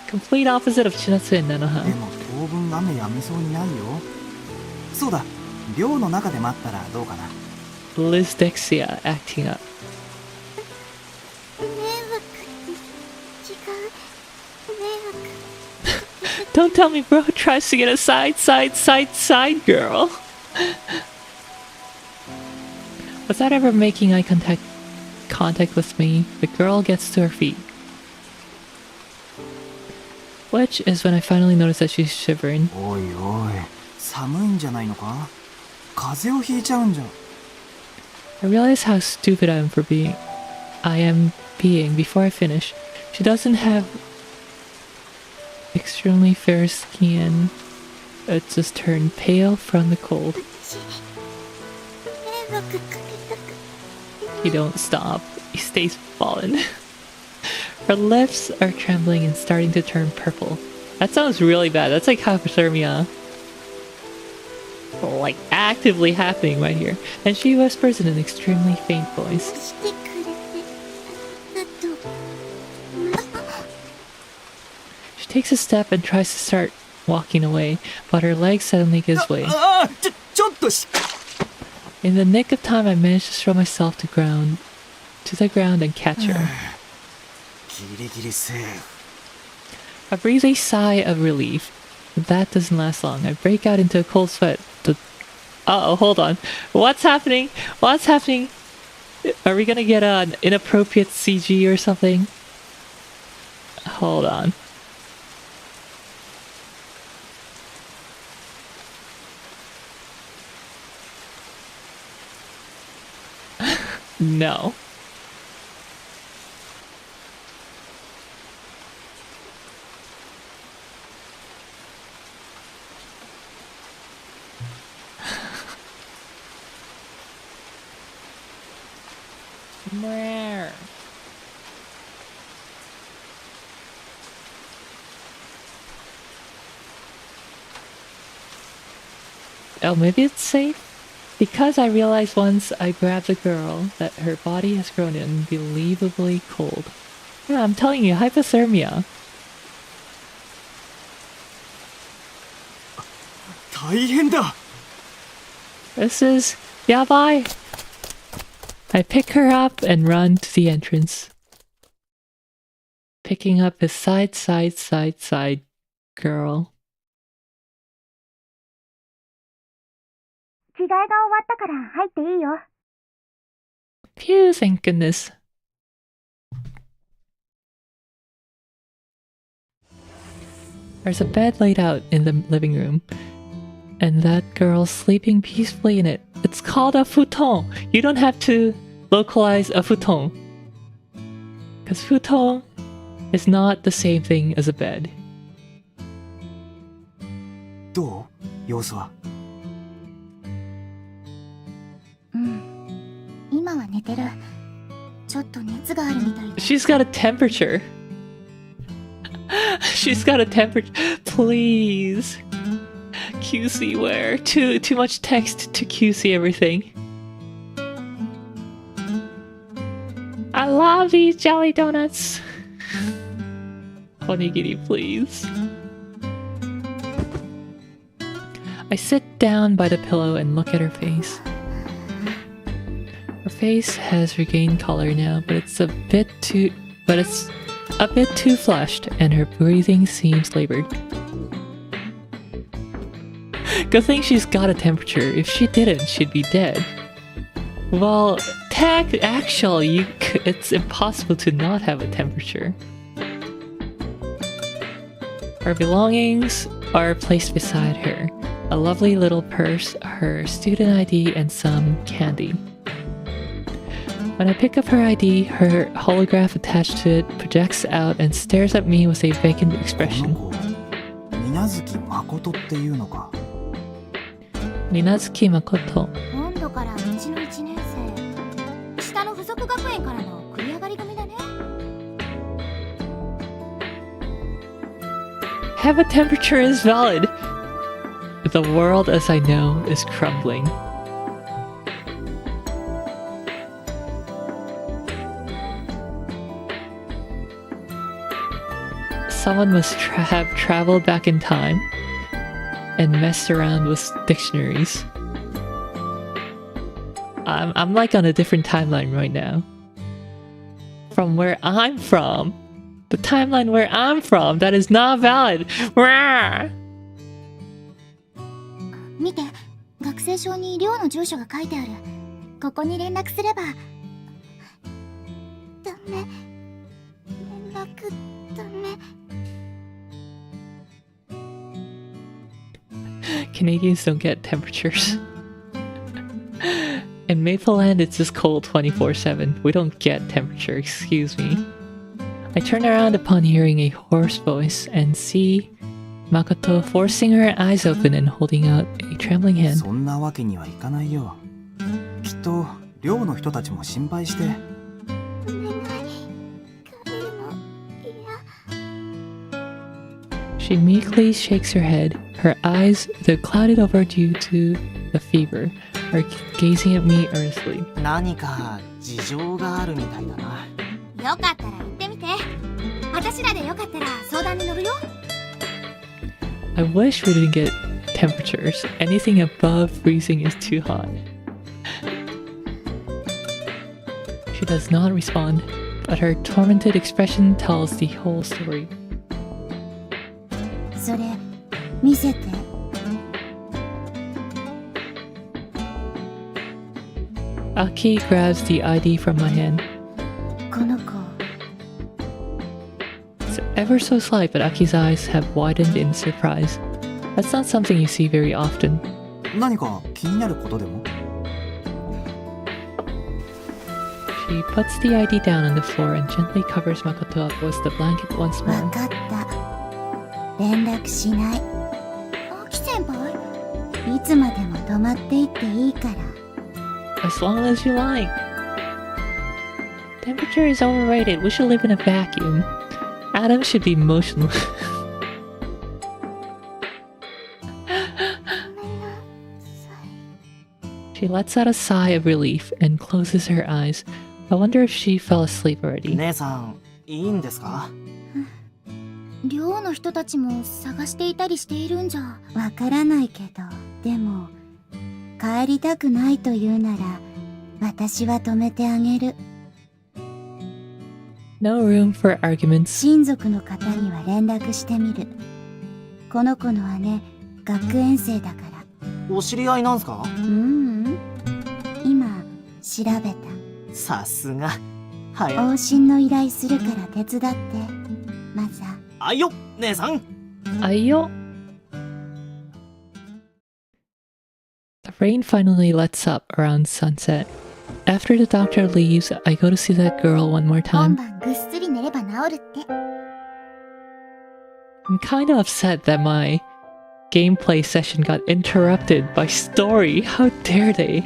complete opposite of Chinatsu and で Nanoha? も当分雨止みそうにないよ。そうだ、寮の中で待ったらどうかな。 Liz Dexia acting up. 迷惑違う迷惑 Don't tell me bro tries to get a side girl. Without ever making eye contact with me, the girl gets to her feet. Which is when I finally notice that she's shivering. おいおい、寒いんじゃないのか？風邪をひいちゃうんじゃ。 I realize how stupid I am being before I finish. She doesn't have extremely fair skin. It just turned pale from the cold. 迷惑かけたく He don't stop. He stays fallen. Her lips are trembling and starting to turn purple. That sounds really bad. That's like hypothermia. Like actively happening right here. And she whispers in an extremely faint voice. してくれてありがとう She takes a step and tries to start walking away, but her leg suddenly gives way. ああ、ちょっとIn the nick of time, I managed to throw myself to the ground and catch her. ギリギリセーフ。 I breathe a sigh of relief. But that doesn't last long. I break out into a cold sweat. Uh-oh, hold on. What's happening? What's happening? Are we gonna get an inappropriate CG or something? Hold on. No. Where? Oh, maybe it's safe? Because I realized once I grabbed a girl that her body has grown unbelievably cold. Yeah, I'm telling you, hypothermia. 大変だ。 This is yabai. I pick her up and run to the entrance. Picking up a side girl. 着替えが終わったから入っていいよ Phew, thank goodness. There's a bed laid out in the living room, and that girl's sleeping peacefully in it. It's called a futon. You don't have to localize a futon, because futon is not the same thing as a bed. どう？様子は。今は寝てるちょっと熱があるみたい She's got a temperature. She's got a temperature. Please. QC where? Too much text to QC everything. I love these jelly donuts. Onigiri, please. I sit down by the pillow and look at her face. Her face has regained color now, but it's a bit too flushed, and her breathing seems labored. Good thing she's got a temperature. If she didn't, she'd be dead. Well, actually, it's impossible to not have a temperature. Her belongings are placed beside her. A lovely little purse, her student ID, and some candy. When I pick up her ID, her holograph attached to it projects out and stares at me with a vacant この expression. 子水月誠っていうのか。 Minazuki Makoto. 今度からうちの1年生。下の附属学園からの繰り上がり組だね。Have a temperature is valid. The world as I know is crumbling. Someone must have traveled back in time and messed around with dictionaries. I'm like on a different timeline right now. From where I'm from. The timeline where I'm from, that is not valid. Rah! 見て、学生証に寮の住所が書いてある。ここに連絡すれば。ダメ。連絡ダメ。Canadians don't get temperatures. In Mapleland, it's just cold 24/7. We don't get temperature, excuse me. I turn around upon hearing a hoarse voice and see Makoto forcing her eyes open and holding out a trembling hand. そんなわけにはいかないよ。きっと寮の人たちも心配して。お願い。帰るの嫌。 She meekly shakes her head. Her eyes, though clouded over due to the fever, are gazing at me earnestly. 何か事情があるみたいだな。よかったら行ってみて。私らでよかったら相談に乗るよ。I wish we didn't get temperatures. Anything above freezing is too hot. She does not respond, but her tormented expression tells the whole story. それ見せて。 Aki grabs the ID from my hand. この子。 It's ever so slight, but Aki's eyes have widened in surprise. That's not something you see very often. 何か気になることでも？ She puts the ID down on the floor and gently covers Makoto up with the blanket once わ more. かった。連絡しない。秋先輩。いつまでも泊まっていっていいから。 As long as you like. Temperature is overrated. We should live in a vacuum. Adam should be motionless. She lets out a sigh of relief and closes her eyes. I wonder if she fell asleep already. 姉さん、いいんですか？寮の人たちも探していたりしているんじゃ。わからないけど、でも帰りたくないというなら私は止めてあげる。 No room for arguments. 親族の方には連絡してみる。この子の姉、学園生だから。お知り合いなんすか？今調べた。さすが。はい。往診の依頼するから手伝って。マサ。あいよ、姉さん。Ayo. The rain finally lets up around sunset. After the doctor leaves, I go to see that girl one more 今 time. 晩ぐっすり寝れば治るって。 I'm kind of upset that my gameplay session got interrupted by story. How dare they?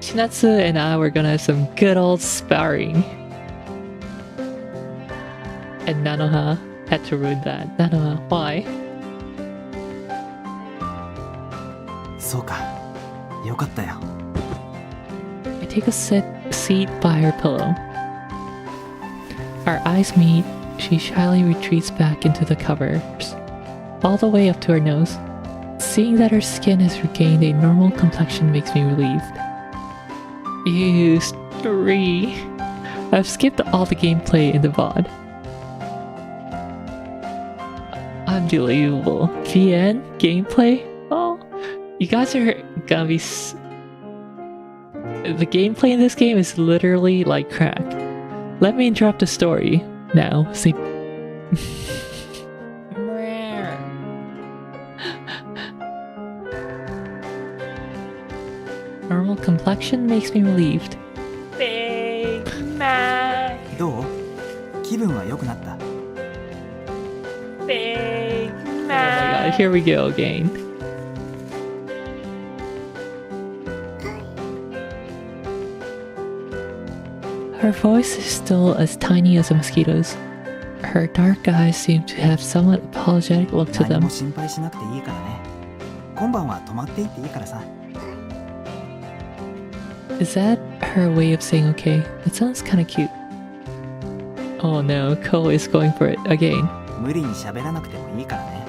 Shinatsu and I were gonna have some good old sparring. And Nanoha had to ruin that. Nanoha, why? そうか。よかったよ。 I take a seat by her pillow. Our eyes meet. She shyly retreats back into the covers, all the way up to her nose. Seeing that her skin has regained a normal complexion makes me relieved. Ew, 3. I've skipped all the gameplay in the VOD. Unbelievable. VN gameplay? Oh, you guys are gonna be. The gameplay in this game is literally like crack. Let me interrupt the story now. See. Normal complexion makes me relieved. Big Mac. どう？気分は良くなった？ Big Oh my Mac. god, here we go again. Her voice is still as tiny as a mosquito's. Her dark eyes seem to have somewhat apologetic look to 何 them. も心配しなくていいからね。今晩は泊まっていっていいからさ。 Is that her way of saying okay? It sounds kinda cute. Oh no, Ko is going for it again. 無理に喋らなくてもいいからね。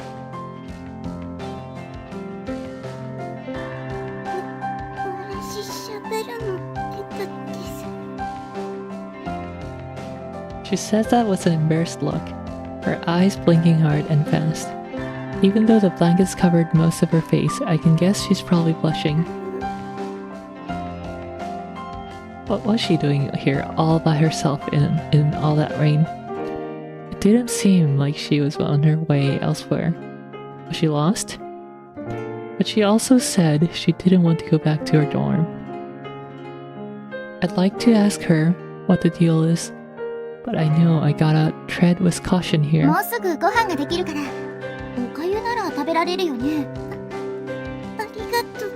She says that with an embarrassed look, her eyes blinking hard and fast. Even though the blankets covered most of her face, I can guess she's probably blushing. What was she doing here all by herself in all that rain? It didn't seem like she was on her way elsewhere. Was she lost? But she also said she didn't want to go back to her dorm. I'd like to ask her what the deal is, but I know I gotta tread with caution here. もうすぐご飯ができるからおかゆなら食べられるよね。ありがとう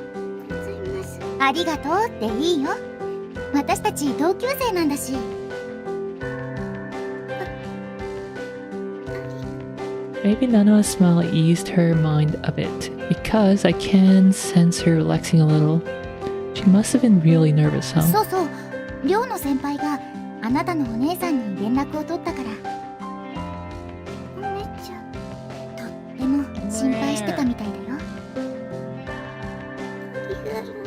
ございます。ありがとうっていいよ。私たち同級生なんだし。 Maybe Nanoa's smile eased her mind a bit, because I can sense her relaxing a little. She must have been really nervous, huh? そうそう、寮の先輩があなたのお姉さんに連絡を取ったから。お姉ちゃん、とっても心配してたみたいだよ。ありがとう。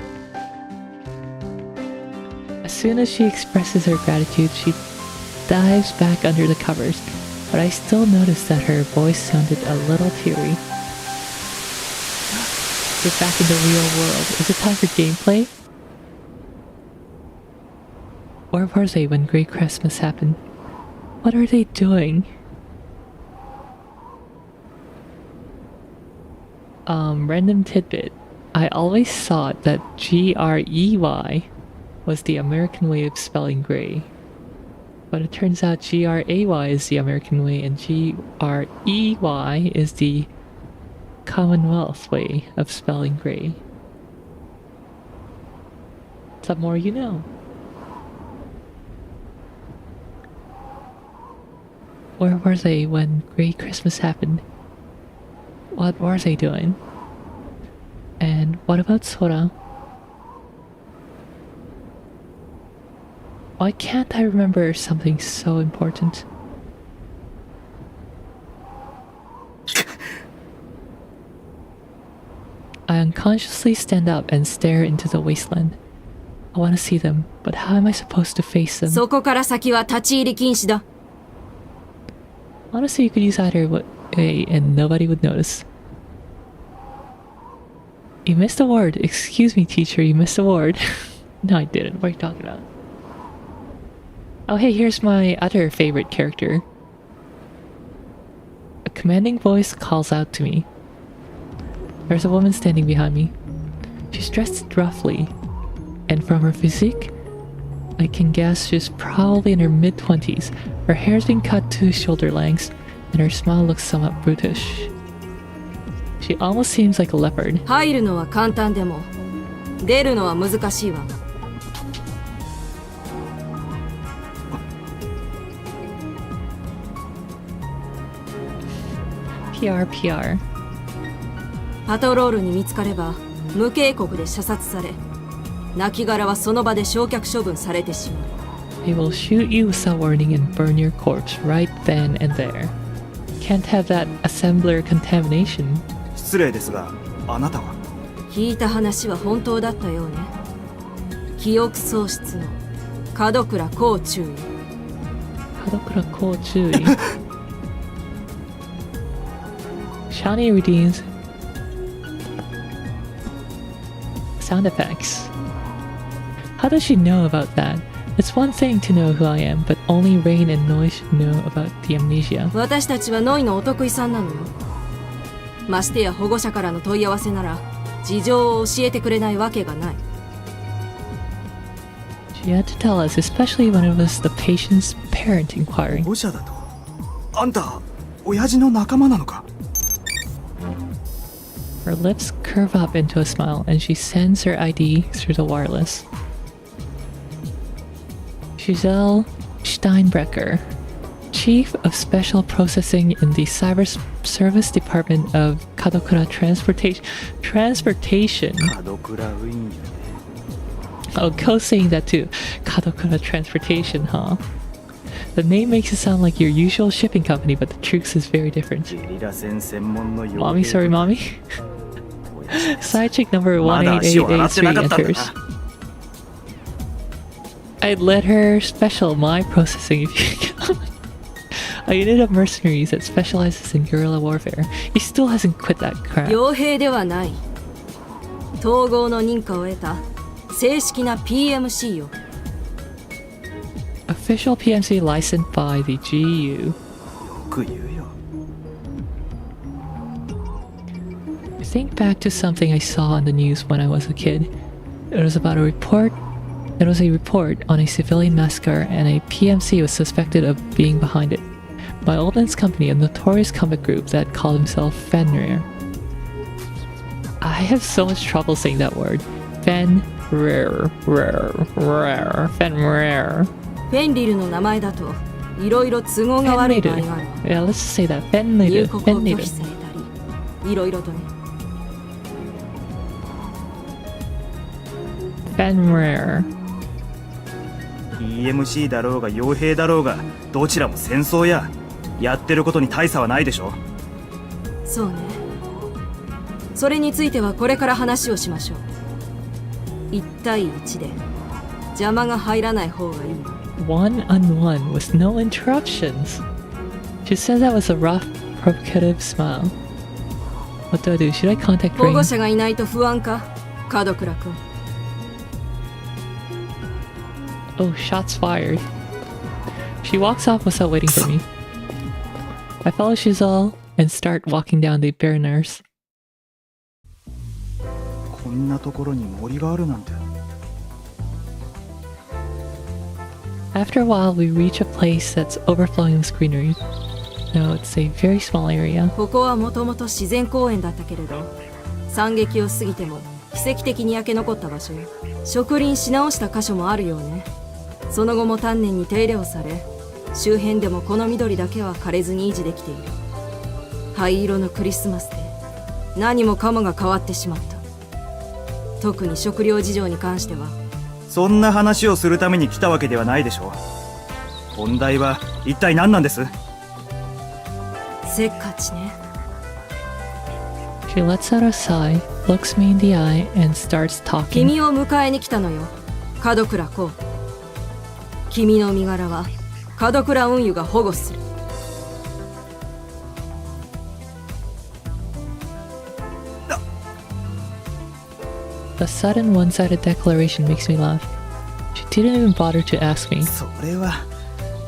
As soon as she expresses her gratitude, she dives back under the covers, but I still notice that her voice sounded a little teary. We're back in the real world. Is it time for gameplay? Where were they when Great Christmas happened? What are they doing? Random tidbit. I always thought that Grey was the American way of spelling gray. But it turns out Gray is the American way and Grey is the Commonwealth way of spelling gray. The more you know. Where were they when Great Christmas happened? What were they doing? And what about Sora? Why can't I remember something so important? I unconsciously stand up and stare into the wasteland. I want to see them, but how am I supposed to face them? そこから先は立ち入り禁止だ。 Honestly, you could use either way and nobody would notice. You missed a word. Excuse me, teacher, you missed a word. No, I didn't. What are you talking about? Oh, hey, here's my other favorite character. A commanding voice calls out to me. There's a woman standing behind me. She's dressed roughly, and from her physique, I can guess she's probably in her mid-20s. Her hair's been cut to shoulder lengths, and her smile looks somewhat brutish. She almost seems like a leopard. 入るのは簡単でも出るのは難しいわ。 PR. パトロールに見つかれば無警告で射殺され亡骸はその場で焼却処分されてしまう。 They will shoot you without warning and burn your corpse right then and there. Can't have that assembler contamination. 失礼ですが、あなたは？聞いた話は本当だったようね。記憶喪失の門倉光注意。門倉光注意。Shawnee redeems sound effects. How does she know about that? It's one thing to know who I am, but only Rain and Noi should know about the amnesia. 私たちはノイのお得意さんなのよ。ましてや保護者からの問い合わせなら事情を教えてくれないわけがない。She had to tell us, especially when it was the patient's parent inquiring. 保護者だと。あんた、親父の仲間なのか？ Her lips curve up into a smile, and she sends her ID through the wireless. Giselle Steinbrecher, Chief of Special Processing in the Cyber Service Department of Kadokura Transportation. Oh, go saying that too. Kadokura Transportation, huh? The name makes it sound like your usual shipping company, but the truth is very different. Mommy, sorry, mommy. Side chick number 18883 enters. I'd let her special my processing if you can. A unit of mercenaries that specializes in guerrilla warfare. He still hasn't quit that crap. 傭兵ではない。統合の認可を得た正式な PMC よ。Official PMC licensed by the GU. よく言うよ。 I think back to something I saw on the news when I was a kid. It was about a report. It was a report on a civilian massacre, and a PMC was suspected of being behind it. My old man's company, a notorious comic group that called himself Fenrir. I have so much trouble saying that word. Fenrir. Fenrir. フェンリルの名前だといろいろ都合が悪い場合があるわ。 Yeah, let's just say that. Fenrir. 入国を拒 Fenrir. 否されたり、いろいろとね。Fenrir. EMC だろうが傭兵だろうがどちらも戦争ややってることに大差はないでしょ。そうね。それについてはこれから話をしましょう。1対1で邪魔が入らない方がいい。 One-on-one with no interruptions. She said that with a rough, provocative smile. What do I do? Should I contact 保 Rain? 護者がいないと不安か、門倉君。 Oh, shots fired. She walks off without waiting for me. I follow Giselle and start walking down the Baroners. こんなところに森があるなんて。 After a while, we reach a place that's overflowing with greenery. No, it's a very small area. ここはもともと自然公園だったけれど、惨劇を過ぎても奇跡的に焼け残った場所よ。植林し直した箇所もあるようね。その後も丹念に手入れをされ、周辺でもこの緑だけは枯れずに維持できている。灰色のクリスマスで何もかもが変わってしまった。特に食料事情に関しては。そんな話をするために来たわけではないでしょう。本題は一体何なんです？せっかちね。 She lets out a sigh, looks me in the eye, and starts talking. 君を迎えに来たのよ、門倉公。君の身柄は門倉運輸が保護する。 The sudden one-sided declaration makes me laugh. She didn't even bother to ask me. それは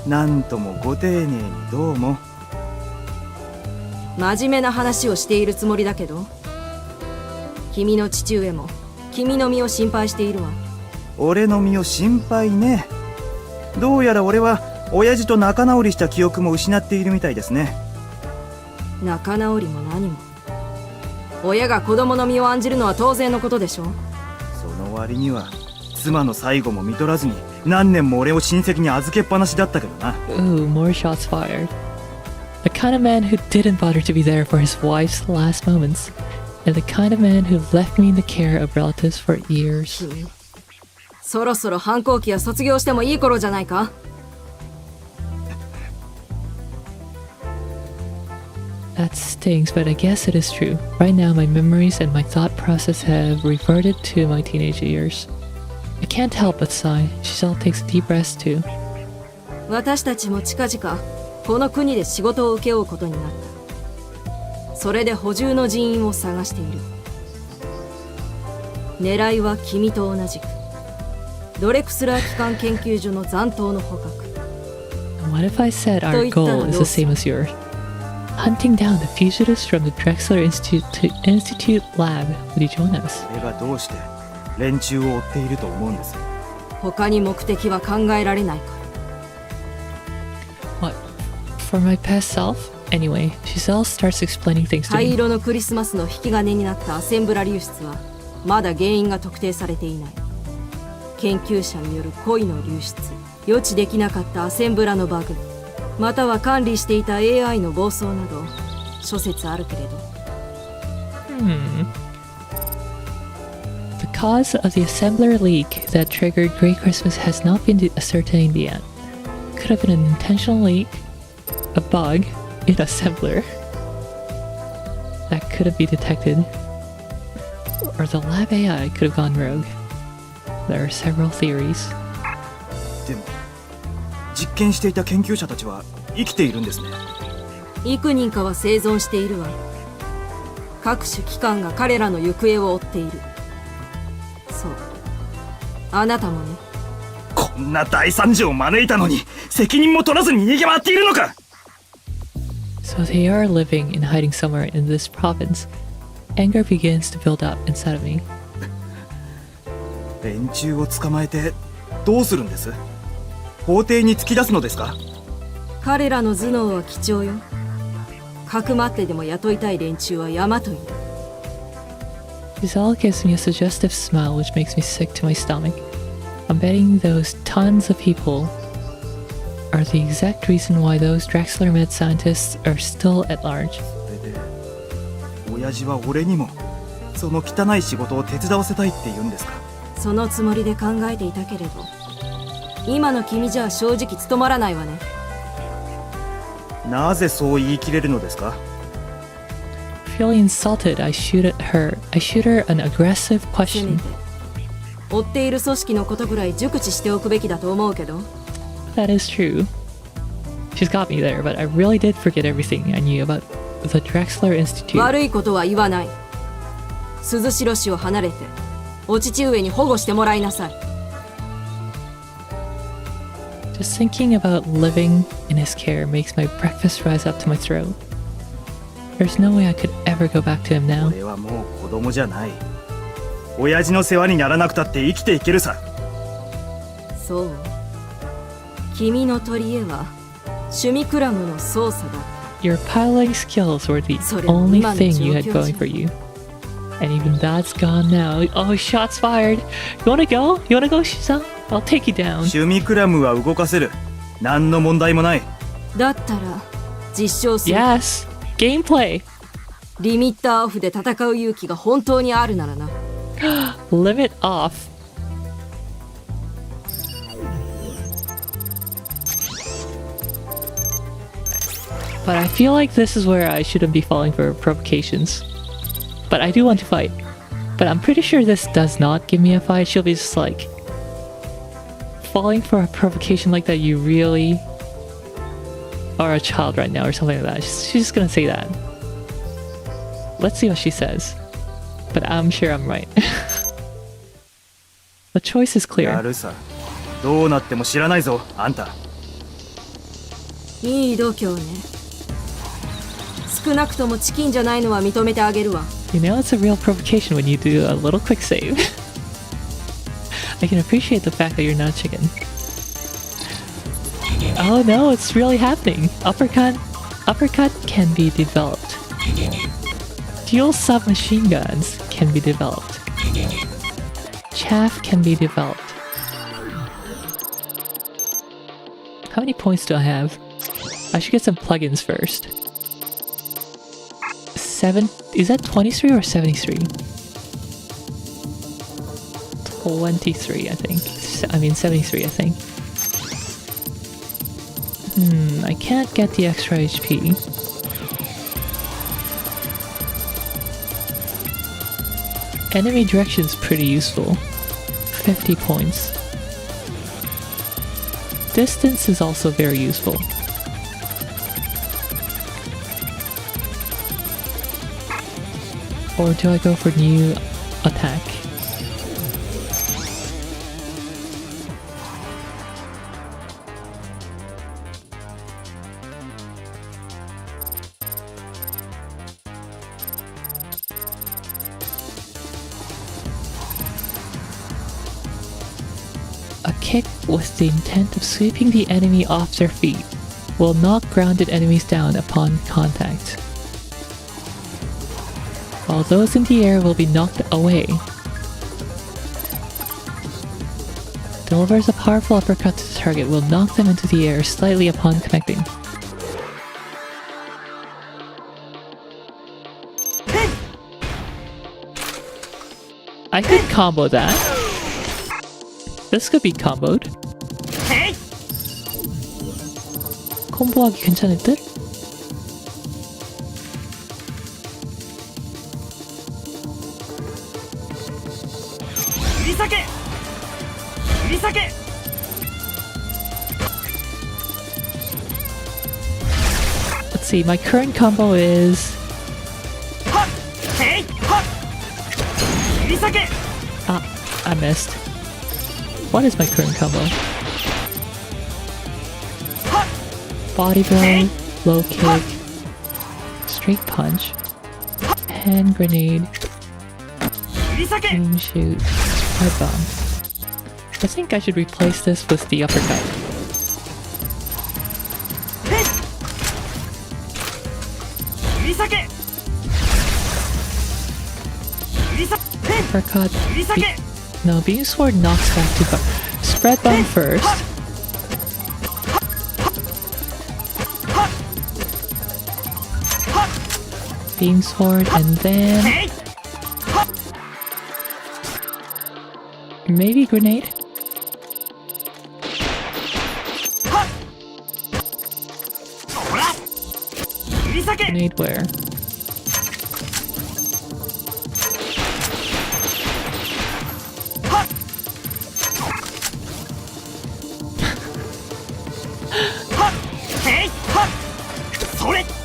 なんともご丁寧にどうも。真面目な話をしているつもりだけど、君の父上も君の身を心配しているわ。俺の身を心配ね。どうやら俺は親父と仲直りした記憶も失っているみたいですね。仲直りも何も、親が子供の身を案じるのは当然のことでしょ。その割には妻の最後も見とらずに何年も俺を親戚に預けっぱなしだったけどな。 Ooh, more shots fired. The kind of man who didn't bother to be there for his wife's last moments, and the kind of man who left me in the care of relatives for years. 君、そろそろ反抗期は卒業してもいい頃じゃないか。 That stings, but I guess it is true. Right now, my memories and my thought process have reverted to my teenage years. I can't help but sigh. Giselle takes a deep breath too. 私たちも近々この国で仕事を請け負うことになった。それで補充の人員を探している。狙いは君と同じくドレクスラー機関研究所の残党の捕獲。 What if I said our goal is the same as yours? Hunting down the fugitives from the Drexler Institute lab. Would you join us? それがどうして連中を追っていると思うんです。他に目的は考えられないから。 What? For my past self? Anyway, Giselle starts explaining things to 灰 me. 色のクリスマスの引き金になったアセンブラ流出はまだ原因が特定されていない。研究者による故意の流出、予知できなかったアセンブラのバグ、または管理していた AI の暴走など諸説あるけれど。The cause of the assembler leak that triggered Grey Christmas has not been ascertained yet. Could have been an intentional leak, a bug in assembler that couldn't be detected, or the lab AI could have gone rogue. There are several theories. でも実験していた研究者たちは生きているんですね。幾人かは生存しているわ。各種機関が彼らの行方を追っている。そう、あなたもね。こんな大惨事を招いたのに責任も取らずに逃げ回っているのか。 So they are living and hiding somewhere in this province. Anger begins to build up inside of me. 連中を捕まえてどうするんです？法廷に突き出すのですか？彼らの頭脳は貴重よ。かくまってでも雇いたい連中は山といる。 Giselle gives me a suggestive smile which makes me sick to my stomach. I'm betting those tons of people are the exact reason why those Drexler med scientists are still at large. それで親父は俺にもその汚い仕事を手伝わせたいって言うんですか？そのつもりで考えていたけれど、今の君じゃ正直務まらないわね。なぜそう言い切れるのですか？ Feeling insulted, I shoot her an aggressive せめ question. て追っている組織のことぐらい熟知しておくべきだと思うけど。 That is true. She's got me there, but I really did forget everything I knew about the Drexler Institute. 悪いことは言わない。鈴代氏を離れてお父上に保護してもらいなさい。 Just thinking about living in his care makes my breakfast rise up to my throat. There's no way I could ever go back to him now. 俺はもう子供じゃない。親父の世話にならなくたって生きていけるさ。そう。君の取り柄は趣味クラムの操作だ。 Your piloting skills were the それも only 今の thing 状 you 況 had じゃ going for you. And even that's gone now. Oh, shots fired. You wanna go? You wanna go, Shiza? I'll take you down. 趣味クラムは動かせる。何の問題もない。だったら実証する。 Yes! Gameplay! リミッターオフで戦う勇気が本当にあるならな。Limit off. But I feel like this is where I shouldn't be falling for provocations. But I do want to fight. But I'm pretty sure this does not give me a fight. She'll be just like... falling for a provocation like that, you really are a child right now or something like that. She's just gonna say that. Let's see what she says. But I'm sure I'm right. The choice is や clear. るさ。どうなっても知らないぞ、あんた。いい度胸ね。少なくともチキンじゃないのは認めてあげるわ。 You know it's a real provocation when you do a little quick save. I can appreciate the fact that you're not chicken. Oh no, it's really happening. Uppercut can be developed. Dual submachine guns can be developed. Chaff can be developed. How many points do I have? I should get some plugins first. 7, is that 23 or 73? 23, I think. I mean 73, I think. I can't get the extra HP. Enemy direction is pretty useful. 50 points. Distance is also very useful. Or do I go for new attack? A kick with the intent of sweeping the enemy off their feet will knock grounded enemies down upon contact, while those in the air will be knocked away. Delivers a powerful uppercut to the target, will knock them into the air slightly upon connecting. I could combo that. This could be comboed. 콤보하기 괜찮을 듯? Let's see, my current combo is... Ah, I missed. What is my current combo? Body blow, low kick, straight punch, hand grenade, beam shoot, spread bomb. I think I should replace this with the uppercut. Uppercut. No, beam sword knocks back too far. Spread bomb first. Beam sword and then maybe grenade. Grenade where?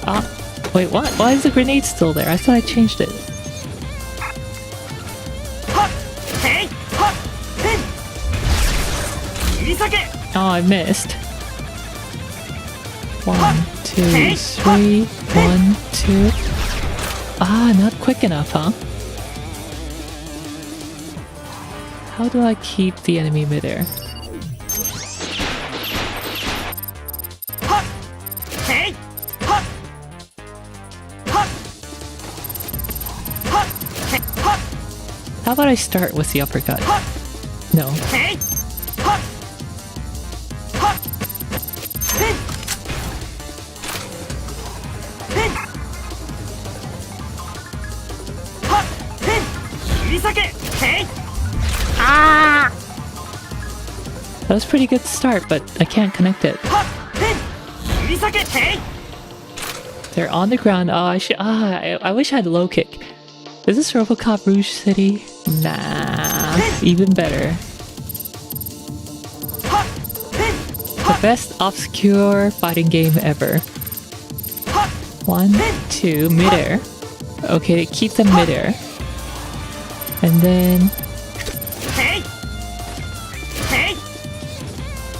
Ah, wait, what? Why is the grenade still there? I thought I changed it. Oh, I missed. 1, 2, 3. 1, 2. Ah, not quick enough, huh? How do I keep the enemy midair? How about I start with the uppercut? No. That was a pretty good start, but I can't connect it. They're on the ground. Oh, I wish I had low kick. Is this RoboCop Rouge City? Nah, even better. The best obscure fighting game ever. 1, 2, midair. Okay, keep them midair. And then...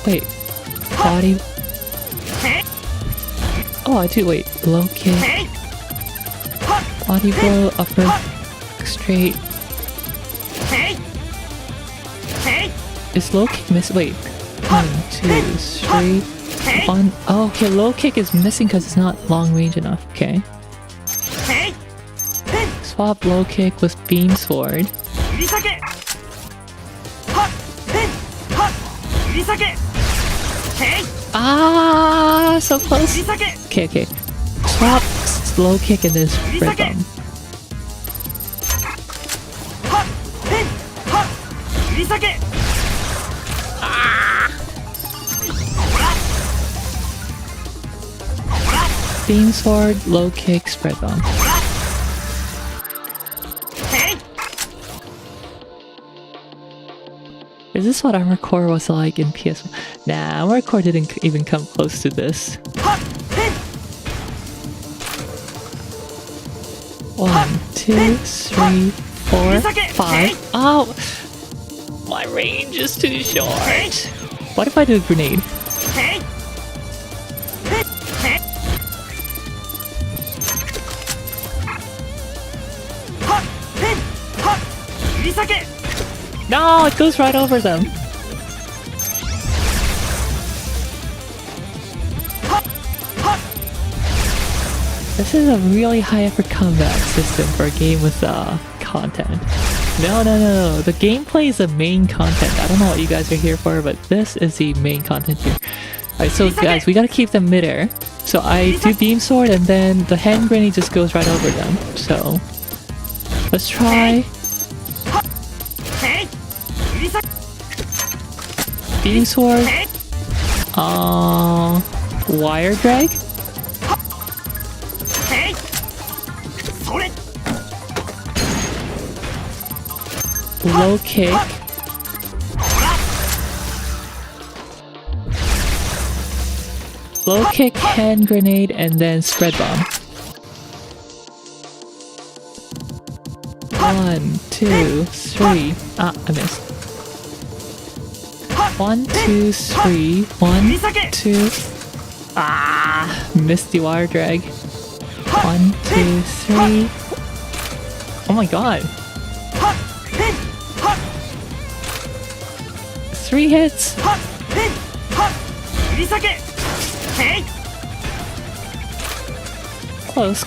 Wait, body... Oh, I do, wait, low kick. Body blow, upper, straight. Is low kick missing? Wait. 1, 2, 3. 1. Oh, okay, low kick is missing because it's not long range enough. Okay. Swap low kick with beam sword. Ah, so close. Okay, okay. Swap low kick and then spread bomb. Beam sword, low kick, spread bomb. Is this what Armor Core was like in PS1? Nah, Armor Core didn't even come close to this. 1, 2, 3, 4, 5. Oh! My range is too short. What if I do a grenade? No, it goes right over them. This is a really high effort combat system for a game with content. No. The gameplay is the main content. I don't know what you guys are here for, but this is the main content here. Alright, so guys, we gotta keep them midair. So I do beam sword and then the hand grenade just goes right over them. So let's try beam sword. Wire drag. Low kick. Low kick, hand grenade, and then spread bomb. 1, 2, 3. Ah, I missed. 1, 2, 3. 1, 2. Ah, missed the wire drag. 1, 2, 3. Oh my god. 3 hits. Close.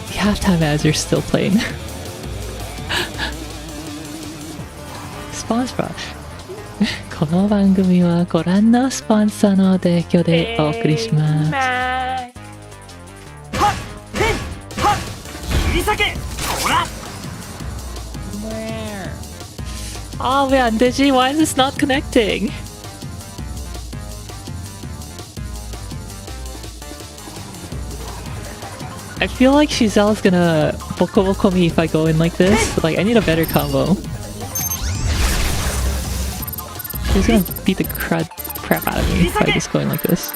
The halftime ads are still playing. Sponsor. この番組はご覧のスポンサーの提供でお送りします。Oh man, Digi, why is this not connecting? I feel like Shizelle's gonna boko me if I go in like this. Like, I need a better combo. She's gonna beat the crap out of me if I just go in like this.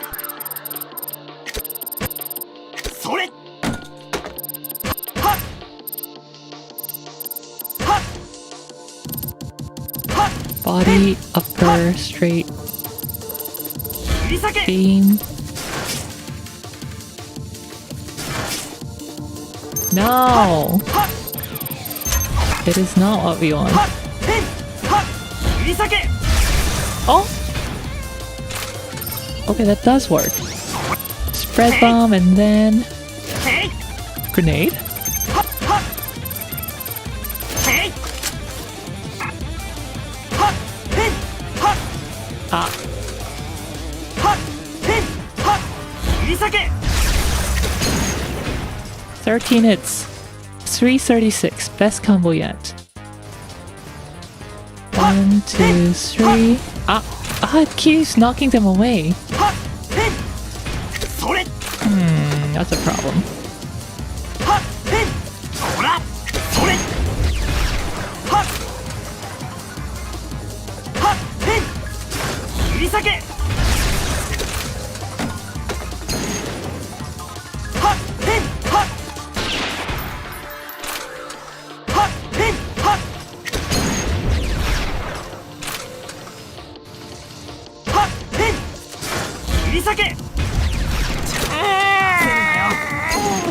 Body, upper, straight, beam. No! It is not what we want. Oh! Okay, that does work. Spread bomb and then... Grenade? Ah. 13 hits. 336. Best combo yet. 1, 2, 3. It keeps knocking them away. That's a problem.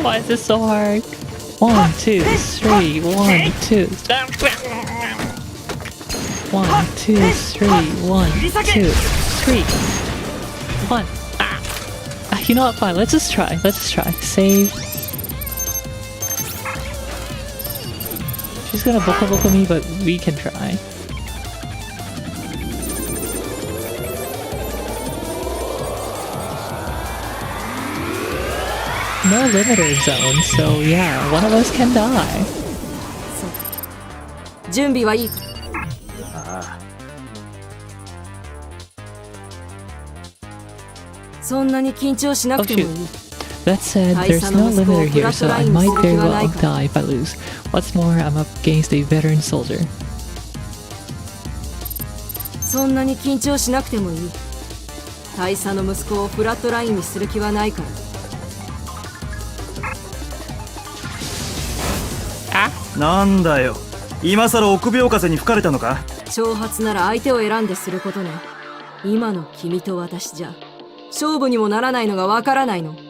Why is this so hard? 1, 2, 3, 1, 2. 1, 2, 3, 1, 2, 3. 1. You know what? Fine. Let's just try. Save. She's gonna boko me, but we can try. No limiter zone, so yeah, one of us can die. 準備はいいか。そんなに緊張しなくてもいい。That said, there's no limiter here, so I might very well die if I lose. What's more, I'm up against a veteran soldier. そんなに緊張しなくてもいい。大佐の息子をフラットラインにする気はないから。なんだよ、今さら臆病風に吹かれたのか。挑発なら相手を選んですることね。今の君と私じゃ勝負にもならないのがわからないの。言っ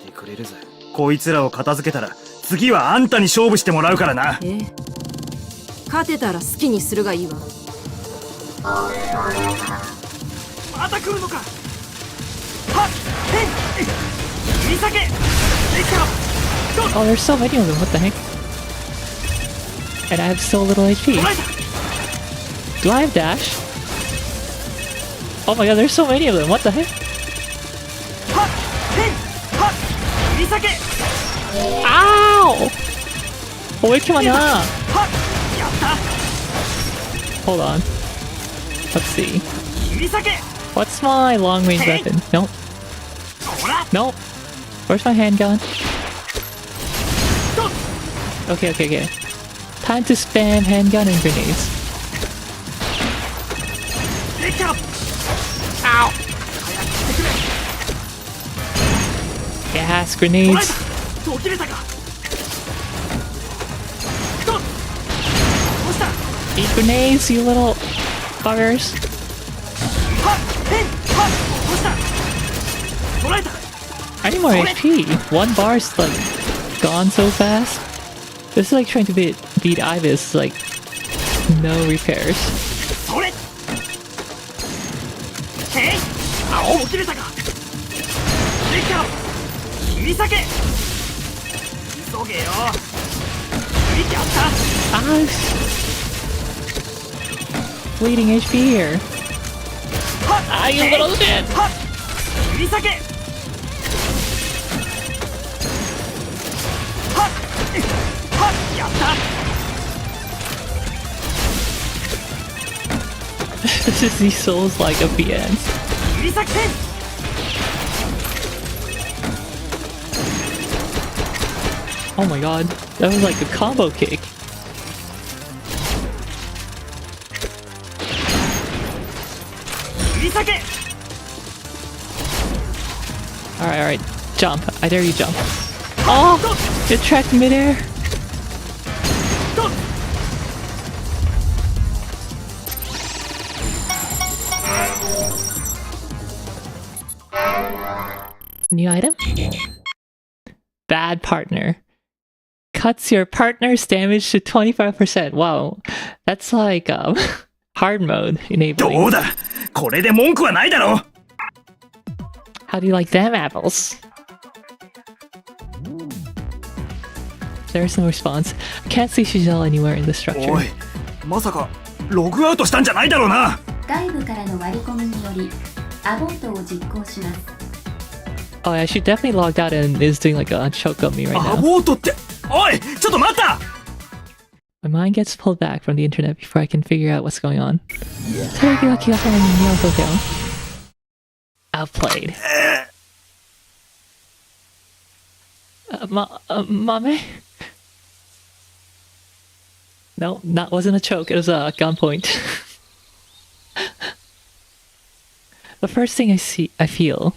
てくれるぜ。こいつらを片付けたら次はあんたに勝負してもらうからな。ええ、勝てたら好きにするがいいわ。また来るのか。はっ、へい、見酒、できた。 Oh, there's so many of them. What the heck? And I have so little HP. Do I have dash? Oh my god, there's so many of them. What the heck? Ow! Oh, wait, come on now. Hold on. Let's see. What's my long range weapon? Nope. Nope. Where's my handgun? Okay, okay, okay. Time to spam handgun and grenades. Ow! Gas grenades. Eat grenades, you little buggers. I need more HP. One bar's like gone so fast. This is like trying to beat Ibis, like no repairs. Ow! Bleeding HP here. Ah, you little shit! This is these souls like a BN. Oh my god, that was like a combo kick. Alright, alright, jump. I dare you jump. Oh! Get trapped midair. New item? Bad partner. Cuts your partner's damage to 25%. Wow. That's like hard mode enabling. どうだ、これで文句はないだろ。 How do you like them apples? There's no response. I can't see Shizelle anywhere in the structure. おい、まさかログアウトしたんじゃないだろうな。外部からの割り込みによりアボートを実行します。 Oh yeah, she definitely logged out and is doing like a choke on me right ア now. ボートって、おい、ちょっと待った。 My mind gets pulled back from the internet before I can figure out what's going on. テレビは気がつかない人間を東京。Outplayed. Mame? No, that wasn't a choke. It was a gunpoint. The first thing I feel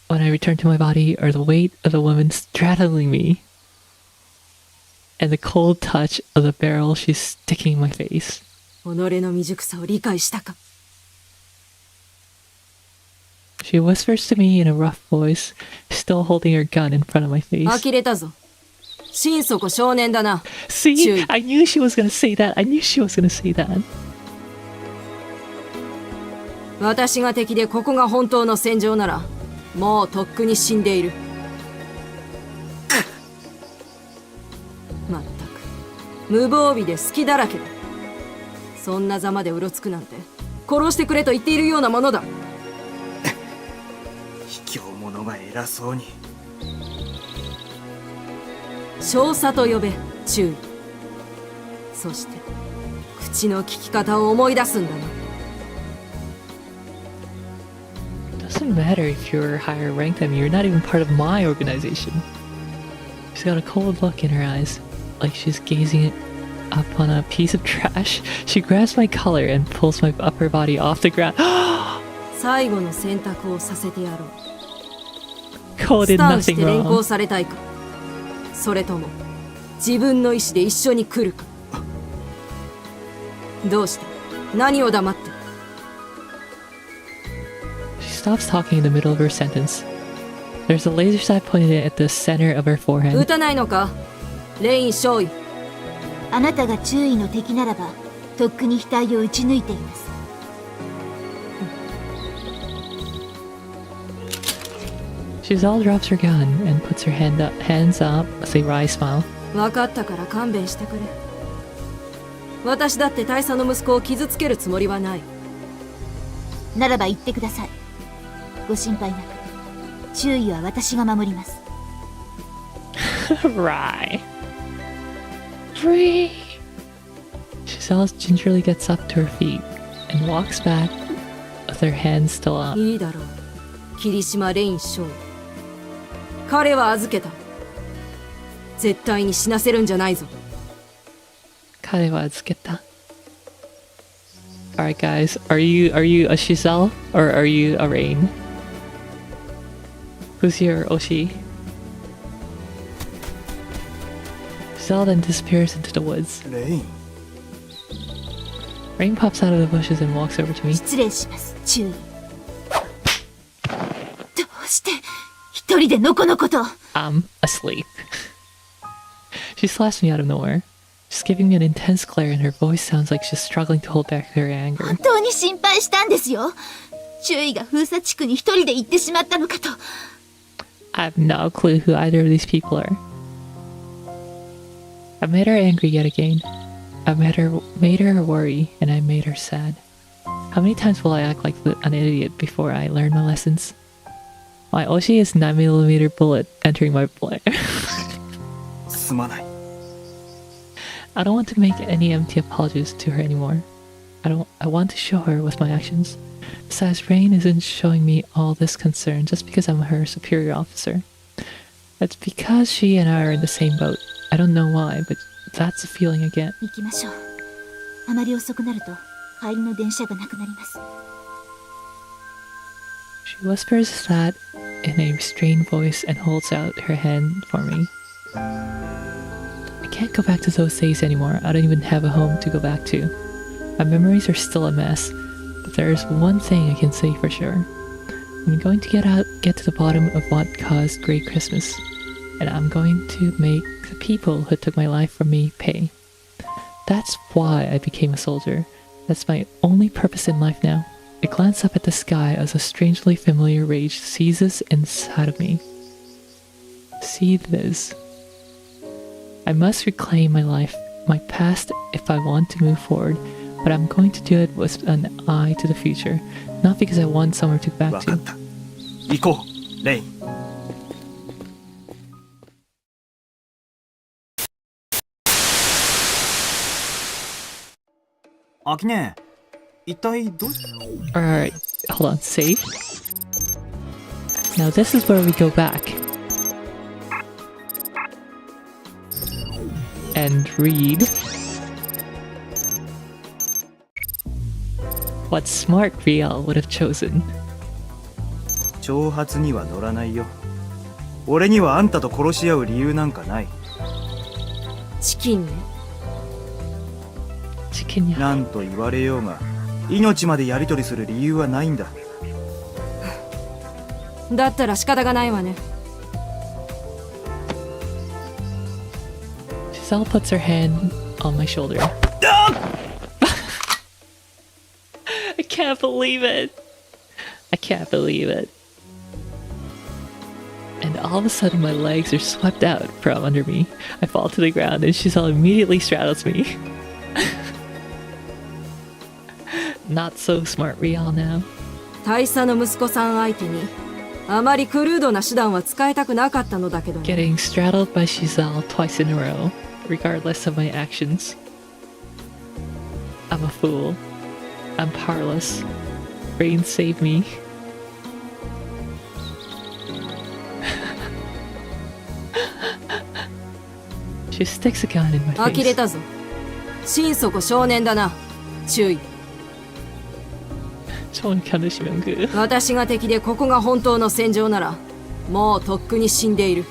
when I return to my body are the weight of the woman straddling me and the cold touch of the barrel she's sticking in my face. 己の未熟さを理解したか。 She whispers to me in a rough voice, still holding her gun in front of my face. 呆れたぞ。心底少年だな。 See? I knew she was gonna say that. I knew she was gonna say that. 私が敵でここが本当の戦場なら、もうとっくに死んでいる。まったく、無防備で隙だらけだ。そんなざまでうろつくなんて、殺してくれと言っているようなものだ。卑怯者が偉そうに。少佐と呼べ、注意。そして、口の利き方を思い出すんだな。 Doesn't matter if you're higher ranked than me, you're not even part of my organization. She's got a cold look in her eyes, like she's gazing up on a piece of trash. She grabs my collar and pulls my upper body off the ground. 最後の選択をさせてやろう。 Cole ス did タンし nothing て連行 wrong. されたいか。それとも自分の意志で一緒に来るか。どうした？何を黙って。 She stops talking in the middle of her sentence. There's a laser sight pointed at the center of her 撃 forehead. たないのかレイン少尉。あなたが注意の敵ならばとっくに額を撃ち抜いています。Giselle drops her gun and puts her hands up with a wry smile. 分かったから勘弁してくれ。私だって大佐の息子を傷つけるつもりはない。ならば言ってください。ご心配なく注意は私が守ります。Right. Free. Giselle gingerly gets up to her feet and walks back with her hands still up. いいだろう霧島レイン少尉。彼は預けた。絶対に死なせるんじゃないぞ。彼は預けた。Alright guys, are you a Giselle or are you a Rain? Who's your Oshi? Giselle then disappears into the woods. レイン Rain pops out of the bushes and walks over to me. 失礼します。注意。どうして一人でのこのこと。I'm asleep. She slaps me out of nowhere. She's giving me an intense glare and her voice sounds like she's struggling to hold back her anger. 本当に心配したんですよ。注意が封鎖地区に一人で行ってしまったのかと。I have no clue who either of these people are. I made her angry yet again. I made her worry, and I made her sad. How many times will I act like an idiot before I learn my lessons? My Oshi is 9mm bullet entering my blood. すまない。 I don't want to make any empty apologies to her anymore. I want to show her with my actions. Besides, Rain isn't showing me all this concern just because I'm her superior officer. It's because she and I are in the same boat. I don't know why, but that's the feeling I get. 行きましょう。あまり遅くなると帰りの電車がなくなります。 She whispers that in a restrained voice and holds out her hand for me. I can't go back to those days anymore. I don't even have a home to go back to. My memories are still a mess, but there's one thing I can say for sure. I'm going to get to the bottom of what caused Great Christmas, and I'm going to make the people who took my life from me pay. That's why I became a soldier. That's my only purpose in life now. I glance up at the sky as a strangely familiar rage seizes inside of me. See this. I must reclaim my life, my past if I want to move forward, but I'm going to do it with an eye to the future, not because I want somewhere to go back 分か to. った。行こう、レイン。アキネ、一体どう。 Alright, hold on, save. Now this is where we go back. And read what smart Riel would have chosen. 挑発には乗らないよ。俺にはあんたと殺し合う理由なんかない。チキンね。 Chicken なんと言われようが、命までやり取りする理由はないんだ。だったら仕方がないわね。 Giselle puts her hand on my shoulder. I can't believe it. I can't believe it. And all of a sudden my legs are swept out from under me. I fall to the ground and Giselle immediately straddles me. Not so smart Riel now. 大佐の息子さん相手にあまりクルードな手段は使いたくなかったのだけどね。 Getting straddled by Giselle twice in a row, regardless of my actions. I'm a fool. I'm powerless. Rain save me. She sticks a gun in my 呆れ face. たぞ。心底少年だな。注意。 私が敵でここが本当の戦場ならもうとっくに死んでいる。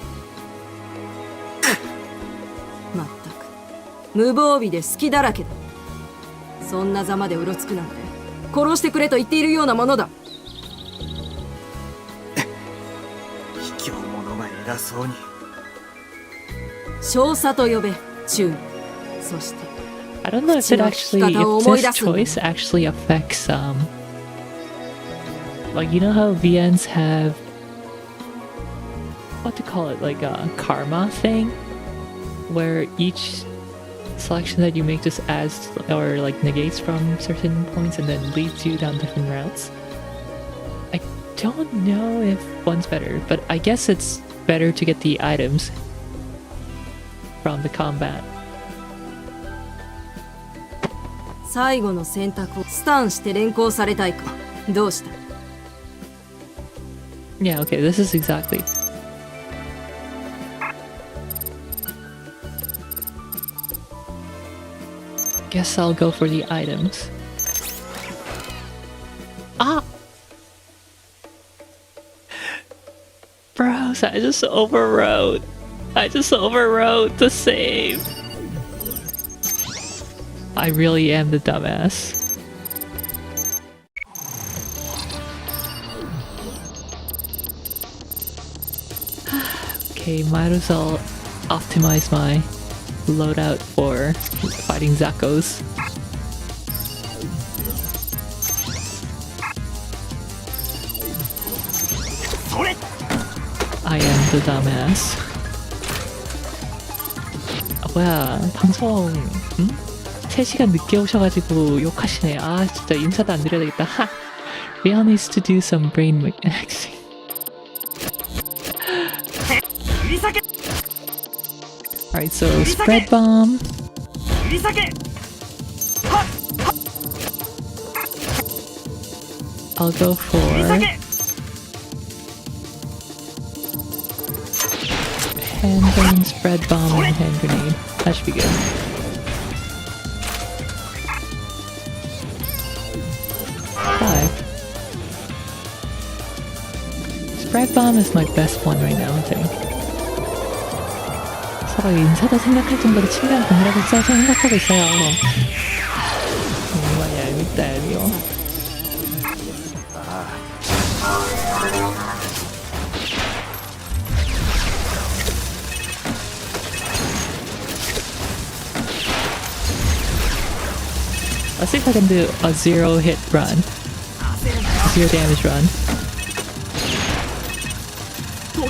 無防備で隙だらけだ。そんなざまでうろつくなんて殺してくれと言っているようなものだ。卑怯者が偉そうに。少佐と呼べ、チューン。そして I don't know if it actually, if this choice actually affects, like, you know how VNs have, what to call it, like a karma thing? Where each selection that you make just adds, or like negates from certain points and then leads you down different routes? I don't know if one's better, but I guess it's better to get the items from the combat. 最後の選択をスタンして連行されたいか。どうした？ Yeah, okay, this is exactly. Guess I'll go for the items. Ah! Bros, I just overrode. I just overrode the save. I really am the dumbass. Okay, might as well optimize my loadout for fighting Zakkos. I am the dumbass. 뭐야, 방송 3시간 늦게 오셔가지고 욕하시네. 아 진짜 인사도 안 드려야 되겠다. 하! Rion needs to do some brain mixing. Alright, so spread bomb. I'll go for hand grenade, spread bomb, and hand grenade. That should be good. Spread bomb is my best one right now, I think. 서로 인사도 생각할 정도로 친밀한 동료라고 생각하고 있어요. 정말 얄밉다, 얄미워. Let's see if I can do a 0-hit run. 0 damage run.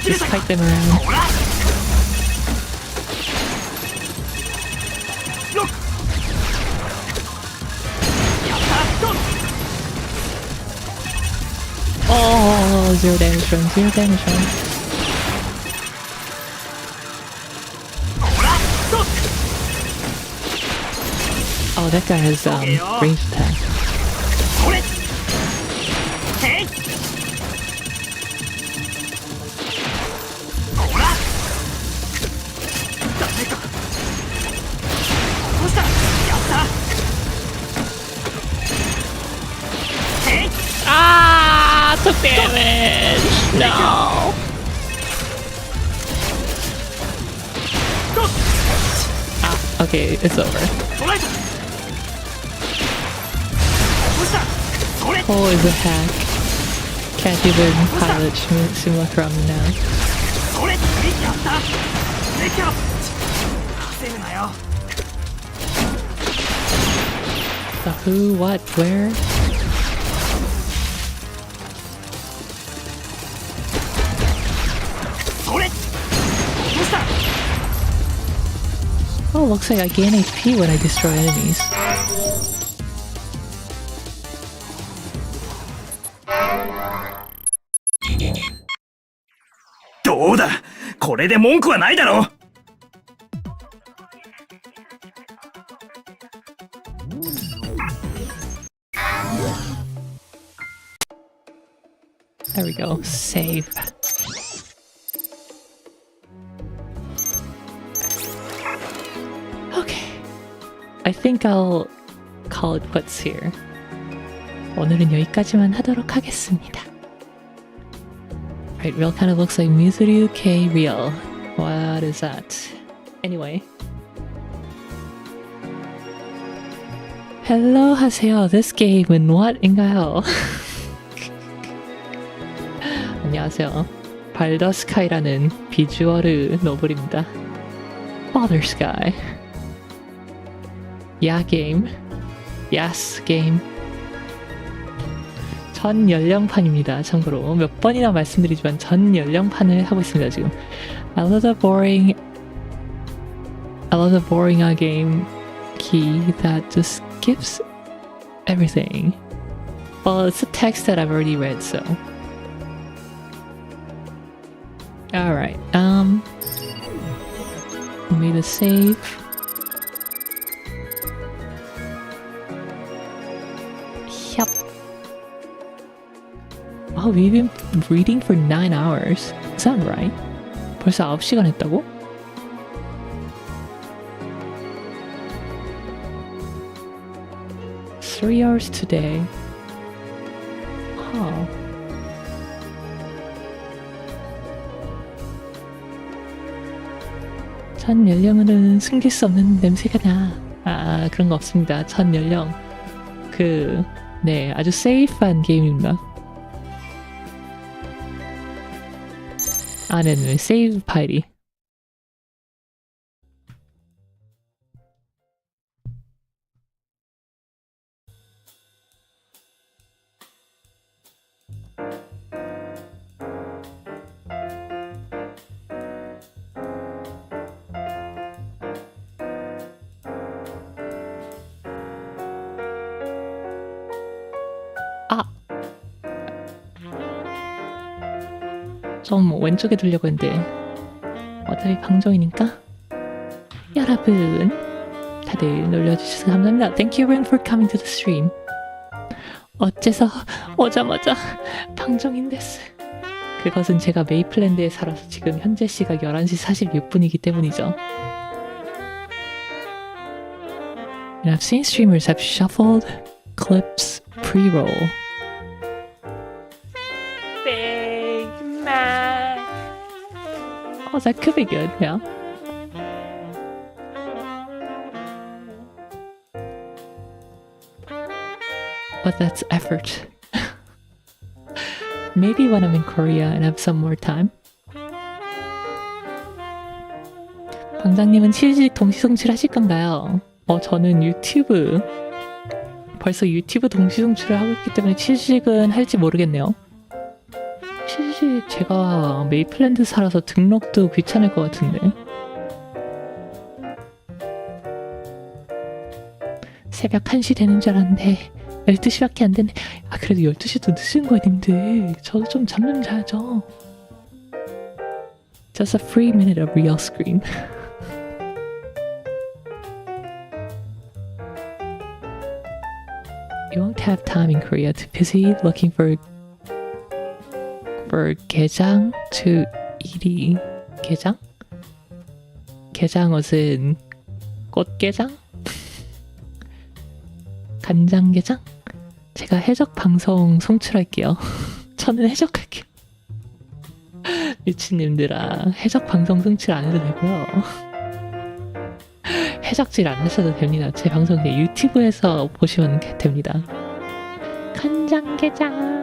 Just kite them around. Oh, 0 damage run, 0 damage run. Oh, that guy has ranged attack. Ah, took damage. No. Ah, okay, it's over. Oh, is a hack. Can't even pilot simulacrum now. The who, what, where? Oh, looks like I gain HP when I destroy enemies. There we go. Save. Okay. I think I'll call it quits here. 오늘은 여기까지만 하도록 하겠습니다. Right, real kind of looks like Mizuru K real. What is that? Anyway. 헬로 하세요. This game은 what인가요? 안녕하세요. 발더 스카이라는 비주얼의 노블입니다. Baldr Sky. 야 게임. Yes 게임. 전 연령판입니다. 참고로 몇 번이나 말씀드리지만 전 연령판을 하고 있습니다 지금. I love the boring game key that just skips everything. Well, it's a text that I've already read, so. Alright, made a save. Yup. Oh, we've been reading for 9 hours. Is that right? 벌써 9시간 했다고? Three hours today. Huh. 전 연령은 숨길 수 없는 냄새가 나. 아, 그런 거 없습니다. 전 연령. 네, 아주 세이프한 게임입니다. 네네, 세이브 파일이. 좀 왼쪽에 두려고 했는데 어차피 방송이니까. 여러분 다들 놀러주셔서 감사합니다. Thank you everyone for coming to the stream. 어째서 오자마자 방송인데스. 그것은 제가 메이플랜드에 살아서 지금 현재 시각 11시 46분이기 때문이죠. And I've seen streamers have shuffled clips pre-roll. Oh, that could be good, yeah. But that's effort. Maybe when I'm in Korea and have some more time. 방장님은 7직 동시송출 하실 건가요? 저는 유튜브 벌써 유튜브 동시송출을 하고 있기 때문에 7직은 할지 모르겠네요. 제가 메이플랜드 살아서 등록도 귀찮을 것 같은데. 새벽 1시 되는 줄 알았는데 12시밖에 안 됐네. 아, 그래도 12시도 늦은 거야 님들. 저도 좀 잠 좀 자야죠. Just a free minute of real screen. You won't have time in Korea to busy looking for 게장 to 이리. 게장? 게장옷은 꽃게장? 간장게장? 제가 해적 방송 송출할게요. 저는 해적할게요. 미친님들아, 해적 방송 송출 안 해도 되고요. 해적질 안 하셔도 됩니다. 제 방송 그냥 유튜브에서 보시면 됩니다. 간장게장.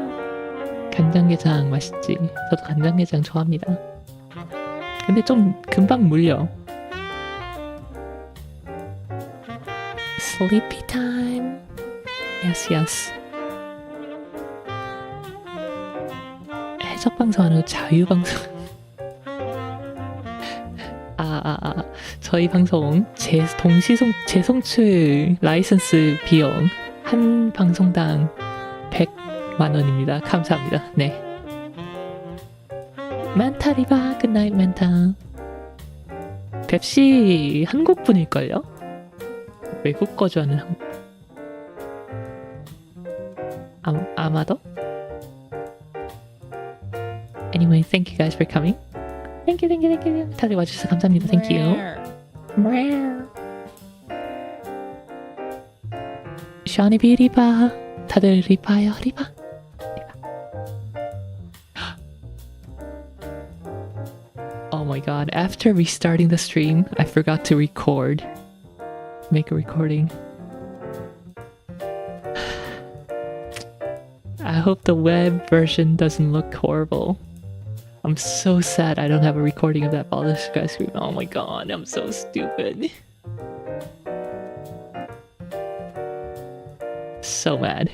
간장게장 맛있지. 저도 간장게장 좋아합니다. 근데 좀 금방 물려. Sleepy time. Yes, yes. 해적 방송 안 하고 자유 방송. 저희 방송 재송출 라이선스 비용 한 방송당 100만 원입니다. 감사합니다. 네. 만타 리바 굿나잇 만타. 뱁씨 한국 분일걸요? 외국 거주하는 아마도? Anyway, thank you guys for coming. Thank you. 다들 와주셔서 감사합니다. Thank you. 샤니비 리바. 다들 리바요, 리바. Oh my god, after restarting the stream, I forgot to make a recording. hope the web version doesn't look horrible. I'm so sad I don't have a recording of that Baldr Sky scream. Oh my god, I'm so stupid. So mad.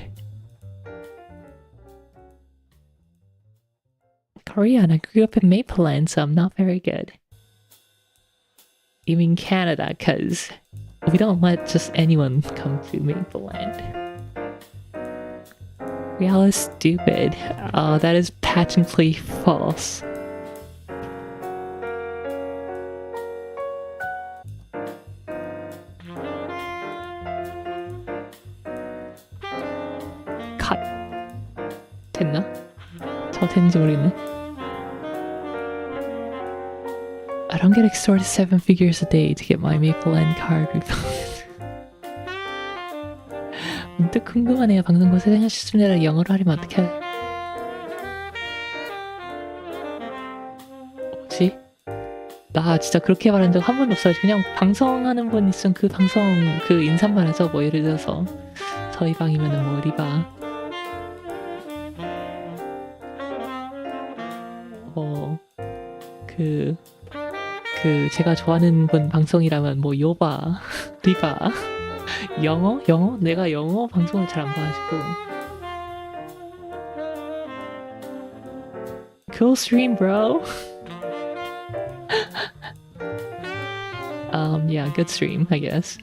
Korean, I grew up in Mapleland, so I'm not very good. You mean Canada, cause we don't let just anyone come to Mapleland. Real is stupid. That is patently false. 컷. 됐나? 저 됐는지 모르겠네. I don't get extorted 7 figures a day to get my Mapleland card refunded. 문득 궁금하네요. 방송국 세상하셨습니다. 영어로 하려면 어떻게 해요? 뭐지? 나 진짜 그렇게 말한 적 한 번도 없어요. 그냥 방송하는 분 있으면 그 방송 그 인사말 하죠. 뭐 예를 들어서 저희 방이면은 뭐 리바 그 제가 좋아하는 분 방송이라면 뭐 요바 리바 영어? 내가 영어 방송을 잘 안 봐가지고. Cool stream, bro. Yeah, good stream, I guess.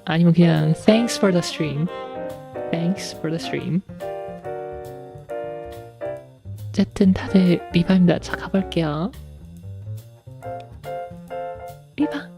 아니면 그냥 thanks for the stream. Thanks for the stream. 어쨌든 다들 리바입니다. 자, 가볼게요. 리바.